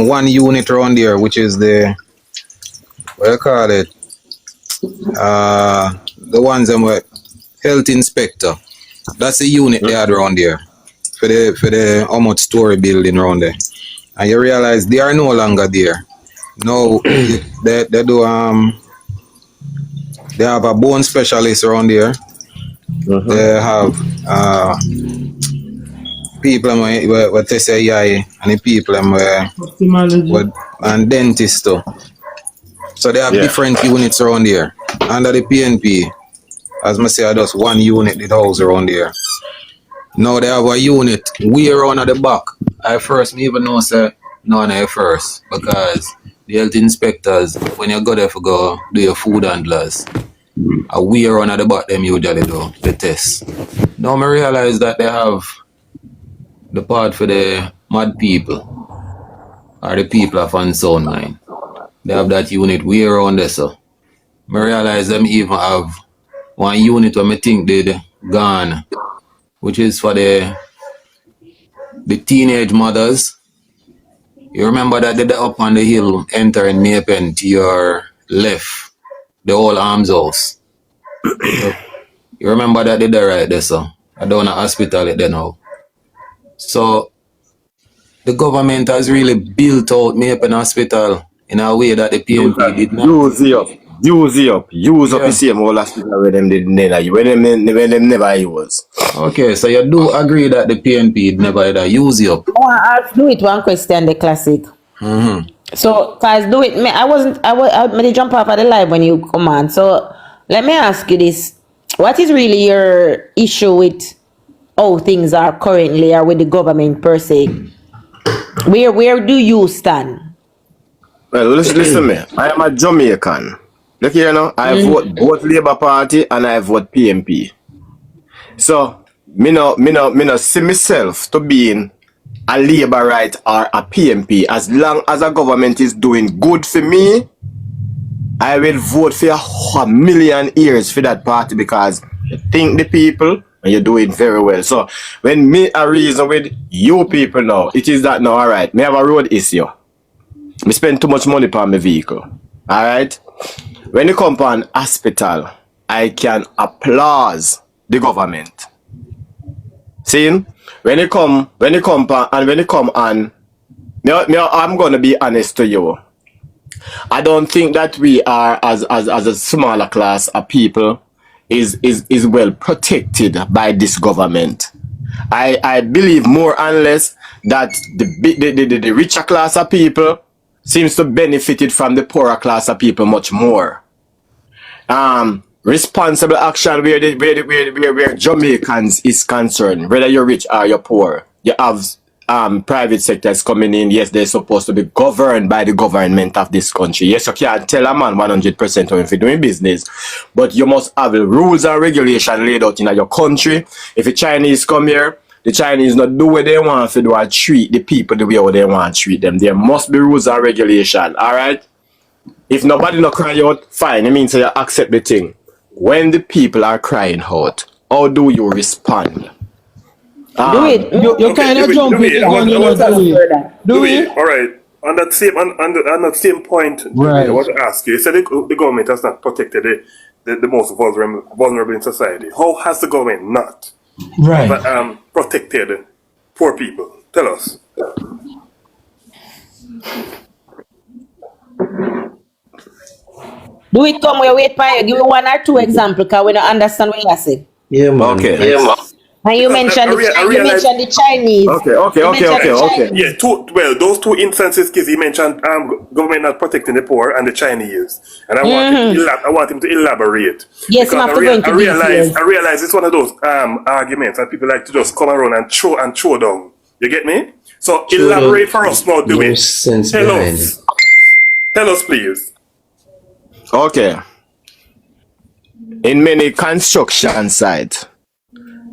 one unit around there, which is the, what you call it? The ones that were health inspector. That's the unit they had around there. the how much story building around there, and you realize they are no longer there. No, they do they have a bone specialist around there. They have people where they say yeah, and the people and dentists too. So they have different units around here. Under the PNP, as I say, just one unit in the house around here. Now they have a unit way around at the back. I first me even know say none at first because the health inspectors, when you go there for go do your food handlers, a way around at the back them usually do the test. Now I realize that they have the part for the mad people or the people of unsound mind. They have that unit way around there, so I realize them even have one unit where I think they gone, which is for the teenage mothers. You remember that they're up on the hill entering Napen to your left, the old arms house. You remember that they're right there, so I don't want to hospital it there now. So the government has really built out Napen Hospital in a way that the PNP did not. Use up the same whole hospital where them did never when them never use. Okay, so you do agree that the PNP never either use you up? I want to ask do it one question, the classic. So, cause do it. I did jump off at the live when you come on. So, let me ask you this: what is really your issue with how things are currently, or with the government per se? Where do you stand? Well, listen me. I am a Jamaican. Look here now. I vote both Labour Party and I vote PNP. So, me no see myself to being a Labour right or a PNP. As long as a government is doing good for me, I will vote for a million years for that party because you think the people and you're doing very well. So, when me a reason with you people now, it is that now, alright, me have a road issue. Me spend too much money on my vehicle. Alright? When you come on hospital, I can applaud the government. See? When you come on, I'm gonna be honest to you. I don't think that we are as a smaller class of people is well protected by this government. I believe more and less that the richer class of people seems to benefited from the poorer class of people much more. Responsible action where Jamaicans is concerned, whether you're rich or you're poor. You have private sectors coming in. Yes, they're supposed to be governed by the government of this country. Yes, you can't tell a man 100% how if you're doing business, but you must have the rules and regulation laid out in your country. If a Chinese come here, the Chinese not do what they want to do and treat the people the way they want to treat them. There must be rules and regulation, alright? If nobody not cry out, fine, it means you accept the thing. When the people are crying out, how do you respond? Do it. You kind of jump it. Do it. All right. On that same point, right. I want to ask you. You said the government has not protected the most vulnerable in society. How has the government not protected poor people? Tell us. Do it come we wait for you. Give me one or two examples because we don't understand what you say. Yeah, man. Okay. Yeah, man. And you mentioned the Chinese. Okay. Yeah, those two instances, because he mentioned government not protecting the poor and the Chinese, and I want him to elaborate. Yes, because I realize it's one of those arguments that people like to just come around and throw down. You get me? So elaborate for us now. Do it. Tell us, please. Okay. In many construction sites,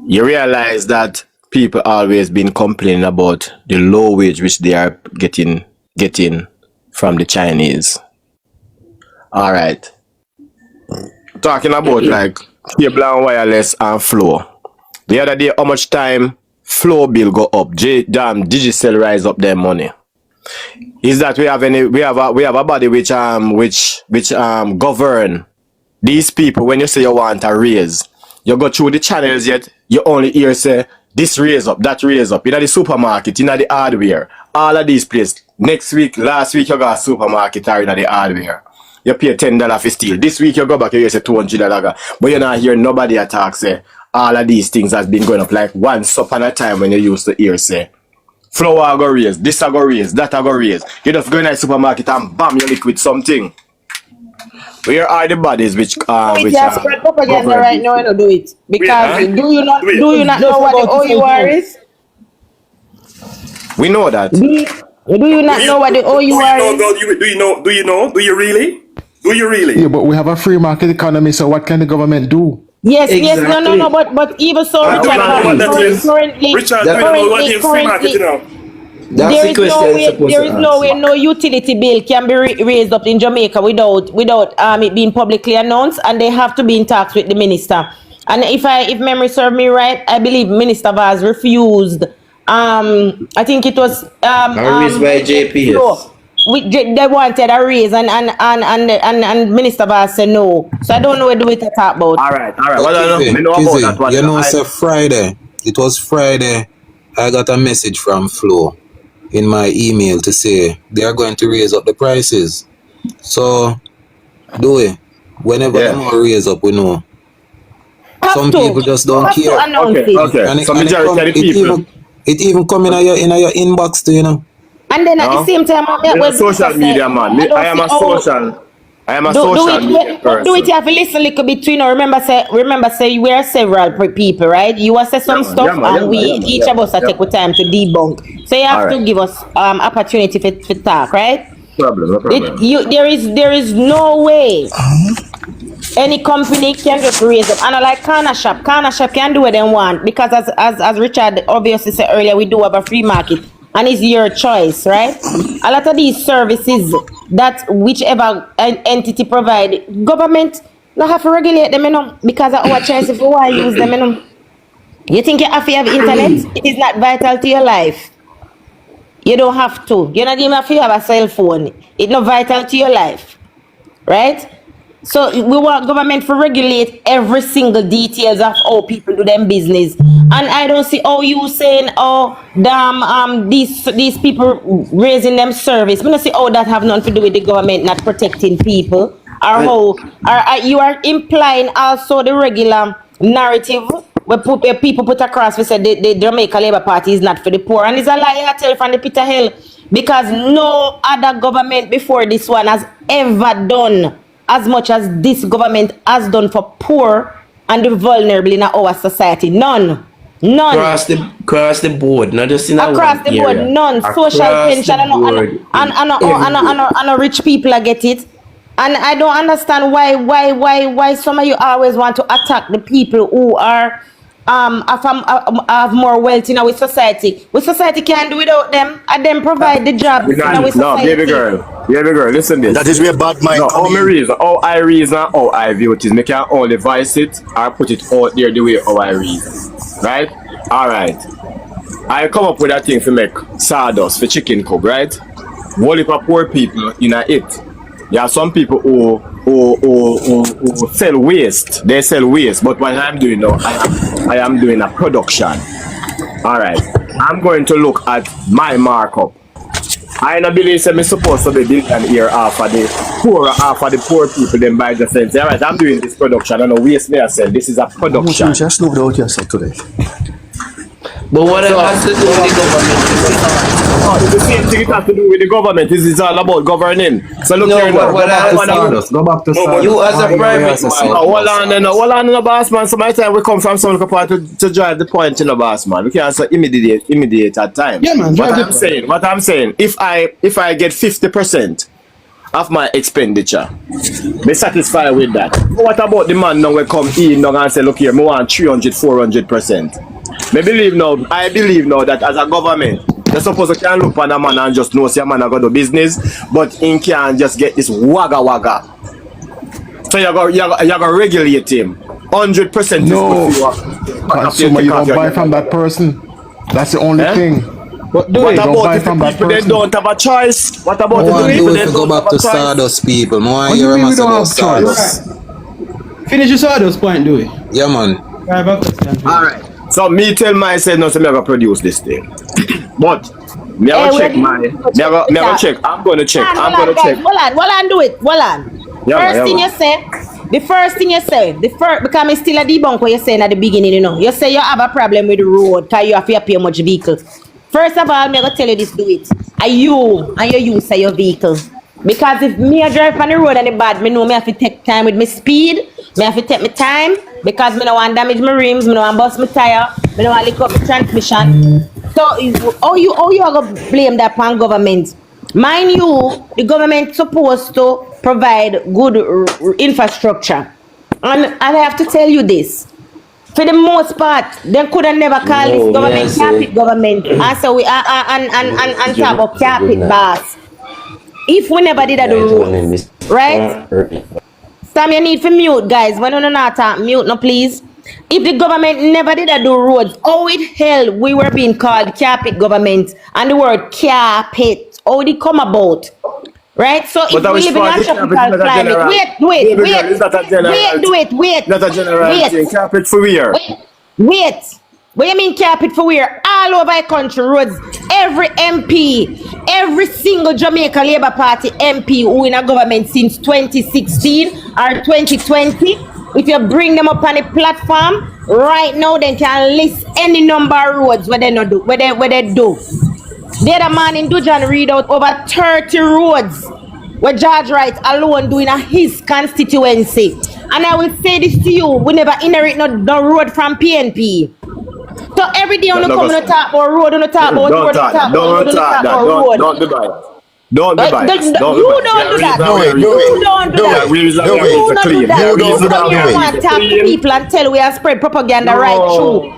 you realize that people always been complaining about the low wage which they are getting from the Chinese. All right. Talking about like cable and wireless and flow. The other day, how much time flow bill go up? Digicel rise up their money. Is that we have a body which govern these people? When you say you want a raise, you go through the channels, yet you only hear say This raise up, that raise up. In the supermarket, in the hardware, all of these places. Next week, last week you got a supermarket or in the hardware. You pay $10 for steel. This week you go back, you say $200. But you're not hearing nobody attack say all of these things has been going up like once upon a time when you used to hear say flour go raise, this go raise, that go raise. You just go in the supermarket and bam, you liquid something. Where are the bodies which spread propaganda right now and do it because do you not know what the OUR is? We know that. Do you not know what the OUR is? Do you really? Yeah, but we have a free market economy, so what can the government do? Yes, no, but even so, Richard, there is no way no utility bill can be raised up in Jamaica without it being publicly announced, and they have to be in talks with the minister. And if memory serves me right, I believe Minister Vaz refused. I think it was raised by JPS. They wanted a raise and Minister Vaz said no. So I don't know what to talk about. All right. Well, you know, it's Friday. It was Friday. I got a message from Flo in my email to say they are going to raise up the prices. So do it. Whenever they want to raise up, we know. Some people just don't care. Okay. And it even come in your inbox too, you know. And then at the same time, social media man. I am a social media person. Do it, you have to listen a little bit to, you know. Remember say we are several people, right? You will say some stuff and each of us take the time to debunk. So you have to give us opportunity for talk, right? There is no way any company can just raise up. And like Corner Shop can do what they want because as Richard obviously said earlier, we do have a free market. And it's your choice, right? A lot of these services that whichever entity provide, government not have to regulate them, you know, because of our choice if you want to use them, you know. You think you have to have internet? It is not vital to your life. You don't have to. You're not even have to have a cell phone. It's not vital to your life, right? So we want government to regulate every single details of how people do them business. And I don't see how you saying, oh, damn, these people raising them service. I don't see how that have nothing to do with the government not protecting people. Or how you are implying also the regular narrative where people put across, we said the Jamaica Labour Party is not for the poor. And it's a lie I tell from the pit of hell. Because no other government before this one has ever done as much as this government has done for poor and the vulnerable in our society. None. Across the board, not just in across the board, none. Social pension and rich people get it. And I don't understand why some of you always want to attack the people who are have more wealth in our society. We society can't do without them, and them provide the jobs in our society. No, baby girl, listen this. That is where bad mind how I reason, how I view it is, me can only voice it or put it out there the way how I reason. Right? Alright. I come up with a thing to make sawdust for chicken cook, right? Whole heap of poor people in a it. There are some people who sell waste. They sell waste, but what I'm doing now, I am doing a production. Alright. I'm going to look at my markup. I don't believe that I'm supposed to be billionaire half of the poor people then by the sense. Alright, I'm doing this production. I don't know waste me I sell. This is a production. You just looked out yourself today. But what has to do with the government? It's the same thing it has to do with the government. This is all about governing. So look here now. Go back to Sardus. You as a private man. Hold on, boss man. So my time we come from some part to drive the point in the boss man. We can't say immediate at time. Yeah, man. What I'm saying, if I get 50% of my expenditure, be satisfied with that. What about the man now will come in now and say, look here, I want 300-400%. I believe now that as a government, you're supposed to can look on a man and just know say a man a go do business, but he can't just get this wagga. So you're gonna regulate him. 100% No, consumer, you don't buy from that person. That's the only thing. What about if the people they don't have a choice? What about the people that go back to Sardus people? What do you mean we don't have choice? Finish your Sardus point, do we? Yeah, man. Alright. So me tell myself no, so me gonna produce this thing. But me gonna check me gonna check. I'm gonna check. Hold on, do it. Hold on. First thing you say, because me still a debunk what you're saying at the beginning, you know. You say you have a problem with the road because you have to pay much vehicles. First of all, me gonna tell you this, do it. Are you and your use of your vehicle. Because if me a drive on the road and the bad, me know me have to take time with my speed, me have to take my time, because me don't want to damage my rims, me don't want to bust my tire, me don't want to lick up the transmission. So how you are going to blame that upon government? Mind you, the government supposed to provide good infrastructure. And I have to tell you this. For the most part, they could have never called this government carpet government. And so we and talk about carpet boss. If we never did the rules, right? Sam, you need to mute, guys. When you not talk, mute, no, please. If the government never did do roads, how it hell we were being called carpet government and the word carpet, how did it come about? Right? So if we live in a tropical climate, wait. Not a general thing. Carpet for where? Wait. What you mean carpet for where? All over the country roads. Every MP, every single Jamaica Labour Party MP who in a government since 2016 or 2020, if you bring them up on the platform, right now they can list any number of roads where they not do, where they do. The other man in DUJON read out over 30 roads where George Wright alone doing a his constituency. And I will say this to you, we never inherit no road from PNP. So every day on the come to talk about road, on the talk about road, Don't be biased. Don't be biased. You don't do that. You don't do that. You come here and talk to people and tell we have spread propaganda right through.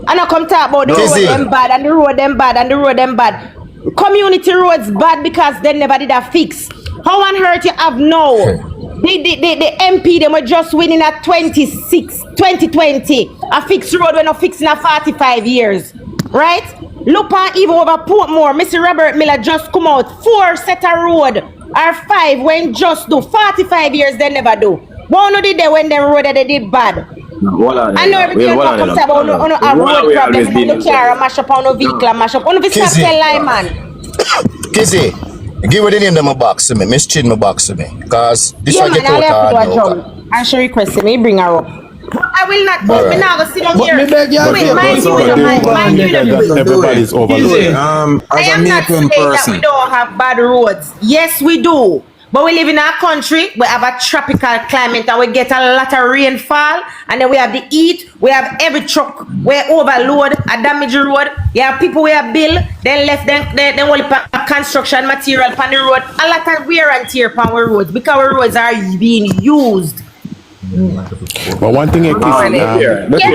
And I come talk about the road them bad and the road them bad and the road them bad. Community roads bad because they never did a fix. How on earth you have now? The MP them were just winning at 2020. A fixed road we're not fixing at 45 years. Right? Look on even over Portmore. Mr. Robert Miller just come out 4 set a road or 5 when just do 45 years they never do. One of the day when they road they did bad. I know everything you talk about on a road problem, on the car, mash up on a vehicle, mash up on the stop tell lie man. Kizzy, give me the name of my box to me. Miss Chin my box to me. Because this one get out hard now. I should request me, bring her up. I will not go. Right. Me now go sit down here. Everybody's over. As a American American person, we don't have bad roads. Yes, we do. But we live in our country, we have a tropical climate and we get a lot of rainfall, and then we have the heat, we have every truck, we overload, a damaged road, you have people we have bill, then left them only construction material on the road, a lot of wear and tear on our roads because our roads are being used. But one thing the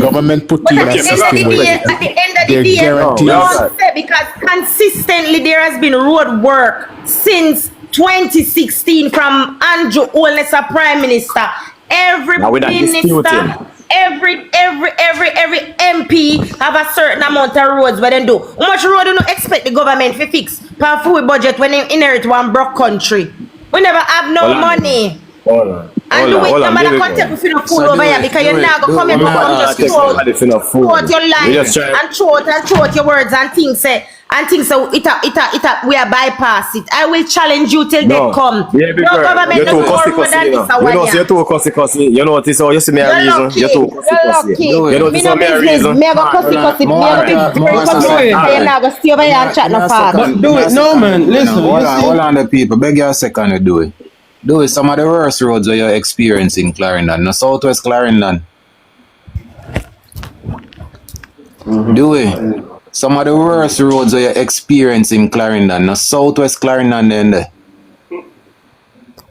government put in a system where at the end of the day, don't say, because consistently there has been road work since 2016 from Andrew Holness as Prime Minister. Every minister, every MP have a certain amount of roads where they do. How much road do you expect the government to fix per full budget when they inherit one broke country? We never have no money. And do it, nobody contact if you don't fool over here because you're not going to come here and just throw out your line and throw out your words and things say. And things so we are bypass it. I will challenge you till they come. Yeah, no government you're too doesn't work than this. You're too cussy. You know what this is? You see me a reason. You're too cussy. You know this is me a reason. Me go cussy. Me you're not going to stay over here and chat no fast. Do it, no man. Listen. Hold on the people. Beg you a second to do it. Do it. Some of the worst roads that you're experiencing Clarendon. No Southwest Clarendon. Do it. Some of the worst roads that you're experiencing Clarendon. No Southwest Clarendon then there.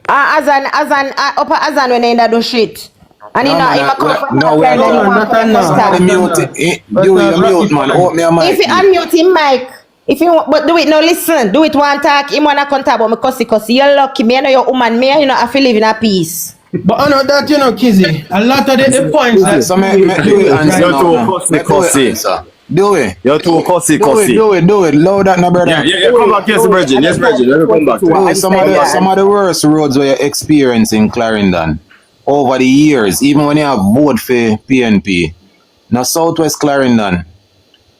Upper Azan when they do shit. And no, we're not mute. You mute man. Open your mic. If you unmute him mic. If you want, but do it now, listen. Do it one talk. Him wanna contact about me cussy. You're lucky. Me, I know you're woman. Me, you know, I feel live in a peace. But I know that, you know, Kizzy. A lot of the points that. So me do it answer. You're too cussy. Do it. You're too cussy. Do it. Loud that, no brother. Yeah. Come back, yes, Virgin. Let me come back. Some of the worst roads where you're experiencing Clarendon over the years, even when you have voted for PNP. Now Southwest Clarendon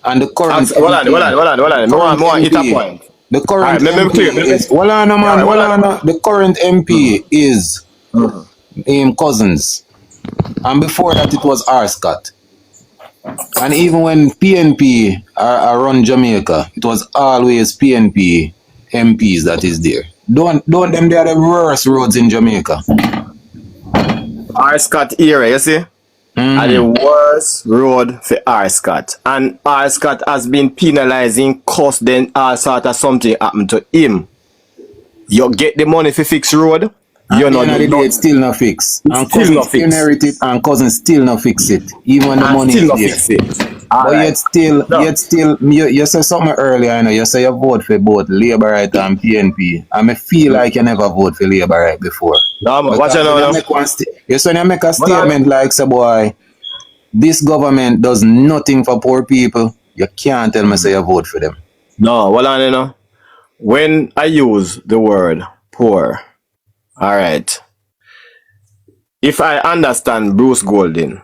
and the current Hold on. More hit a point. The current Alright, let me clear. MP is the current MP is Cousins. And before that it was R. Scott. And even when PNP are run Jamaica, it was always PNP MPs that is there. Don't them they are the worst roads in Jamaica. R. Scott era, you see? And the worst road for R. Scott. And R. Scott has been penalizing cost, then all sort of something happened to him. You get the money for fix road, you know it's still not fix. And still not fix. Inherit it and Cousins still not fix it. Even when the money still not is fix there. it. But yet still, you said something earlier, you know, you say you vote for both Labour Right and PNP. And I feel like you never vote for Labour Right before. No, but watch out now. Yes, when you make a statement like, say, boy, this government does nothing for poor people, you can't tell me say you vote for them. No, well, you know, when I use the word poor, all right, if I understand Bruce Golding,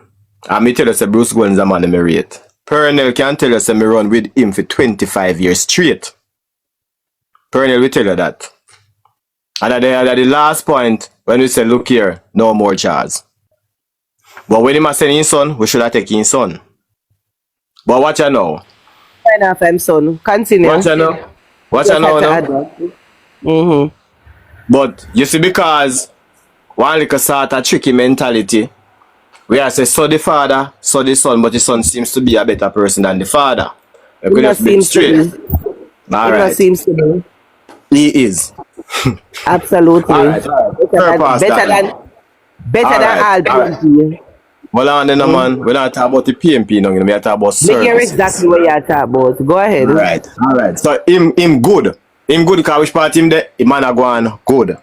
and me tell you say Bruce Golding is a man I rate. Pernell can tell you say me run with him for 25 years straight. Pernell will tell you that. And at the last point, when we say, look here, no more charge. But when he must send his son, we should have taken his son. But watch out now. Sign off him son. Continue. Watch out now. Watch out now. But you see, because one little sort of tricky mentality, we are say, so the father, so the son, but the son seems to be a better person than the father. We could just be straight. All right. Seems to be. He is. Absolutely. All right. Better than all PNP. Well, and then, man, we're not talking about the PNP now, we're talking about services. Hear exactly what you're talking about. Go ahead. All right. So, him good. Him good, because which part him there, him man a go on good.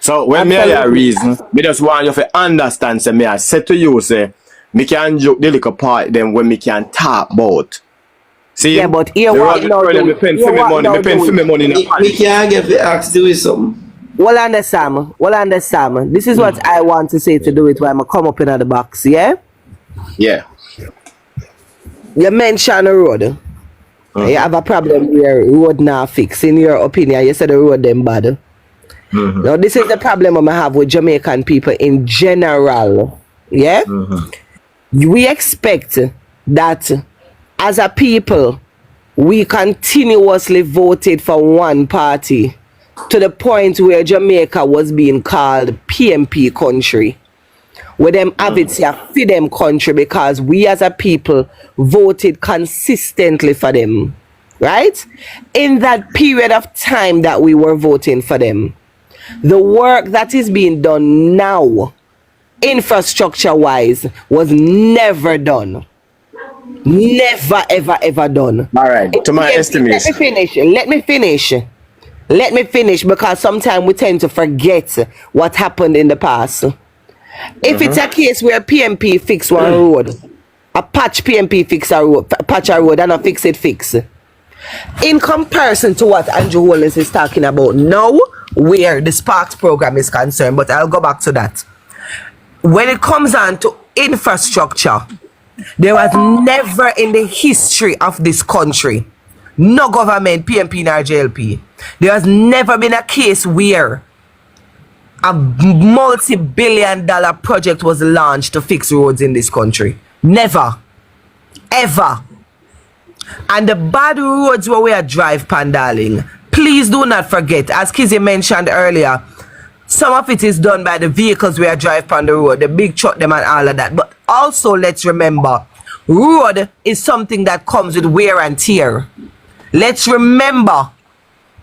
So, when me a reason, me just want you to understand, say, me I said to you, say, me can joke the little part then when me can talk about. See, yeah, but here what now do? Me paying for me money, me paying for me money in the We can't get the axe to do something. Well, understand. This is what I want to say to do it when I come up in the box, yeah? Yeah. You mentioned a road. You have a problem where road not fix. In your opinion, you said the road them bad. Now, this is the problem I have with Jamaican people in general. Yeah? We expect that as a people, we continuously voted for one party to the point where Jamaica was being called PNP country. Where them have it here for them country because we as a people voted consistently for them. Right? In that period of time that we were voting for them, the work that is being done now, infrastructure wise, was never done. Never, ever done. All right, to my estimation. Let me finish because sometimes we tend to forget what happened in the past. If it's a case where PNP fix one road, a patch PNP fix a road, patch a road and a fix it fix. In comparison to what Andrew Holness is talking about now, where the Sparks program is concerned, but I'll go back to that. When it comes on to infrastructure, there was never in the history of this country, no government, PNP nor JLP, there has never been a case where a multi-billion-dollar project was launched to fix roads in this country. Never. Ever. And the bad roads where we are drive pan, darling, please do not forget, as Kizzy mentioned earlier, some of it is done by the vehicles we are drive on the road, the big truck them and all of that. But also let's remember, road is something that comes with wear and tear. Let's remember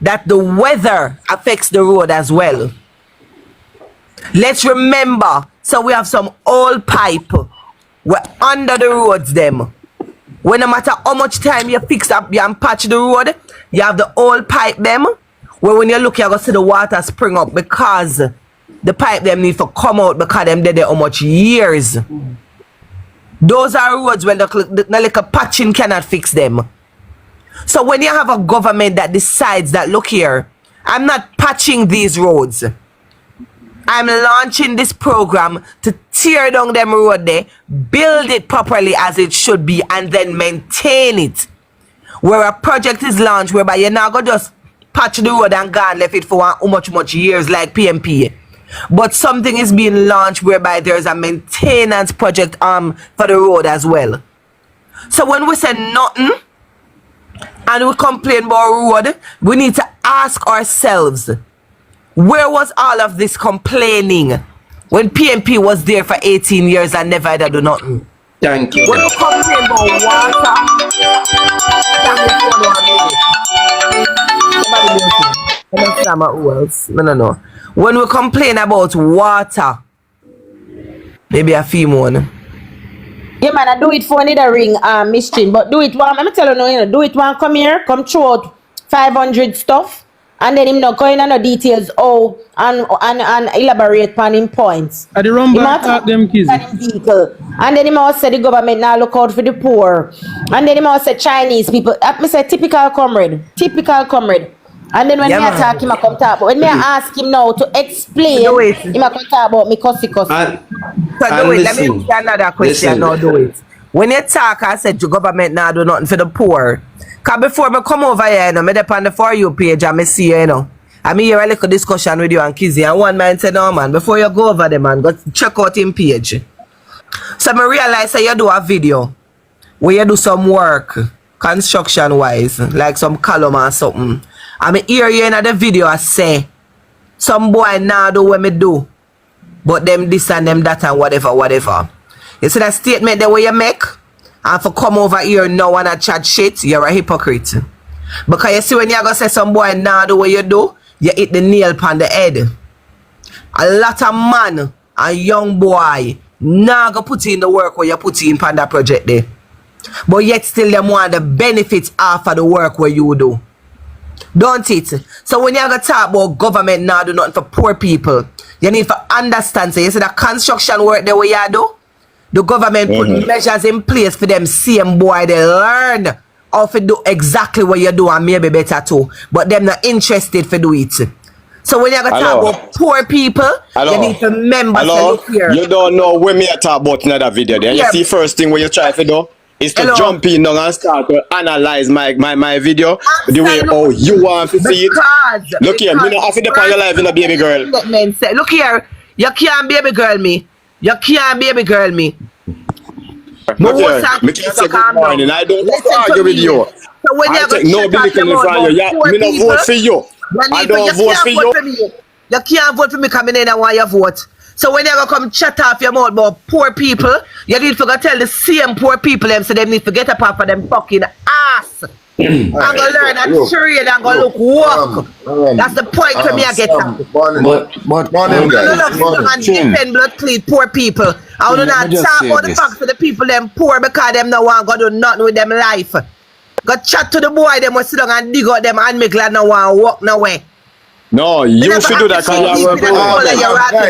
that the weather affects the road as well. Let's remember, so we have some old pipe, we're under the roads them. When no matter how much time you fix up and patch the road, you have the old pipe them, where when you look, you're going to see the water spring up because the pipe them need to come out because them did there how much years. Those are roads where the little patching cannot fix them. So when you have a government that decides that, look here, I'm not patching these roads, I'm launching this program to tear down them road there, build it properly as it should be, and then maintain it. Where a project is launched whereby you're not going to just patch the road and go and left it for how much years like PMP. But something is being launched whereby there's a maintenance project for the road as well. So when we say nothing and we complain about road, we need to ask ourselves, where was all of this complaining when PMP was there for 18 years and never had to do nothing? Thank you. When we complain about water, no. When we complain about water, maybe a few more. Yeah, man, I do it for another ring, Miss Chin, but do it one. Let me tell you, no, you know, do it one. Come here, come throw out 500 stuff, and then him not go in on the details. Oh, and elaborate on him points. At the rumble, them kids. And then him also say the government now look out for the poor. And then him also say Chinese people. Me say typical comrade. And then when me attack him, I come talk. But when me ask him now to explain, him I come talk about me cussy. So do it. Let me ask you another question. Now do it. When you talk, I said the government now do nothing for the poor. Cause before me come over here, you know, me depend on the For You page and me see you know. I mean, hear a little discussion with you and Kizzy, and one man said, no man, before you go over there, man, go check out him page. So I realize that you do a video where you do some work, construction wise, like some column or something. I mean, hear you in the video I say, some boy now do what me do, but them this and them that and whatever. You see that statement the way you make? And for come over here now and chat shit, you're a hypocrite. Because you see when you go say some boy now do what you do, you hit the nail upon the head. A lot of man and young boy now go put in the work where you put in upon that project there. But yet still them want the benefits after the work where you do. Don't it? So when you go talk about government now do nothing for poor people, you need to understand. So you see the construction work the way you do, the government put measures in place for them same boy they learn how to do exactly what you do and maybe better too. But them not interested for do it. So when you go talk about poor people, you need to remember to look here. You don't know when me talk about another video there. You see first thing when you try to do is to jump in and start to analyze my video the way how you want to see it. Look here, me not have to depend on your life in a baby girl. Look here, you can't baby girl me. You can't baby girl me. Look here, me can't say good morning. I don't argue with you. So when you take no belief in you. Me not vote for you. I don't vote for you. You can't vote for me coming in and want you vote. So when you go come chat off your mouth about poor people, you need to go tell the same poor people them so they need to get up off of them fucking ass. I'm gonna learn and trade and go look work. That's the point for me I get up. But defend blood clean poor people. I will not talk about the fact for the people them poor because them no want to do nothing with them life. Go chat to the boy them will sit down and dig out them and make like no want to walk no way. No, you should do that because you are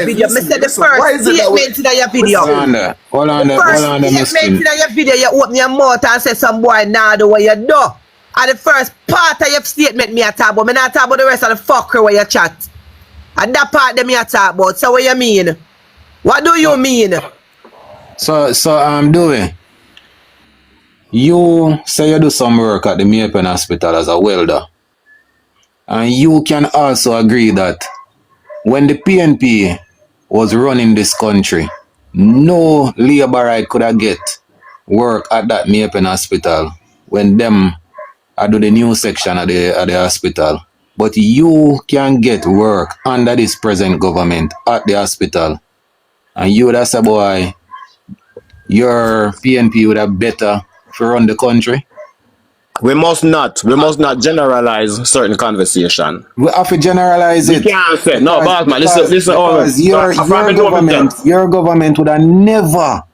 video. Me said the first statement in your video. Hold on, the first statement in your video, you open your mouth and say some boy now do what you do. And the first part of your statement me a talk about. Me not talk about the rest of the fuckery where you chat. And that part them me a talk about. So what you mean? What do you mean? So I'm doing. You say you do some work at the Maypen Hospital as a welder. And you can also agree that when the PNP was running this country, no labourite could have get work at that Maypen Hospital when them I do the new section of the hospital. But you can get work under this present government at the hospital. And you that's a boy, your PNP would have better to run the country. We must not generalize certain conversation. We have to generalize it. We can't say no, boss man. Listen. Your government would have never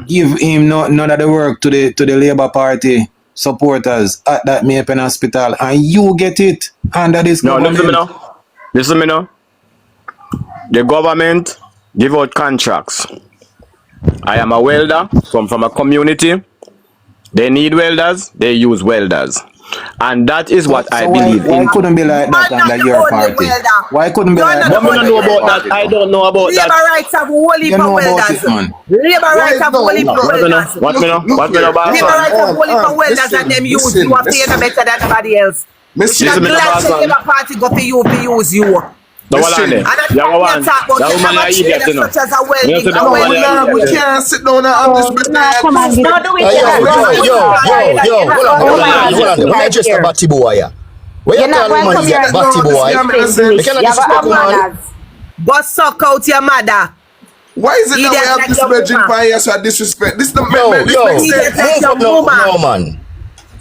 give him none of the work to the Labour Party supporters at that Maypen Hospital, and you get it under this government. Listen me now. The government give out contracts. I am a welder, come from a community. They need welders, they use welders. And that is what I So believe why in. couldn't be like that You're not under the your only party? welder. Why couldn't be You're like not that? the But me only no know welder. about that. I don't know about Labor that. rights have whole heap You of know about welders. it, man. Labor rights have whole heap of What me know? welders. What me know? What me know about Labor son? rights have whole heap of welders and them use you up to better than anybody else. You should Listen have me know glad about the son. Labour Party go for you to use you. No one on there. And that's You why go we on. talk about That you woman have a a idiot, you trainer know. such as a You welding. say that A woman a welding. idiot. can't sit down and have this bed. Come on, No, do it. Hold on. When I just a batty boy, yeah. Where you call woman is a batty boy? You cannot disrespect woman. But suck out your mother. Why is it that we Idiot have like this your virgin woman. pie here so disrespect? This the Yo, man. Idiot like move your up now, woman. man.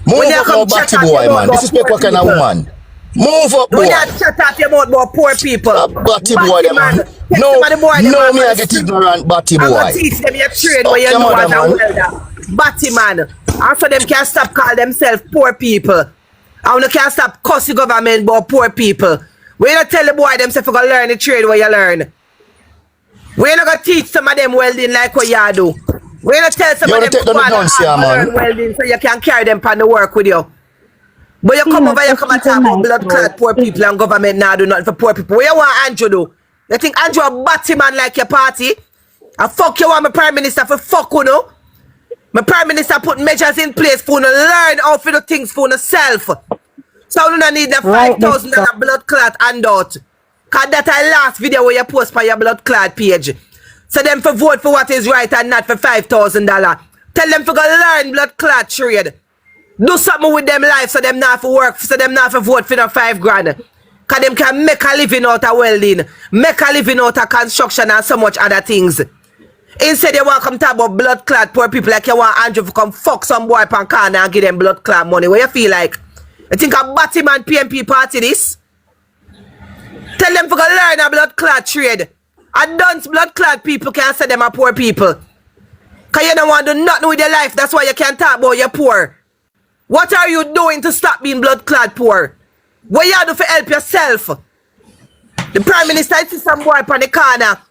Move When you up come now, chat batty up boy, your man. mouth Disrespect about what kind of poor woman? Move up, boy. When you shut up your mouth about poor people. Batty boy, them man. Take No, some of the boy them no, off me on I the get street. ignorant, batty I'm boy. gonna teach them your trade Suck where you your know mother, as a man. welder. Batty man. And so them can stop call themselves poor people. And they can stop cussing government about poor people. We not tell the boy themselves to learn the trade where you learn. We not gonna teach some of them welding like what you do. We not tell some You of wanna them take down the to guns here, learn man. welding so you can carry them on the work with you. But you come over, you come and talk about blood clot poor people and government now do nothing for poor people. What you want Andrew do? You think Andrew a batty man like your party? I fuck you want my prime minister for fuck you know? My prime minister put measures in place for you to learn how to do things for yourself. So you don't need the $5,000 blood clot handout. Cause that I last video where you post for your blood clot page. So them for vote for what is right and not for $5,000. Tell them for go learn blood clot trade. Do something with them life so them not for work, so them not for vote for the $5,000. Cause them can make a living out of welding, make a living out of construction and so much other things. Instead you want to come talk about blood clot poor people like you want Andrew to come fuck some boy pan corner and give them blood clot money. What you feel like? You think a Batman PMP party this? Tell them for go learn a blood clot trade. And dunce blood clot people can say them are poor people. Cause you don't want to do nothing with your life. That's why you can't talk about you're poor. What are you doing to stop being blood clot poor? What you do for help yourself? The Prime Minister see some boy on the corner.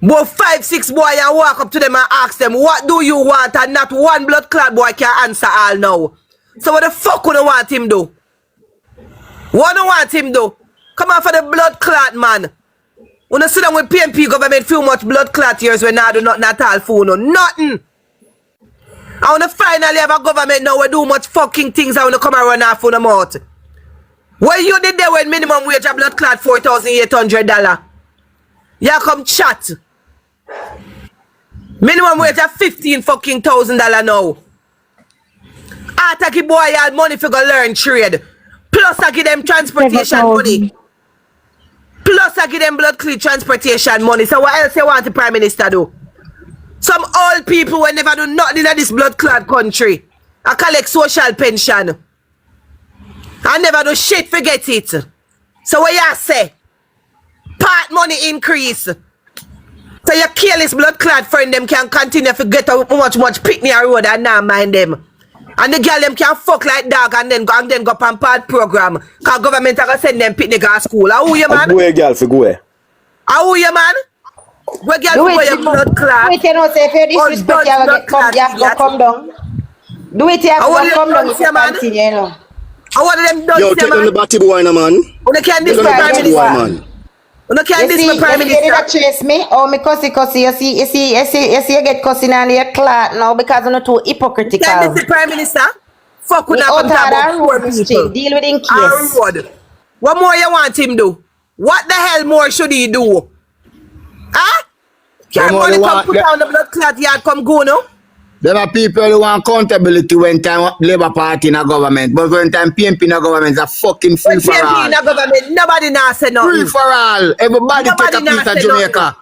About 5-6 boy and walk up to them and ask them, what do you want? And not one blood clot boy can answer all now. So what the fuck would you want him do? What do you want him do? Come on for the blood clot man. When you sit down with PMP government feel much blood clot years when now do nothing at all for no. Nothing. I want to finally have a government now we do much fucking things I want to come around off on the mouth. What you did there when minimum wage a blood clot $4,800? You come chat. Minimum wage a $15,000 now. After give boy had money for go learn trade. Plus I give them transportation money. Plus I give them blood clean transportation money. So what else you want the Prime Minister do? Some old people will never do nothing in this blood clot country. I collect social pension. I never do shit, forget it. So what you say? Part money increase. So your careless blood clot friend them can continue to get how much picnic road and not mind them. And the girl them can fuck like dog and then go up and part program. Cause government are gonna send them picnic at school. How you man? Go girl for go. How you man? Where girl for your blood clot? Do it, you know, say if you disrespect, you have to come down. Do it, you have to come down if you continue, you know. How are them done? Yo, take on the batty boy, no man. You can't Take on the disrespect batty boy, Prime man. You can't disrespect Prime You see, Minister. you chase me, or me cussy, you see, you get cussing and you clot now because you're not too hypocritical. You can't disrespect Prime Minister. Fuck with out that of poor road, people. deal with him Our case. road. What more you want him do? What the hell more should he do? Huh? Can't more money you come want- put down the blood clot yard come go no? There are people who want accountability when time Labour Party in a government, but when time PMP in a government is a fucking free When for PMP all. in the government, nobody now say nothing. Free for all. Everybody Nobody take a now piece of say Jamaica. nothing.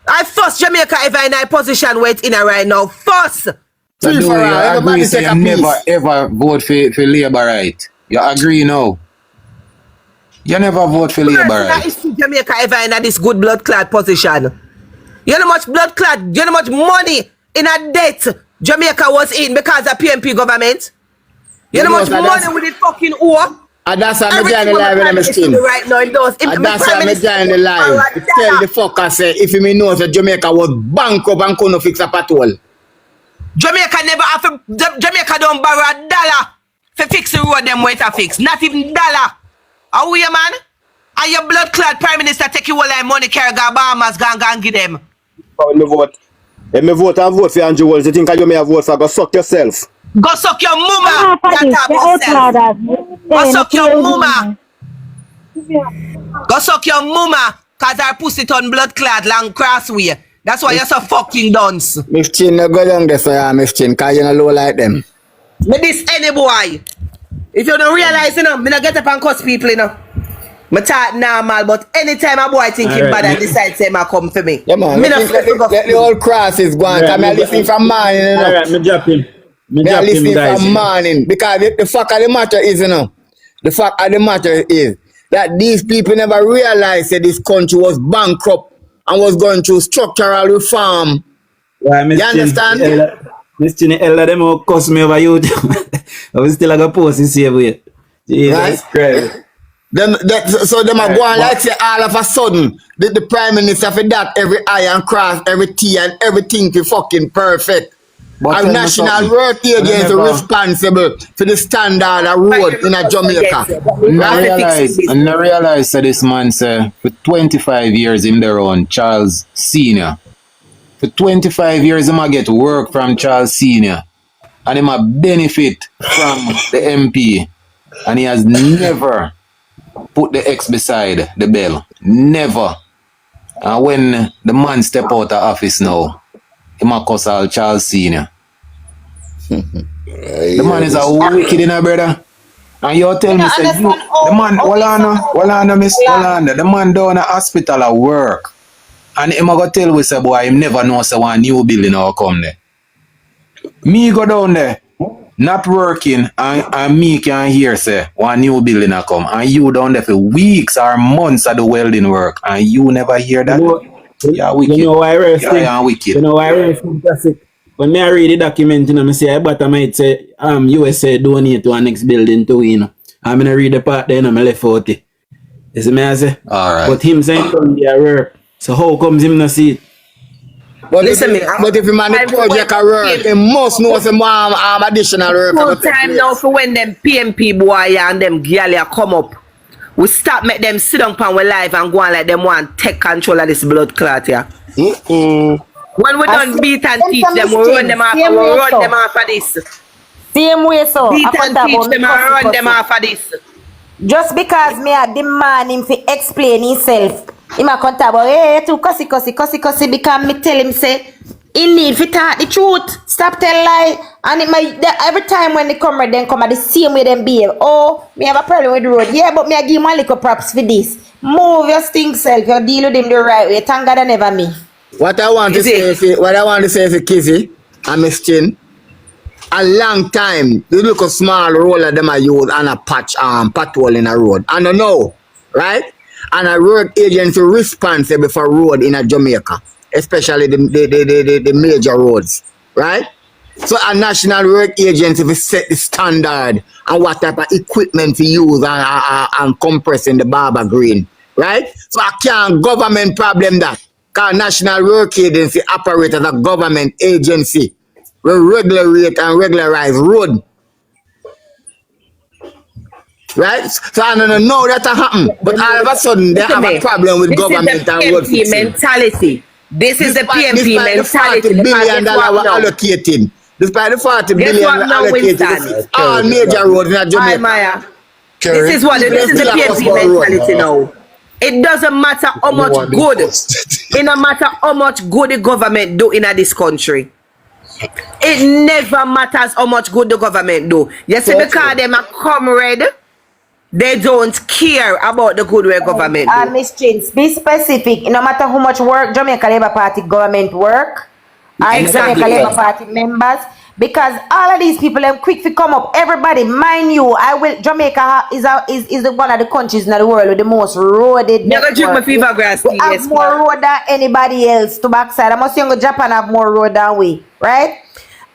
I first Jamaica ever in a position where it's in a right now. First. Free for all. Everybody take a never piece. ever vote for Labour right. You agree now? You never vote for Labour right. Is Jamaica ever in this good blood clot position? You know how much blood clot, you know how much money in a debt Jamaica was in because of PMP government? You know how much money with it fucking war? And that's why I'm Everything joining the live what in Prime my Minister skin. do right now, it does. And that's why I'm joining the live. To tell the fucker say if he knows that Jamaica was bankrupt and couldn't fix a patrol. Jamaica never have to, Jamaica don't borrow $1 to fix the road them way to fix. Not even dollar. Are we, man? And your blood clot prime minister take you all like money carry go Bahamas go and give them. When me vote. If me vote and vote for Andrew Walls, you think you may have vote for go suck yourself? Go suck your mama. Go suck your mama. Go suck your mama. Cause her pussy turn blood clot long crossway. That's why you're so fucking dunce. Miss Chin, no go down there for ya, Miss Chin, cause you no low like them. Me this any boy. If you don't realize, you know, me not get up and cuss people, you know. Me talk normal, but anytime a boy think him bad and decide say ma come for me. Yeah, man. Me Let the old crosses go on, cause me listening from morning, you know. Alright, me drop him. Me listening from morning. Because the fact of the matter is, you know, the fact of the matter is that these people never realized that this country was bankrupt and was going through structural reform. Yeah, you understand? Miss Chinny, Ella, them all cuss me over YouTube. I was still like a post this year, wait. Jesus Christ. So them are going like say all of a sudden the prime minister for that every I and cross, every T and everything to fucking perfect. But a national road agent is responsible for the standard of road in a Jamaica. And I realize that this man say for 25 years him there on Charles Senior. For 25 years him a get work from Charles Senior. And him a benefit from the MP. And he has never put the X beside the bell. Never. And when the man step out of office now, him a cuss all Charles Senior. The man is a wicked in a brother. And you tell me, say, you, the man, Walana, Miss Walanda, the man down a hospital at work. And him a go tell we say, boy, him never know say one new building or come there. Me go down there, not working, and me can hear say one new building a come. And you down there for weeks or months of the welding work. And you never hear that. Yeah, wicked. You know why yeah, wicked. You know why we're fantastic. When I read the document, you know, I say, but I might say, USA donate to our next building too, you know. I'm going to read the part there, you know, I left out it. You see me, I say? Alright. But him saying, work. So how comes him not see it? But listen, but if you man the project a work, he must know some additional work. Full time now for when them PMP boy and them gyal come up. We stop make them sit down pan we live and go on like them want take control of this blood clot here. When we done beat and teach them, we run them off of this. Same way so. Beat and teach them and run them off of this. Just because me a demand him to explain himself, him a accountable. Hey, too cussy because me tell him say he need to talk the truth. Stop tell lie. And it might every time when they come right, then come at the same way them behave. Oh, me have a problem with the road. Yeah, but me a give him one little props for this. Move your stink self. You deal with him the right way. Thank God I never me. What I want to say is Kizzy and Miss Chin, a long time, you look a small roller them a use and a patch patrol in a road. And I know, right? And a road agency responsible for road in a Jamaica, especially the major roads, right? So a national road agency will set the standard and what type of equipment to use and compressing the barber green, right? So I can't government problem that. Because National Work Agency operates as a government agency. We regulate and regularize road. Right? So I don't know that happen. But all of a sudden, they have a problem with government and road fixing. Mentality. This is the PMP mentality. $40 billion we're allocating. Despite the $40 billion we're allocating, all major roads in Jamaica. This is the PMP mentality now. It doesn't matter how much good, it no matter how much good the government do in this country. It never matters how much good the government do. You see, because them are comrade, they don't care about the good way government do. Miss Chins, be specific. No matter how much work Jamaica Labour Party government work, Jamaica Labour Party members, because all of these people are quick to come up. Everybody, mind you, Jamaica is the one of the countries in the world with the most roaded network. Never drink my fever grass. We have more road than anybody else to backside. I must say Japan have more road than we, right?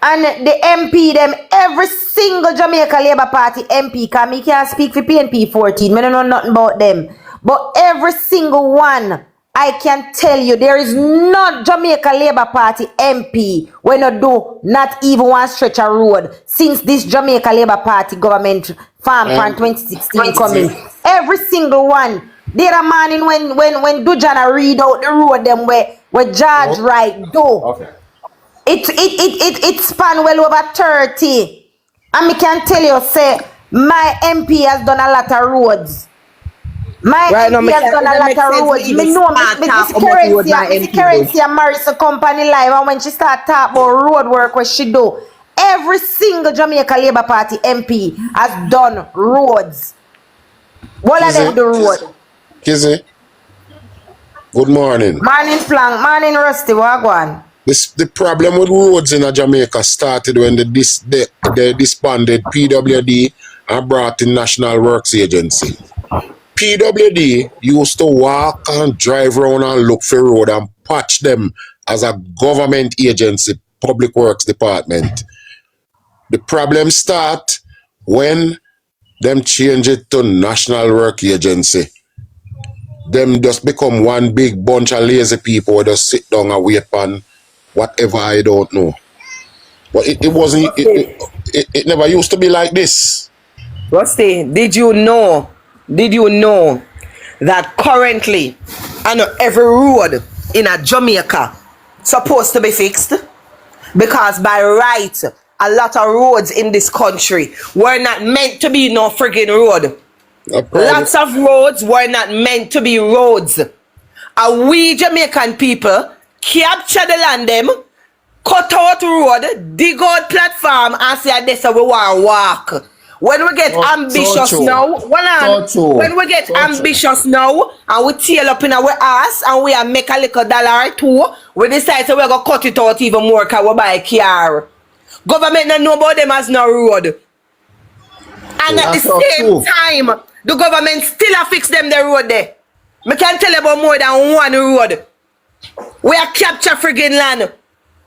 And the MP them, every single Jamaica Labour Party MP, because me can't speak for PNP 14, I don't know nothing about them. But every single one I can tell you there is not Jamaica Labour Party MP when you do not even one stretch of road since this Jamaica Labour Party government farm plan 2016 coming. Every single one. The other morning when DUJON read out the road them where George Wright do. Okay. It span well over 30. And me can tell you, say, my MP has done a lot of roads. My Right, no, MP me has can't- done a that lot makes of sense roads. to Me even know start Miss talk about road my MP Currency and Marissa Company live, and when she start talk about road work, what she do, every single Jamaica Labour Party MP has done roads. What of them do road? Kizzy, good morning. Morning Plank, morning Rusty, what go on? The problem with roads in Jamaica started when they disbanded PWD and brought in National Works Agency. PWD used to walk and drive around and look for road and patch them as a government agency, public works department. The problem start when them change it to National Work Agency. Them just become one big bunch of lazy people who just sit down and wait on whatever, I don't know. But it wasn't, it never used to be like this. Rusty, did you know that currently, I know every road in a Jamaica supposed to be fixed? Because by right, a lot of roads in this country were not meant to be no friggin' road. Lots of roads were not meant to be roads. And we Jamaican people capture the land them, cut out road, dig out platform, and say this we want to walk. When we get ambitious now, when we get ambitious now, and we tail up in our ass, and we make a little dollar or two, we decide to we're going to cut it out even more because we buy a car. Government don't know about them as no road. And at the same time, the government still a fix them the road there. Me can tell you about more than one road. We are capture friggin' land.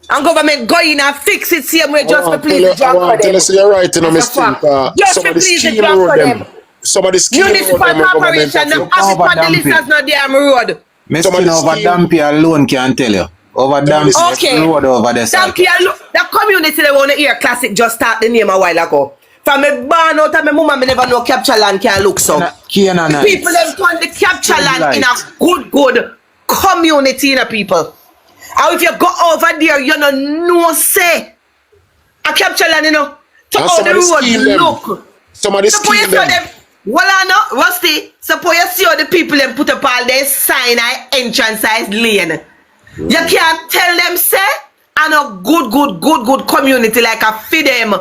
And government go in and fix it same way just to please the drunk for them. Tell us you're right in a mistake. Just to please the drunk for them. Somebody scheme Municipal corporation, the hospital list has no damn road. Mr. Over Dampy alone can tell you. Over Dampy, Okay. road over there. Dampy alone, the community they want to hear classic just start the name a while ago. From me born out of my mama, me never know capture land can look so. People them turn the capture land in a good community in a people. And if you go over there, you no say a capture land, you know, to all the road look. Somebody scheme them. Well, I know, Rusty, suppose you see how the people them put up all their sign at entrance size lane. You can't tell them, say, and a good community like a feed them.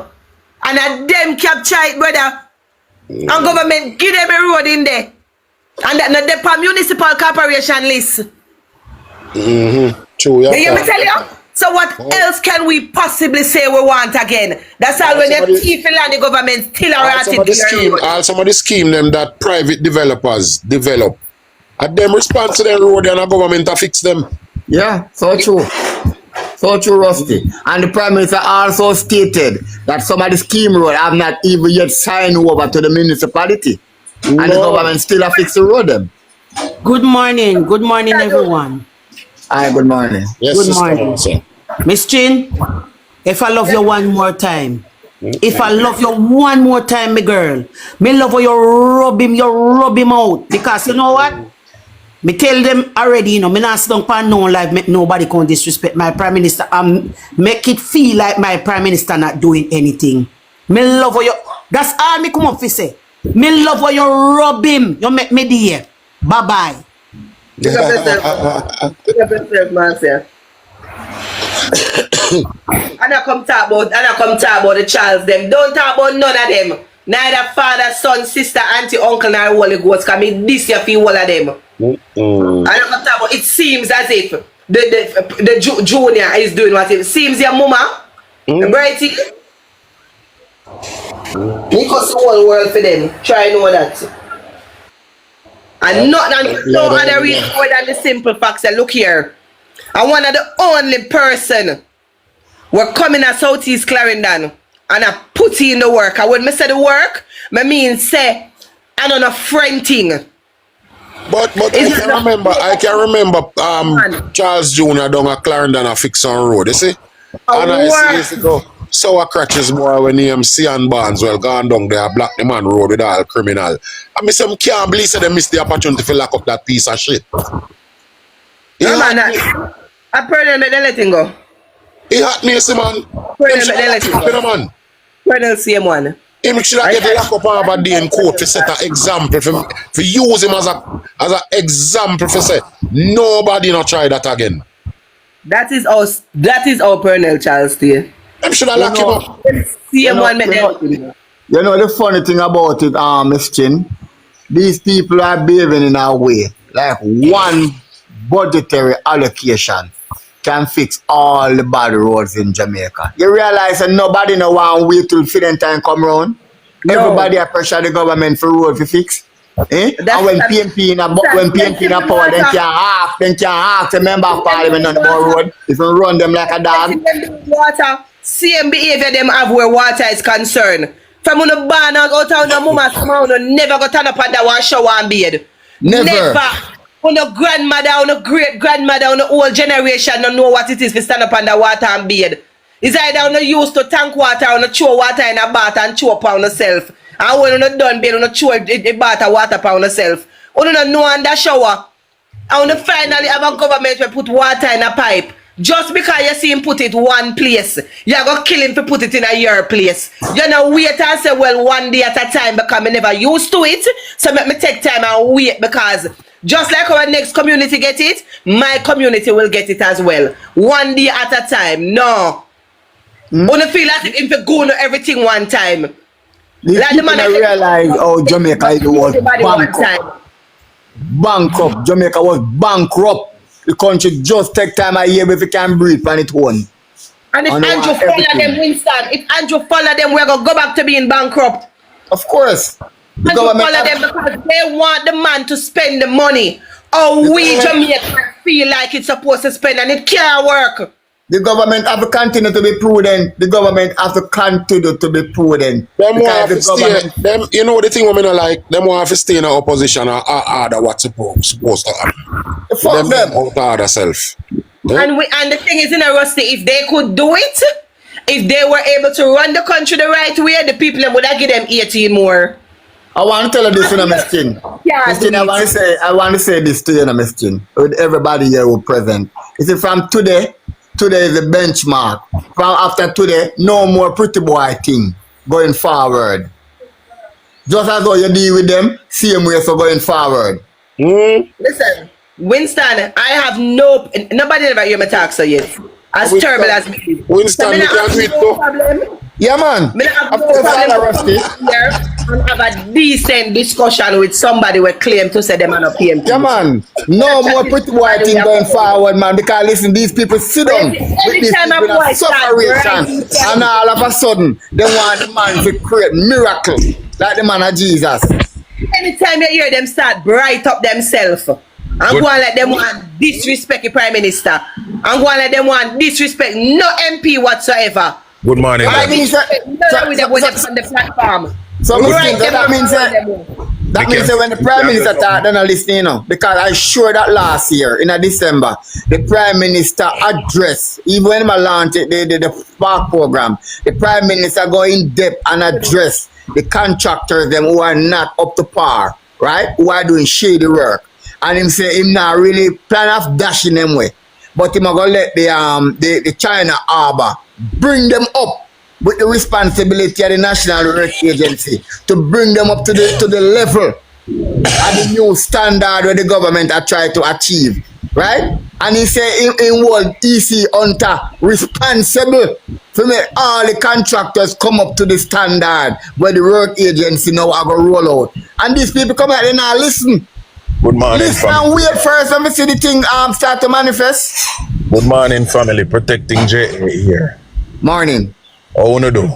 And a them capture it, brother. And government give them a road in there. And that not the municipal corporation list. True, you hear me tell you? So what else can we possibly say we want again? That's all when you thief and the government still are at it. Some of the scheme them that private developers develop. And them respond to their road and the government to fix them. Yeah, so true. So true, Rusty. And the Prime Minister also stated that some of the scheme road have not even yet signed over to the municipality. And the government still have fixed the road them. Good morning everyone. Hi, good morning. Yes, good morning. Miss Chin, if I love you one more time, if I love you one more time, my girl, me love you rub him out. Because you know what? Me tell them already, you know, me not sit down pan no life, make nobody can disrespect my Prime Minister and make it feel like my Prime Minister not doing anything. Me love you. That's all me come up to say. Me love you rub him. You make me dear. Bye-bye. And I come talk about the Charles them. Don't talk about none of them. Neither father, son, sister, auntie, uncle, nor Holy Ghost. Cause me this year feel all of them. I don't come talk about. It seems as if the junior is doing what it seems. Your mama, brighty. Me cause the whole world for them. Try know that. And no other reason more than the simple facts that look here. I'm one of the only person we're coming at Southeast Clarendon and I put in the work. And when I say the work, I mean say I don't know friend thing. But I can remember Charles Jr. down at Clarendon a fix on road, you see? And I used to go sour crutches more when he see and Barnes well gone down there, block the man road with all criminal. I mean some can't believe they missed the opportunity to lock up that piece of shit. No man, I pray them they let him go. He hot me, see man. Pray them they let him go. Man. Pray them same one. Him should have get locked up on a day in court to set an example for use him as an example for say nobody not try that again. That is our Pernell Charles stay. Him should have locked him up. Same one make them. You know the funny thing about it, Miss Chin, these people are behaving in a way like one budgetary allocation can fix all the bad roads in Jamaica. You realize that nobody no want wait till feeding time come round? No. Everybody are pressure the government for road to fix. Eh? And when PNP in a power, then can't ask the member of parliament on the road if you run them like a dog. Water, same behavior them have where water is concerned. From when the barn out of the mama's mouth, never go turn up and that one shower and bed. Never. When the grandmother, when the great grandmother, when the old generation don't know what it is to stand up under water and bed. It's either when you used to tank water, when you throw water in a bath and throw upon yourself. And when you done bed, when you throw the bath and water upon yourself. When you don't know under shower. And when you finally have a government where put water in a pipe. Just because you see him put it one place, you're going to kill him to put it in a your place. You know, wait and say, well, one day at a time because I never used to it. So let me take time and wait because just like our next community get it, my community will get it as well. One day at a time. No. Wanna feel as if you go to everything one time. Like the man realize how Jamaica was bankrupt. Bankrupt. Jamaica was bankrupt. The country just take time a year if it can breathe on its own. And if Andrew follow them, Winston, if Andrew follow them, we're going to go back to being bankrupt. Of course. The government follow them because they want the man to spend the money. Oh, we Jamaicans feel like it's supposed to spend and it can't work. The government have to continue to be prudent. The government have to continue to be prudent. Them you know the thing women are like, them want to stay in an opposition or order what's supposed to happen. Fuck them. Out order self. Yeah? And the thing is, in a Rusty, if they could do it, if they were able to run the country the right way, the people would have give them 18 more. I want to tell you this, Miss Chin. I want to say this to you, Miss Chin, with everybody here who present. You see, from today is a benchmark. From after today, no more pretty boy thing going forward. Just as how you deal with them, same way so going forward. Listen, Winston, I have nobody ever hear me talk so yet. As Winston, terrible as me. Winston, we can do it problem. Yeah, man. I have no problem here and have a decent discussion with somebody who claim to say them are not PMP. Yeah, man. No more pretty boy thing going forward, man. Because listen, these people sit down with these people in sufferation, and all of a sudden, they want the man to create miracle like the man of Jesus. Anytime you hear them start bright up themselves, I'm going to let them want disrespect the Prime Minister. I'm going to let them want disrespect no MP whatsoever. Good morning. I mean, on the platform. So that means that when the Prime Minister talk, then I listen, you know, because I sure that last year in December, the Prime Minister addressed, even when I launched the Spark program, the Prime Minister go in depth and address the contractors them who are not up to par, right? Who are doing shady work. And him say him not really plan of dashing them way. But him gonna let the China Harbour bring them up with the responsibility of the National Work Agency to bring them up to the level of the new standard where the government are trying to achieve, right? And he say in world EC Hunter responsible to make all the contractors come up to the standard where the work agency now are gonna roll out. And these people come out and now listen. Good morning, listen and wait first and we see the thing start to manifest. Good morning, family. Protecting J here. Morning. How wanna do?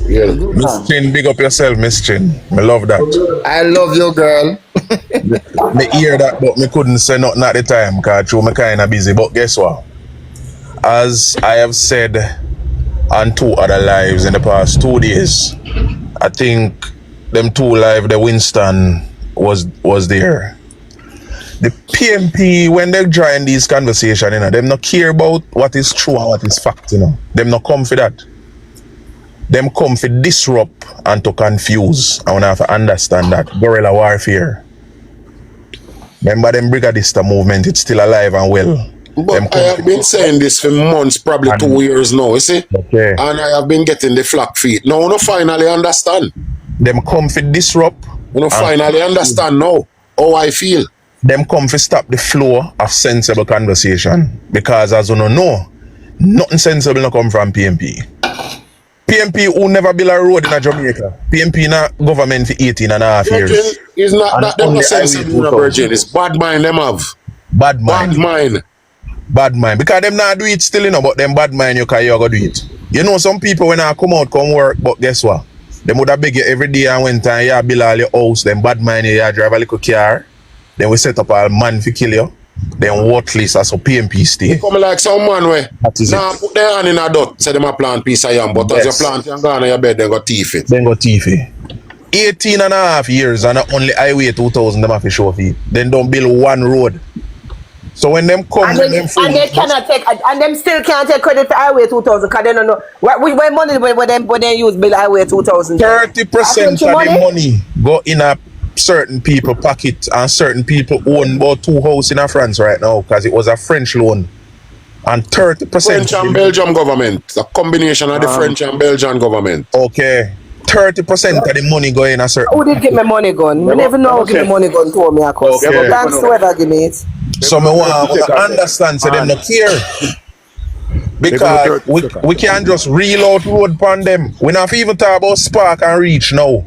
Yeah. Miss Chin, big up yourself, Miss Chin. I love that. I love you, girl. Me hear that, but me couldn't say nothing at the time because me kinda busy. But guess what? As I have said on 2 other lives in the past 2 days, I think them 2 live, the Winston was there. The PMP, when they join these conversations, you know, them not care about what is true and what is fact, you know. Them not come for that. Them come for disrupt and to confuse. I want to have to understand that. Guerrilla warfare. Remember them Brigadista movement, it's still alive and well. But I have been saying this for months, probably 2 years now, you see? Okay. And I have been getting the flack feet. Now, I finally understand. Them come for disrupt. I finally understand now how I feel. Them come for stop the flow of sensible conversation. Because as you know, nothing sensible no come from PMP. PMP who never build a road in Jamaica. PMP not government for 18 and a half years. It's not that them no sensible, Virgin. It's bad mind them have. Bad mind. Bad mind. Bad mind. Because them not do it still, you know, but them bad mind you can go do it. You know, some people when I come out, come work, but guess what? Them would have beg you every day and when time you build all your house, them bad mind you drive a little car, then we set up a man to kill you, then worthless as a PMP stay. You come like some man where now put their hand in a dot, say them a plant piece of yam, but as you plant and go on your bed, then go teeth it. Then go teeth it. 18 and a half years and only highway 2000 them have to show feet. Then don't build one road. So when them come and they cannot take and them still can't take credit for Highway 2000 because they don't know where money when they use build Highway 2000. 30% of the money go in a certain people pocket and certain people own about 2 houses in France right now because it was a French loan. And 30% French and Belgian government. A combination of the French and Belgian government. Okay. 30% of the money go in a certain. Who did give me money gun? I never know who give me money gun to me across. Okay. Thanks to whoever give me it. So me want to understand so them not care. Because we can't just reel out road upon them. We not even talk about Spark and Reach now.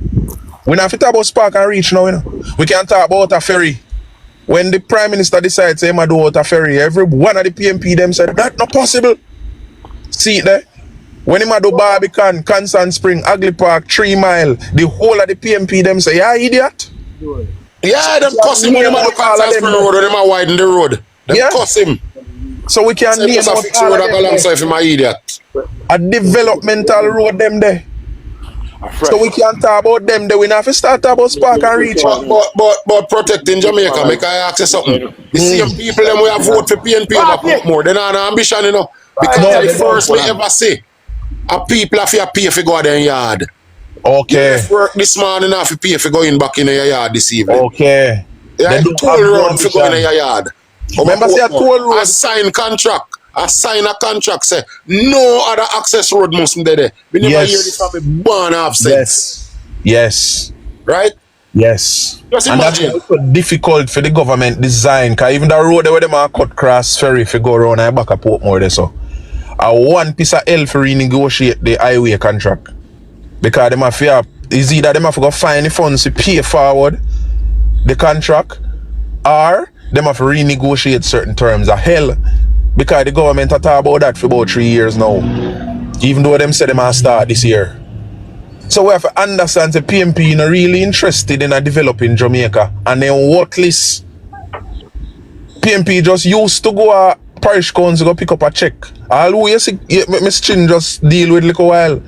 We not talk about Spark and Reach now, you know. We can't talk about a ferry. When the Prime Minister decides to do out a ferry, every one of the PMP them said that's not possible. See it there? When him do Barbican, Constant Spring, Ugly Park, 3 Mile, the whole of the PMP them say, yeah, idiot. Yeah, them cuss him when him do Constant Spring road, or them a widen the road. Them cuss him. So we can name out fix road alongside him, idiot. A developmental road them there. So we can't talk about them there. We not have to start talk about Spark and Reach. But protecting Jamaica, make I ask you something. The same people them we have vote for PNP over more. They not an ambition, you know. Because the first we ever say, a people have to pay for go their yard. Okay. You work this morning have to pay for going back in your yard this evening. Okay. Yeah, toll road for going in your yard. Remember say a toll road. A sign contract. A sign a contract say no other access road must be there. We never hear this from a born absent. Yes. Yes. Right? Yes. Just and imagine. that's also difficult for the government design because even the road where them are cut cross ferry if you go around and back up Portmore there so. One piece of hell for renegotiate the highway contract. Because them have to is either them have to go find the funds to pay forward the contract or them have to renegotiate certain terms of hell. Because the government have talked about that for about 3 years now. Even though them said them have start this year. So we have to understand the PMP not really interested in a developing Jamaica and then worthless. PMP just used to go parish council go pick up a check. All who you see Miss Chin just deal with little while.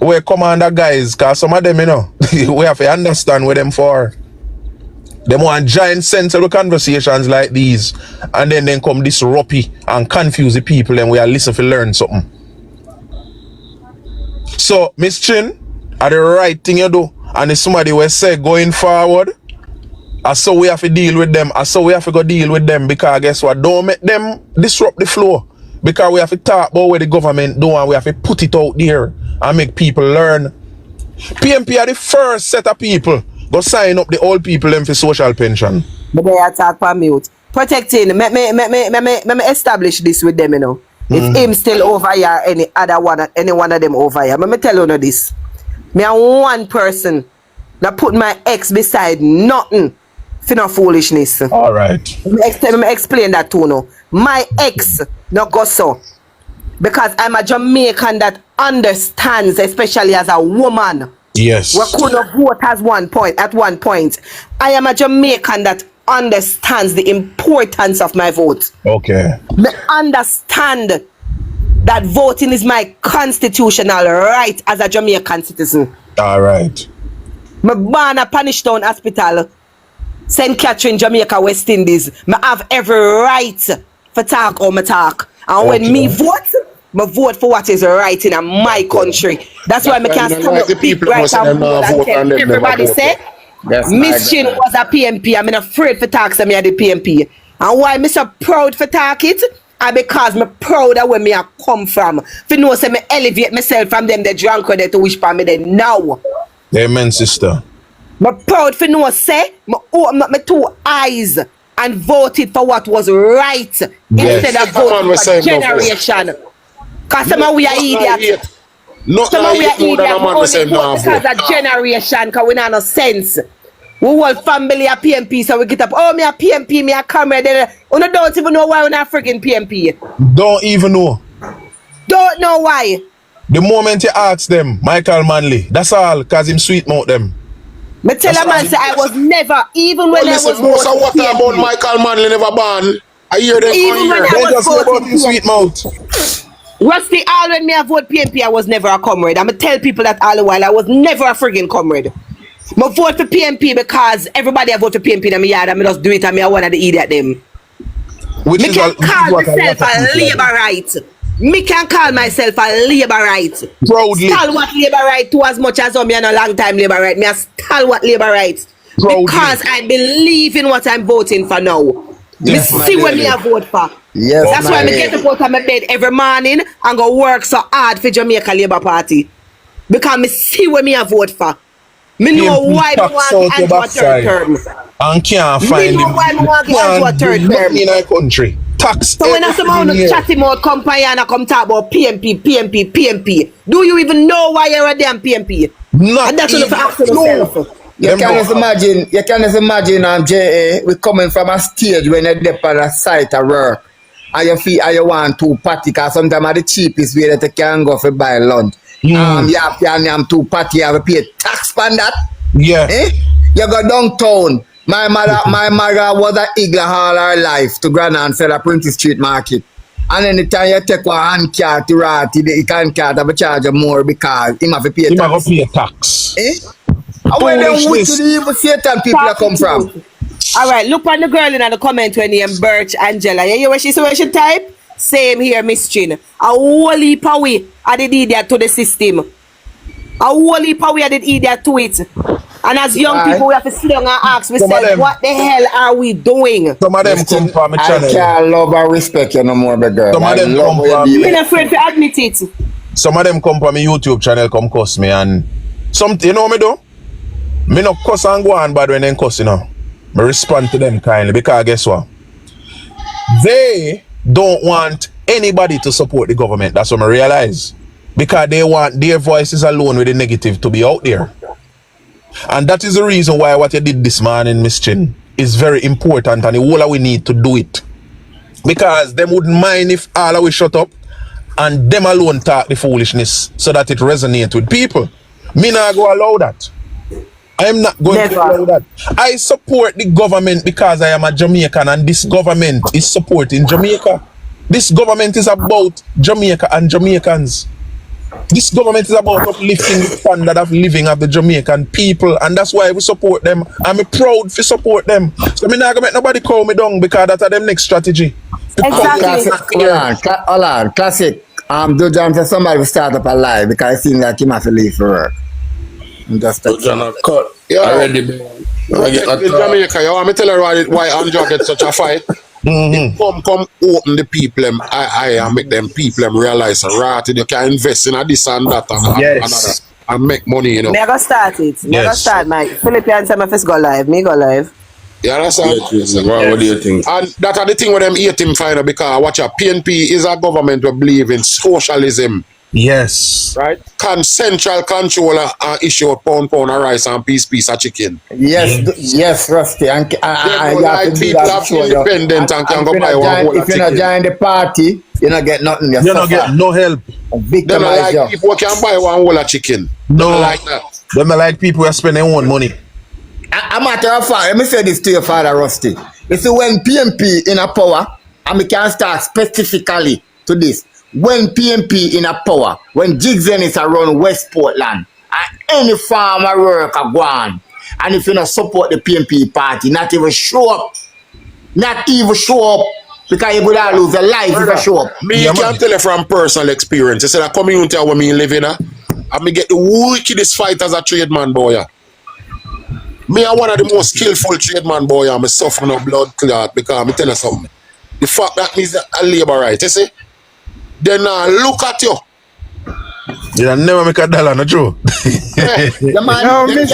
We commander guys, cause some of them, you know, we have to understand what them for. Them want giant sensible conversations like these, and then come disrupt and confuse the people, and we are listen to learn something. So, Miss Chin, are the right thing you do, and if somebody will say going forward, so we have to deal with them, so we have to go deal with them, because guess what? Don't make them disrupt the flow, because we have to talk about what the government do, and we have to put it out there and make people learn. PMP are the first set of people go sign up the old people them for social pension. But they attack for mute. Protecting, me establish this with them, you know. If him still over here, any one of them over here. Let me tell you this. Me and one person that put my ex beside nothing for no foolishness. All right. Let me explain that to you. My ex not go so. Because I'm a Jamaican that understands, especially as a woman. Yes. We couldn't vote at one point. I am a Jamaican that understands the importance of my vote. Okay. Me understand that voting is my constitutional right as a Jamaican citizen. All right. Me born at Panishtown Hospital, St. Catherine, Jamaica, West Indies. Me have every right for talk or me talk. And when me vote for what is right in my country. That's why I can't stand up people right and tell everybody say Miss Chin was a PMP. I'm afraid for talk so me at the PMP. And why me so proud for talk it? And because me proud of where me a come from. For know say me elevate myself from them the drunk or they to wish for me they now. Amen, sister. Me proud for know say me open up my two eyes and voted for what was right instead of voting for generation. Because some of we are idiots. Some of we are idiots because of generation, because we don't have no sense. We all family are PMP, so we get up, oh, me a PMP, me a comrade. You don't even know why we're not freaking PMP. Don't even know. Don't know why. The moment you ask them, Michael Manley, that's all, because him sweet mouth them. Me tell a man say I was never, even when I was most of what about Michael Manley never born. I hear them even when I was voting sweet mouth. Rusty, all when me a vote PMP, I was never a comrade. I'ma tell people that all the while, I was never a friggin' comrade. I vote for PMP because everybody I vote for PMP in my yard and I just do it and I one of the idiot them. Me can call myself a labourite. Me can call myself a labourite. Proudly. Stalwart labourite too as much as me and a long time labourite. Me a stalwart labourite. Because I believe in what I'm voting for now. Me see what me a vote for. Yes, that's why I get to go to my bed every morning and go work so hard for Jamaica Labour Party. Because me see what me a vote for. Me know why me want to enter a third term. And can't find me know why me want to enter a third term. In our country. Tax. So when I someone chatting about company and I come talk about PMP, do you even know why you're a damn PMP? Not and that's what I ask yourself. You can just imagine, J.A., we coming from a stage when you're there on a site of work. And you feel you want two party, because sometimes the cheapest way that you can go for buy lunch. You have to two party, you have to pay tax on that. Yeah. You go downtown. My mother was an Igla all her life to Grand and sell a Prentice Street Market. And anytime you take one hand car to Ratty, the can car have to charge you more because he have to pay tax. He have to pay tax. And where the wood to the evil Satan people come from? Alright, look on the girl in the comment when you Birch Angela. You hear what she say what she type? Same here, Miss Chin. A whole heap of we I did idiot to the system. A whole heap of we I did idiot to it. And as young people, we have to sit down and ask ourselves, what the hell are we doing? Some of them come from my channel. I can't love and respect you no more, girl. Some of them come from me. I'm afraid to admit it. Some of them come from my YouTube channel, come cuss me, and something, you know me do? Me no cuss and go on bad when they cuss, you know. I respond to them kindly, because guess what? They don't want anybody to support the government. That's what I realize. Because they want their voices alone with the negative to be out there. And that is the reason why what you did this morning, Miss Chin, is very important, and the whole we need to do it. Because them wouldn't mind if all of we shut up and them alone talk the foolishness so that it resonates with people. Me not go allow that. I am not going to allow that. I support the government because I am a Jamaican, and this government is supporting Jamaica. This government is about Jamaica and Jamaicans. This government is about uplifting the standard of living of the Jamaican people, and that's why we support them. I'm proud to support them. So I'm not going to make nobody call me down because that's their next strategy. Exactly. Hold on. Classic. DUJON'S said somebody will start up a lie because it seems like he must leave for work. DUJON'S cut. Already. In Jamaica, you want me to tell her why Andrew get such a fight? Come open the people and make them people realize right, you can invest in this and that and another and make money, you know. Me go start it. Me go start, Mike. Philippians say me first go live. Me go live. Yeah, that's what do you think? And that are the thing with them hate him final because watch a PNP is a government that believe in socialism. Yes. Right? Central controller issue pound of rice and piece of chicken. Yes, Rusty. And like people have independent and can go buy one whole if you not join the party, you not get nothing. You not get no help. They don't like people who can buy one whole chicken. No. They like that. They don't like people who spend their own money. A matter of fact, let me say this to your father, Rusty. You see, when PMP in a power, and we can start specifically to this. When PMP in a power, when Jigs is around West Portland, and any farmer worker go on. And if you not support the PNP party, not even show up. Not even show up. Because you would have lose your life if you show up. Me can tell you from personal experience. You see that community where me live in, and me get the wickedest fight as a tradesman boy. Me are one of the most skillful tradesman boy. I'm suffering of blood clot because me tell you something. The fact that me's a labor right, you see? Then look at you. You never make a dollar, not true? Yeah, the man, you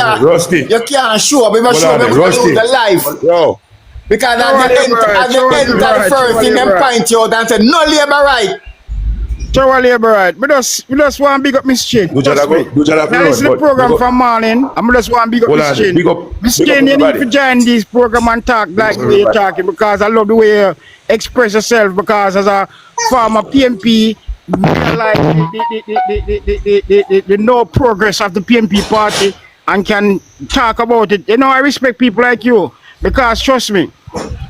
can't show up. If you show up, you lose your life. Yo. Because at the end of the first thing, them point you out and say, no labor right. Show labor right. We just want to big up Miss Chin. Now listen to the program from morning, and we just want to big up Miss Chin. Miss Chin, you need to join this program and talk like the way you're talking, because I love the way you express yourself, because as a former PNP, like the no progress of the PNP party and can talk about it. You know, I respect people like you, because trust me,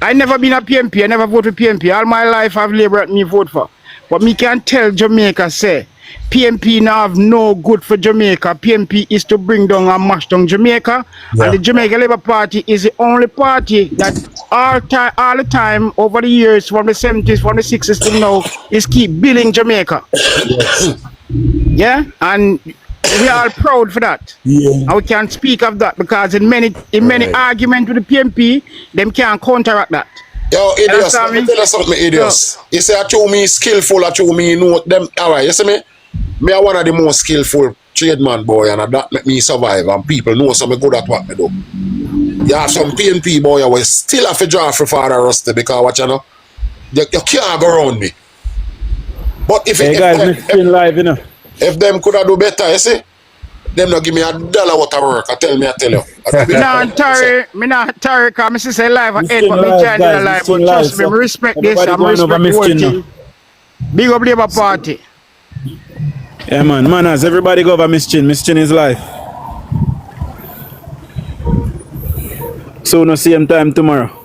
I never been a PNP, I never voted for PNP. All my life I've labored me vote for. But me can tell Jamaica say, PNP now have no good for Jamaica. PNP is to bring down and mash down Jamaica. Yeah. And the Jamaica Labour Party is the only party that all the time over the years, from the 70s, from the 60s to now, is keep building Jamaica. Yes. Yeah? And we are all proud for that. Yeah. And we can speak of that, because in many arguments with the PNP, them can't counteract that. Yo, idiots, let me tell you something, idiots. Yeah. You say I show me skillful, I show me know them. Alright, you see me? Me are one of the most skillful tradesman boy, and that make me survive, and people know so me good at what me do. You have some PNP boy who still have to draw for Father Rusty, because what you know, you can't go around me. But if if them could have do better, you see, them not give me $1 worth of work. I tell you. Me not Terry, because I say live at 8, but me join the live. But trust me, I respect this, I respect the whole thing. Big up Labour Party. Yeah, man, manners, everybody go over Miss Chin. Miss Chin is live. So no same time tomorrow.